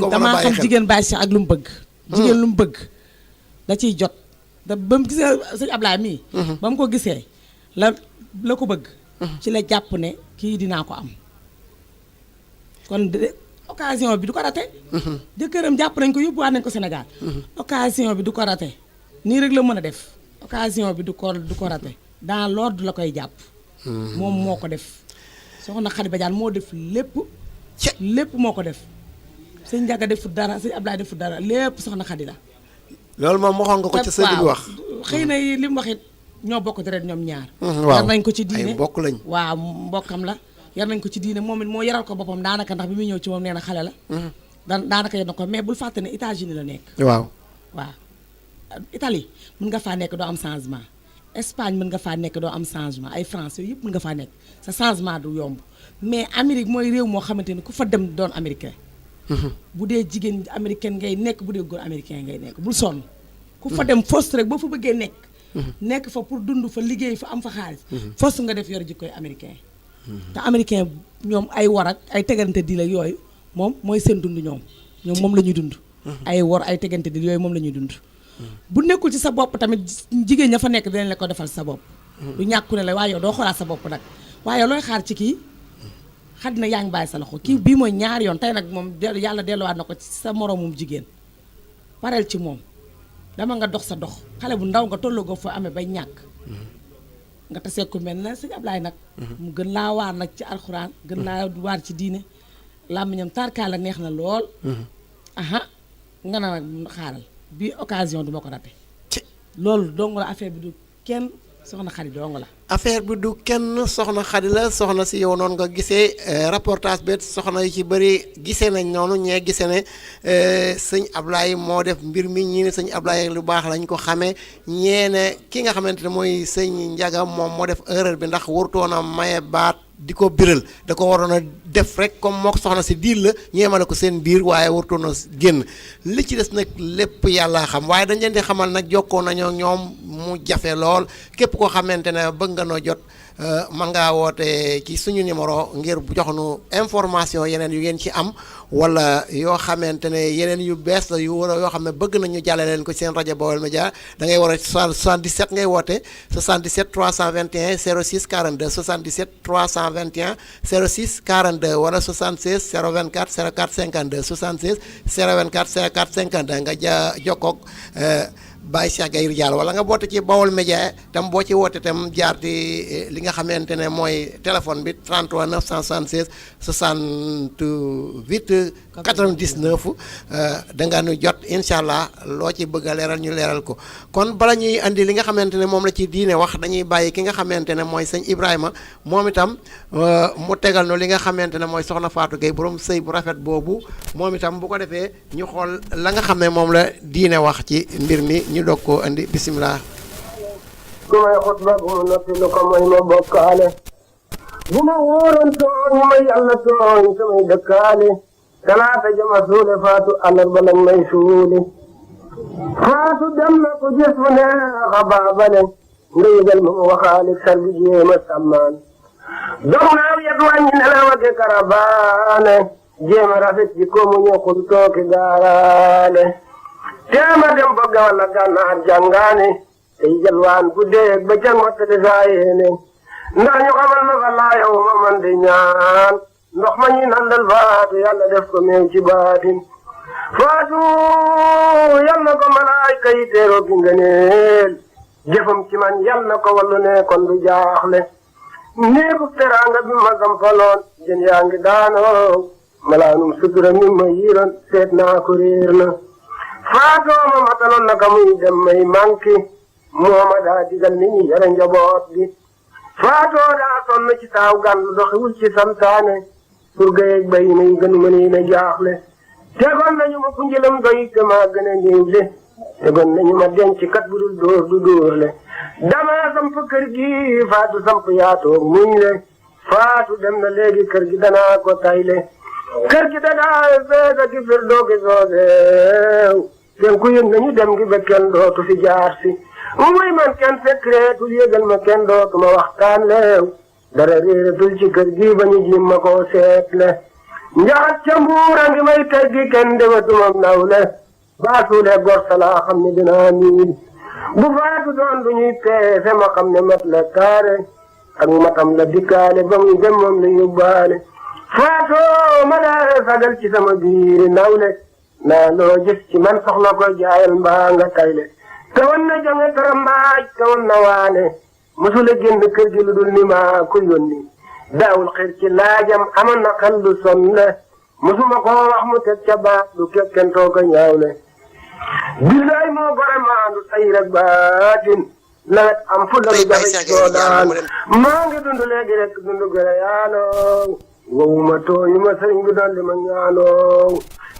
damaa xam jigéen Baye Cheikh ak lu mu bëgg jigéen lu mu bëgg da ciy jot da ba mu gisee sëñ Ablaye mii ba mu ko gisee la ko bëgg ci la jàpp ne kii dinaa ko am kon occasion bi du ko raté jëkkëram jàpp nañ ko yóbbuwaat nañ ko Sénégal occasion bi du ko raté nii rek la mën a def occasion bi du ko raté dans l'ordre la koy jàpp moom moo ko def soxna Khady Badiane moo def lépp moo ko def sëñ Ndiaga defu dara sëñ Ablaye defu dara lépp soxna Khady la loolu moom waxoon nga ko ci sëñ bi wax xëy na li mu waxit ñoo bokk deret ñoom ñaar yar nañ ko ci diine ay mbokk lañ waaw mbokkam la yar nañ ko ci diine moom it moo yaral ko boppam daanaka ndax bi muy ñëw ci moom nee na xale la daanaka yar na ko mais bul fàtte ne États-Unis la nekk waaw Italie mën nga faa nekk doo am changement Espagne mën nga faa nekk doo am changement ay France yooyu yëpp mën nga faa nekk sa changement du yomb mais Amérique mooy réew moo xamante ni ku fa dem doon américain. bu dee jigéen américaine ngay nekk bu dee góor américain ngay nekk bul sonn. ku fa dem force rek boo fa bëggee nekk. nekk fa pour dund fa liggéey fa am fa xaalis. force nga def yor jikkoy américain. te américain ñoom ay war ak ay tegante di la yooyu moom mooy seen dund ñoom moom la ñuy dund. ay wor ay tegante di yooyu moom la ñuy dund. bu nekkul ci sa bopp tamit jigéen ña fa nekk dinañ la ko defal sa bopp. du ñàkku ne la waaye yow doo xoolaat sa bopp nag waaye looy xaar ci kii xaddina yaa ngi bàyyi sa loxo kii bii mooy ñaari yoon tey nag moom yàlla delluwaat na ko ci sa moromum jigéen pareel ci moom dama nga dox sa dox xale bu ndaw nga tolloo ko fa amee bay ñàkk nga tasee ku mel na sëñ Ablaye nag mu gën laa waar nag ci alxuraan gën laa waar ci diine làmmiñam tarkaala neex na lool aha nga na nag xaaral bii occasion duma ko raté loolu dong la affaire bi du kenn soxna Xadi dong la affaire bi du kenn soxna Xadi la soxna si yow noonu nga gisee reportage bi soxna yu ci bëri gisee nañ noonu ñee gisee ne sëñ Ablaye moo def mbir mi ñii ne sëñ Ablaye lu baax lañ ko xamee ñee ne ki nga xamante ne mooy sëñ Njaga moom moo def erreur bi ndax warutoon a maye baat di ko biral da ko waroon a def rek comme moo ko soxna si diir la ñeemale ko seen biir waaye warutoon a génn li ci des nag lépp yàlla xam waaye dañ leen di xamal nag jokkoo nañoo ñoom mu jafe lool képp koo xamante ne bëgg nga noo jot mën ngaa woote ci suñu numéro ngir jox nu information yeneen yu ngeen ci am wala yoo xamante ne yeneen yu bees la yu war a yoo xam ne bëgg nañu jàllale leen ko seen rajo Baol Média da ngay war a 77 ngay woote 77 321 06 42 77 321 06 42 wala 76 024 04 52 76 024 04 52 nga jokkoog Baye Cheikh Gaye Ridial wala nga boote ci Baol Média tam boo ci woote tam jaar di li nga xamante ne mooy téléphone bi 33 976 68 99 da nga nu jot incha allah loo ci bëgg a leeral ñu leeral ko kon bala ñuy andi li nga xamante ne moom la ci diine wax dañuy bàyyi ki nga xamante ne mooy sëñ Ibrahima moom itam mu tegal nu li nga xamante ne mooy soxna Fatou Gueye borom sëy bu rafet boobu moom itam bu ko defee ñu xool la nga xam ne moom la diine wax ci mbir mi ñu doog koo andi bisimilah. ku may xutba bu mu noppi lu ko mooy ma bokkaale bu ma wóoroon tooñ ma yàlla tooñ samay dëkkaale talaata jama suule faatu àllarba lañ may suuli faatu dem na ko gis fu neex a baabale nga yëgal ma mu waxaale sar bi jéema sàmmaan dox naaw yet wàññi nelaw ak karabaane jéema rafet ji ko mu ñëkkul tooki gaaraale teema dem bëgg walla gànnaar jàngaane tey jalwaan ku déeg ba jang mottali saa yéene ndax ñu xamal ma fa laa yow ma man di ñaan ndox ma ñuy nandal faatu yàlla def ko meew ci baatin faatu yal na ko malaayka yi teeroo gi ngëneel jëfam ci man yal na ko wallu ne kon du jaaxle néegu teraanga bi ma sampaloon jën yaa ngi daanoo malaanum sutura mi ma yiiroon seet naa ko réer na faatoo ma mataloon naka muy dem may manki mooma daa digal nit ñi yare njaboot bi faatoo daa sonn ci taaw gànn doxiwul ci santaane surga yeeg bay may gënu ma nii na jaaxle tegoon nañu ma ku njëlam doy te maa gën a néew le tegoon nañu ma denc kat bu dul dóor du dóor le dama samp kër gi faatu samp yaatoog muñ le faatu dem na léegi kër gi danaa ko tayle kër gi danaa feesa ki fir doogi sooseew ten ku yëg nañu dem gi ba kenn dootu fi jaar si muy man kenn fekreetul yëgal ma kenn dootu ma waxtaan leew dara réeratul ci kër gi ba ñu jim ma koo seetle njaxat ca mbuura ngi may tey gi kenn dewatumam nawle baasuule gor salaa xam ne dinaa niin bu faatu doon du ñuy peese ma xam ne mat la kaare ak matam la dikkaale ba muy dem moom la yóbbaale faatoo ma daa sagal ci sama biiri nawle naa loo gis ci man soxla ko jaayal mbaa nga tayle te woon na jonge tarambaaj te woon na waane mosula génn kër gi lu dul ni maa ko yónni daawul xir ci laajam amoon na xel lu sonne mosuma koo wax mu teg ca baat du kekkentoo ko ñaawle billaay moo gore maandu tay rek baatin nawet am fu la lu jafe soo daan maa ngi dund léegi rek dund gore yaanoo wowuma tooñu ma sëriñ bi doon li ma ñaanoo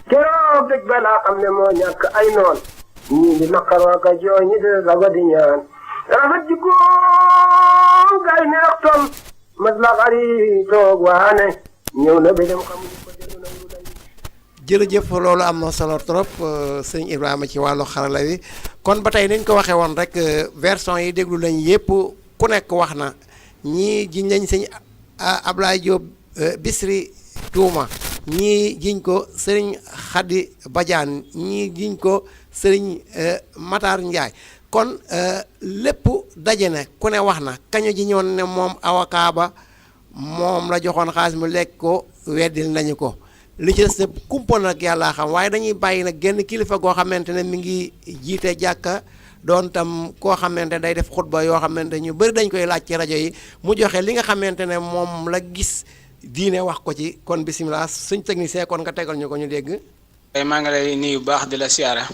keroog dëj ba laa xam ne moo ñàkk ay noon ñii di naqar waa ka jooy ñi di sago di ñaan rafet jikko gay neex tol mas la xari toog waane ñëw na ba dem xamuñu ko dellu na lu lay jërëjëf loolu am na solo trop sëñ Ibrahima ci wàllu xarala wi kon ba tey niñ ko waxee woon rek version yi déglu lañ yëpp ku nekk wax na ñii jiñ lañ sëñ Ablaye Diop Bisri Tuuma ñii jiñ ko sëriñ Khady Badiane ñii jiñ ko sëriñ Matar Ndiaye kon lépp daje na ku ne wax na kañu ji ñoon ne moom avocat ba moom la joxoon xaalis mu lekk ko weddil nañu ko li ci des kumpa nag yàlla xam waaye dañuy bàyyi nag genn kilifa goo xamante ne mi ngi jiite jàkka doon tam koo xamante day def xutba yoo xamante ñu bëri dañ koy laaj ci rajo yi mu joxe li nga xamante ne moom la gis diine wax ko ci kon bisimilah suñ technicien kon nga tegal ñu ko ñu dégg. tey maa ngi lay nuyu baax di la siyaara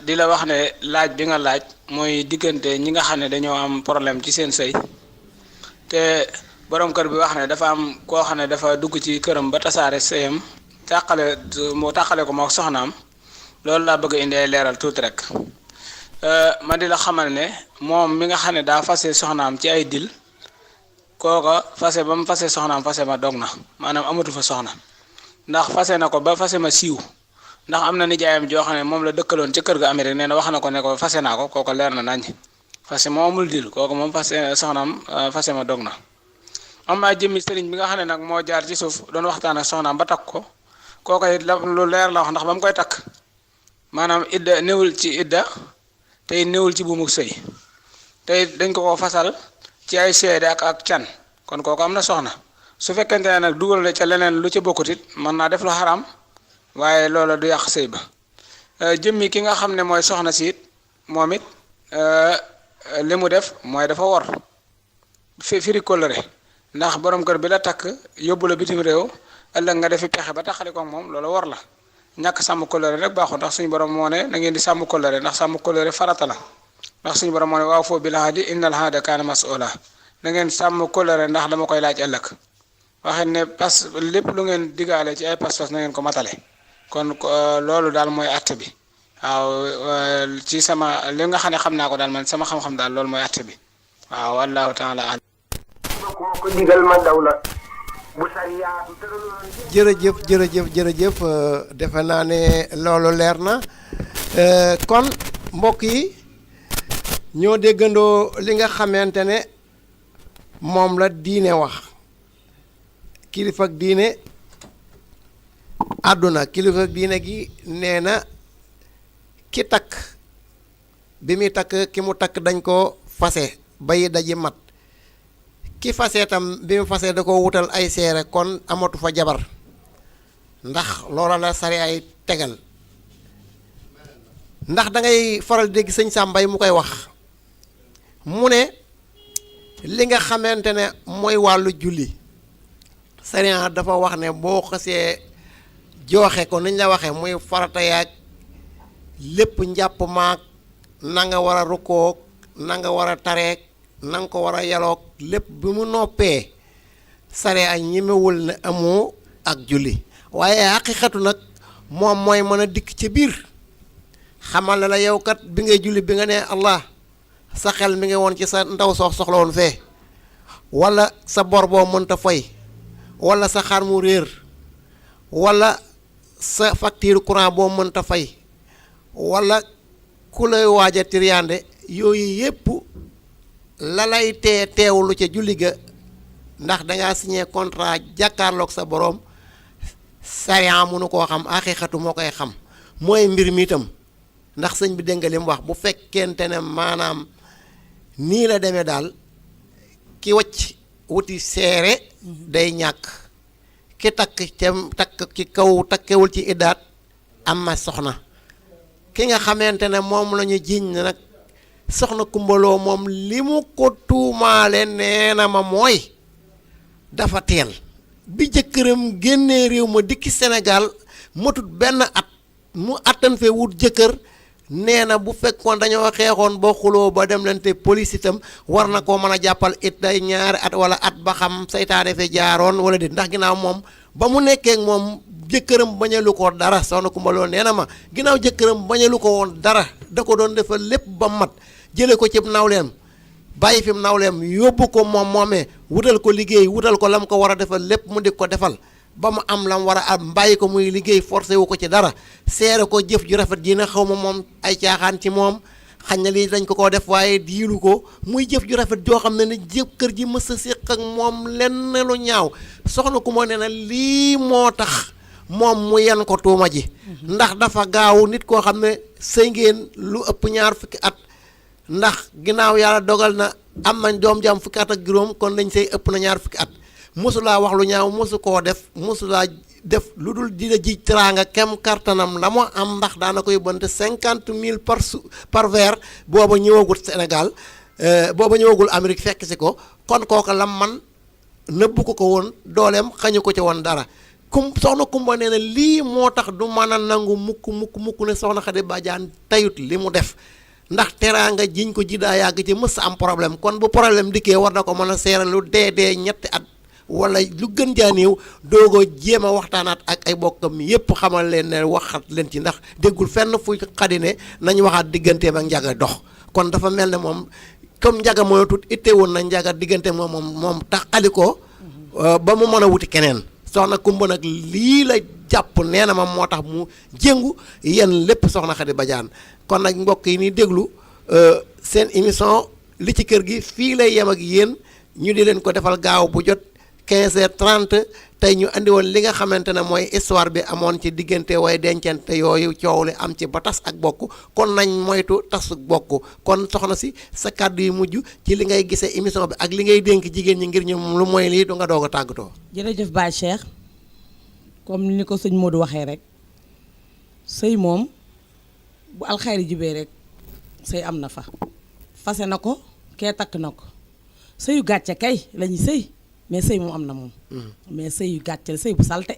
di la wax ne laaj bi nga laaj mooy diggante ñi nga xam ne dañoo am problème ci seen sëy te borom kër bi wax ne dafa am koo xam ne dafa dugg ci këram ba tasaare sëyam tàqale ko moo soxnaam loolu laa bëgg a indi ay leeral tuuti rek ma di la xamal ne moom mi nga xam ne daa fase soxnaam ci ay dil kooka fase ba mu fase soxnaam fase ma dog na maanaam amatu fa soxna ndax fase na ko ba fase ma siiw ndax am na nijaayam joo xam ne moom la dëkkaloon ca kër ga Amérique nee na wax na ko ne ko fase naa ko kooka leer na nañ fase moo amul dil kooka moom fase soxnaam fase ma dog na am naa jëmmi sëriñ bi nga xam ne nag moo jaar ci suuf doon waxtaan ak soxnaam ba takk ko kooka it lu leer la wax ndax ba mu koy takk maanaam idda néewul ci idda tey néewul ci buumuk sëy tey dañ ko fasal ci ay seede ak can kon kooku am na soxna su fekkente ne nag dugal la ca leneen lu ca bokkut it mën naa def lu xaraam waaye loola du yàq sëy ba jëmmi ki nga xam ne mooy soxna si it moom it li mu def mooy dafa wor firi kóllëre ndax borom kër bi la takk yóbbu la bitim réew ëllëg nga defi pexe ba taxali ko moom loolu wor la ñàkk sàmm kóllëre rek baaxul ndax suñu borom moo ne na ngeen di sàmm kóllëre ndax sàmm kóllëre farata la ndax suñu borom moo ne waaw foo bil ahdi innal ahda kaana mas'uula na ngeen sàmm kóllëre ndax dama koy laaj ëllëg waxee ne lépp lu ngeen digaale ci ay pas-pas na ngeen ko matale kon loolu daal mooy àtte bi waaw ci sama li nga xam ne xam naa ko daal man sama xam-xam daal loolu mooy àtte bi waaw wallahu taala alam ko digal ma daw la bu jërëjëf defe naa ne loolu leer na kon mbokk yi ñoo déggandoo li nga xamante ne moom la diine wax kilifa ak diine àdduna kilifa ak diine gi nee na ki takk bi muy takk ki mu takk dañ ko fase bayi daji mat ki fase tam bi mu fase da ko wutal ay seere kon amatu fa jabar ndax loola la sari ay tegal ndax da ngay faral dégg sëñ Sàmbay mu koy wax mu ne li nga xamante ne mooy wàllu julli sariya dafa wax ne boo xasee jooxe ko niñ la waxee muy farata yaag lépp njàpp maag na nga war a rukkoog na nga war a tareeg na nga ko war a yaloog lépp bi mu noppee sariya ñemewul ne amoo ak julli waaye xaqiqatu nag moom mooy mën a dikk ca biir xamal na la yow kat bi ngay julli bi nga ne Allah sa xel mi ngi woon ci sa ndaw soxla woon fee wala sa bor boo mënta fay wala sa xar mu réer wala sa facture courant boo mënta fay wala ku lay waaj a tiriyande yooyu yépp la lay teewlu ca julli ga ndax dangaa signé contrat jàkkaarloog sa boroom sariya mënu koo xam xaqiqatu moo koy xam mooy mbir mi itam ndax sëñ bi dégg nga li mu wax bu fekkente ne maanaam nii la demee daal ki wacc wuti seere day ñàkk ki takk ki kaw takkewul ci iddaat am ma soxna ki nga xamante ne moom la ñu jiiñ ne nag soxna kumbaloo moom li mu ko tuumaale nee na ma mooy dafa teel bi jëkkëram génnee réew ma dikki Sénégal matut benn at mu attan fee wut jëkkër nee na bu fekkoon dañoo xeexoon ba xuloo ba dem leen te police itam war na koo mën a jàppal it day ñaari at wala at ba xam saytaane fe jaaroon wala déet ndax ginnaaw moom ba mu nekkee ak moom jëkkëram bañalu ko dara soxna Kumba Lo nee na ma ginnaaw jëkkëram bañalu ko woon dara da ko doon defal lépp ba mat jële ko ci nawleem bàyyi fi mu nawleem yóbbu ko moom moomee wutal ko liggéey wutal ko lam ko war a defal lépp mu di ko defal ba mu am lam war a am bàyyi ko muy liggéey forcé wu ko ci dara seere ko jëf ju rafet ji na xaw ma moom ay caaxaan ci moom xañ na lii dañ ko koo def waaye diilu ko muy jëf ju rafet joo xam ne ni jëkkër ji mës a séq ak moom lenn lu ñaaw soxna ku ma nee na lii moo tax moom mu yen ko tuuma ji ndax dafa gaaw nit koo xam ne sëy ngeen lu ëpp ñaar fukki at ndax ginnaaw yàlla dogal na am nañ doom jam fukki at ak juróom kon lañ sëy ëpp na ñaar fukki at mosulaa wax lu ñaaw mosu koo def mosulaa def lu dul di la ji teraanga kem kartanam la mu am ndax daana ko yóbbante 50,000 par weer booba ñëwagul Sénégal booba ñëwagul Amérique fekk si ko kon kooka lam man nëbbu ko woon dooleem xañu ko ci woon dara soxna Kumba nee na lii moo tax du mën a nangu mukk ne soxna Xadi Badiane tayut li mu def ndax teraanga jiñ ko ji daa yàgg ci mës am problème kon bu problème dikkee war na ko mën a seere lu dee ñetti at wala lu gën jaa néew doogoo jéem a waxtaanaat ak ay bokkam yépp xamal leen ne waxat leen ci ndax déggul fenn fu Xadi ne nañ waxaat digganteem ak Njaga dox kon dafa mel ne moom comme Njaga mooy tut itte woon na Njaga diggante moom tax Xadi ko ba mu mën a wuti keneen soxna Kumba nag lii la jàpp nee na ma moo tax mu jéngu yéen lépp soxna Xadi Badiane kon nag mbokk yi ni déglu seen émission li ci kër gi fii lay yem ak yéen ñu di leen ko defal gaaw bu jot 15h30 tey ñu andi woon li nga xamante ne mooy histoire bi amoon ci diggante way dencante yooyu coow li am ci ba tas ak bokk kon nañ moytu tas bokk kon soxna si sa kàddu yu mujj ci li ngay gisee émission bi ak li ngay dénk jigéen ñi ngir ñu lu mooy lii du nga doog a tàggatoo. jërëjëf Baye Cheikh comme ni ko sëñ Modou waxee rek sëy moom bu alxayri jubee rek sëy am na fa fase na ko kee takk na ko sëyu gàcce kay lañuy sëy mais sëy moom am na moom mais sëy yu gàcce la sëy bu salte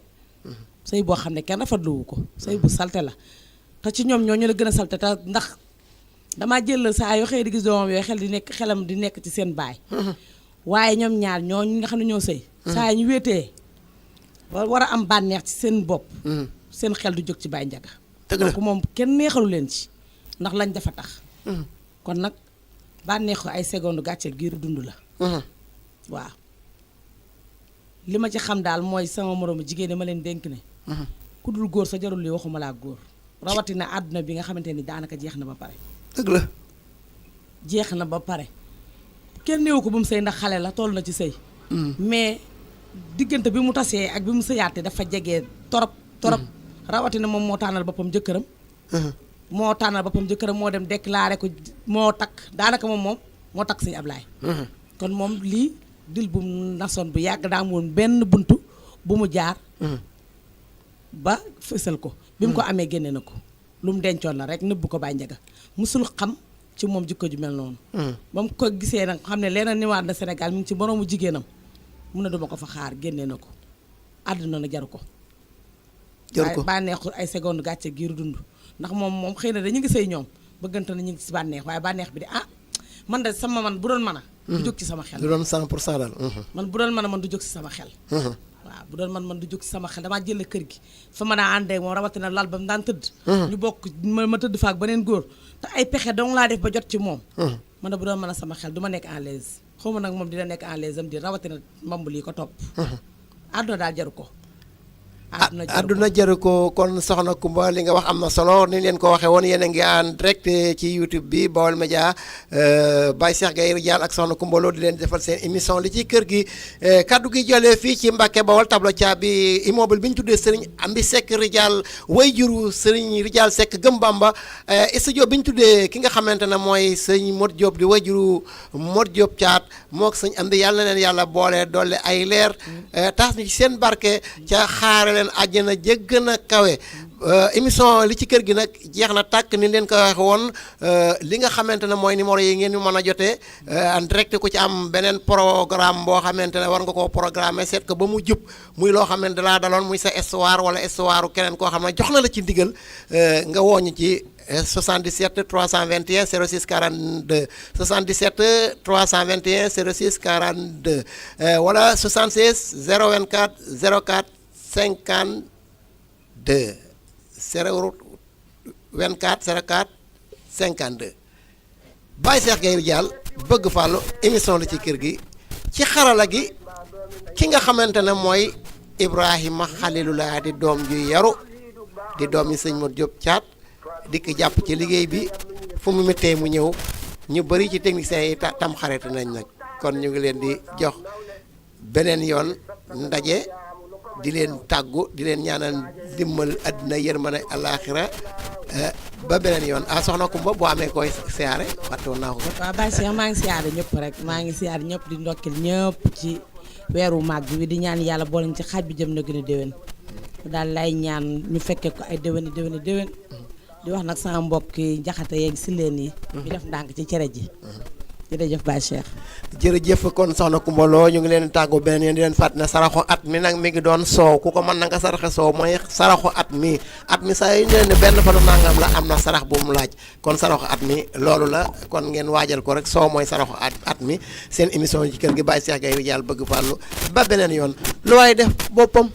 sëy boo xam ne kenn rafetluwu ko sëy bu salte la te ci ñoom ñoo ñu la gën a salte te ndax damaa jël saa yoo xëy di gis doomam yooyu xelam di nekk ci seen baay waaye ñoom ñaar ñooñu nga xam ne ñoo sëy saa ñu wéetee war a am bànneex ci seen bopp seen xel du jóg ci Baye Njaga donc moom kenn neexalu leen ci ndax lañ dafa tax kon nag bànneexu ay seconde gàcce giiru dund la waaw li ma ci xam daal mooy sama moroomu jigéen ñi ma leen dénk ne ku dul góor sa jarul li waxuma laa góor rawatina àdduna bi nga xamante ni daanaka jeex na ba pare dëgg la jeex na ba pare kenn néewu ko bu mu sëy ndax xale la toll na ci sëy mais diggante bi mu tasee ak bi mu sëyaatee dafa jege torop rawatina moom moo tànnal boppam jëkkëram moo dem déclaré ko moo takk daanaka moom moo takk sëñ Ablaay kon moom lii dil bu nasoon bu yàgg daa amoon benn buntu bu mu jaar ba fësal ko bi mu ko amee génne na ko lu mu dencoon la rek nëbbu ko Baye Njaga musul xam ci moom jikko ju mel noonu ba mu ko gisee nag xam ne leneen niwaat na Sénégal mi ngi ci moroomu jigéenam mun na duma ko fa xaar génne na ko àdduna na jaru ko bànneexu ay seconde gàcce giiru dund ndax moom xëy na dañu ngi sëy ñoom bëggante na ñu ngi si bànneex waaye bànneex bi de man de man bu doon mën a du jóg ci sama xel du doon 100% daal man bu doon mën a man du jóg ci sama xel waaw bu doon man du jóg ci sama xel damaa jële kër gi fa mën a àndee moom rawatina lal ba mu daan tëdd ñu bokk ma tëdd faak beneen góor te ay pexe dong laa def ba jot ci moom man de bu doon mën a sama xel du ma nekk en l'aise xaw ma nag moom dina nekk en l'aise am di rawatina mbamb lii ko topp àdduna daal jaru ko àdduna jaru ko kon soxna Kumba li nga wax am na solo ni leen ko waxee woon yéen a ngi en direct ci YouTube bi Baol Média Baye Cheikh Gaye Ridial ak soxna Kumba Lo di leen defal seen émission li ci kër gi kaddu gi jëlee fii ci Mbàkke Bawol tableau ca bi immeuble bi ñu tuddee Serigne Amdi Seck Ridial way juru Serigne Ridial Seck Gëm Bamba studio bi ñu tuddee ki nga xamante ne mooy sëñ Modou Diop di way juru Modou Diop caat mook sëñ Amdi yàlla na leen yàlla boole doole ay leer taas ñu ci seen barke ca xaare leen àjjana jégg na kawe émission li ci kër gi nag jeex na tàkk ni leen ko waxe woon li nga xamante ne mooy numéro yi ngeen mën a jotee en direct ku ci am beneen programme boo xamante ne war nga koo programmer seet ko ba mu jub muy loo xamante ne laa daloon muy sa histoire wala histoire keneen koo xam ne jox na la ci ndigal nga wooñu ci 77 321 06 42 77 321 06 42 wala 76 024 04 52 024 04 52 Baye Cheikh Gaye Dial bëgg fàllu émission la ci kër gi ci xarala gi ki nga xamante ne mooy Ibrahima Khalilullah di doom ju yaru di doom yi sëñ Modou Diop Thiat dikk jàpp ci liggéey bi fu mu méttee mu ñëw ñu bëri ci techniciens yi tam xarit nañ nag kon ñu ngi leen di jox beneen yoon ndaje di leen tàggu di leen ñaanal dimbal àddina yërmande alaaxira ba beneen yoon soxna Kumba boo amee koy siyaare fàtte woon naa ko kat. waaw Baye Cheikh maa ngi siyaare ñëpp rek maa ngi siyaare ñëpp di ndokkil ñëpp ci weeru màgg bi di ñaan yàlla boole ci xaaj bi jëm na gën a déwén daal lay ñaan ñu fekkee ko ay déwéni di wax nag sama mbokk yi njaxate yeeg si leen yi ñu def ndànk ci cere ji jërëjëf Baye Cheikh. jërëjëf kon soxna Kumba Lo ñu ngi leen tàggu beneen yoon di leen fàttali ne saraxu at mi nag mi ngi doon soow ku ko mën na nga saraxe soow mooy saraxu at mi saa yu ñu ne benn fanu nangam la am na sarax bu mu laaj kon saraxu at mi loolu la kon ngeen waajal ko rek soow mooy saraxu at mi seen émission ci kër gi Baye Cheikh Gaye Dial bëgg fàllu ba beneen yoon lu waay def boppam.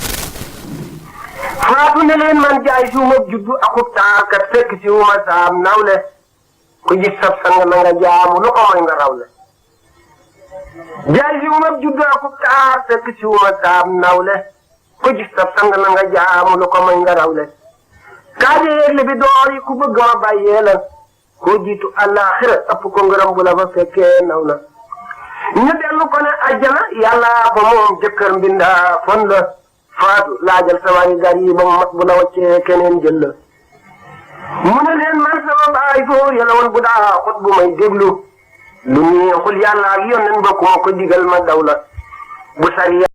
faatu ne leen man jaay suuma juddu akub taakat fekk si wuma saam nawle ku gis sab sang na nga jaamu lu ko mooy nga rawle jaay si wuma juddu akub taar fekk si wuma saam nawle ku gis sab sang na nga jaamu lu ko mooy nga rawle kaaje yeegle bi door yi ku bëgg ma bàyyee la koo jiitu àllaaxira ëpp ko ngërëm bu la fa fekkee naw na ñu dellu ko ne ajjana yàlla ko moom jëkkër mbindaa fon la faatu laajal samari gar yi ba mu mat bu la waccee keneen jël la mu ne leen man sama baay foo yàlla woon bu daa xot bu may déglu lu neexul yàlla ak yónneen ba ku ma ko digal ma daw la bu sari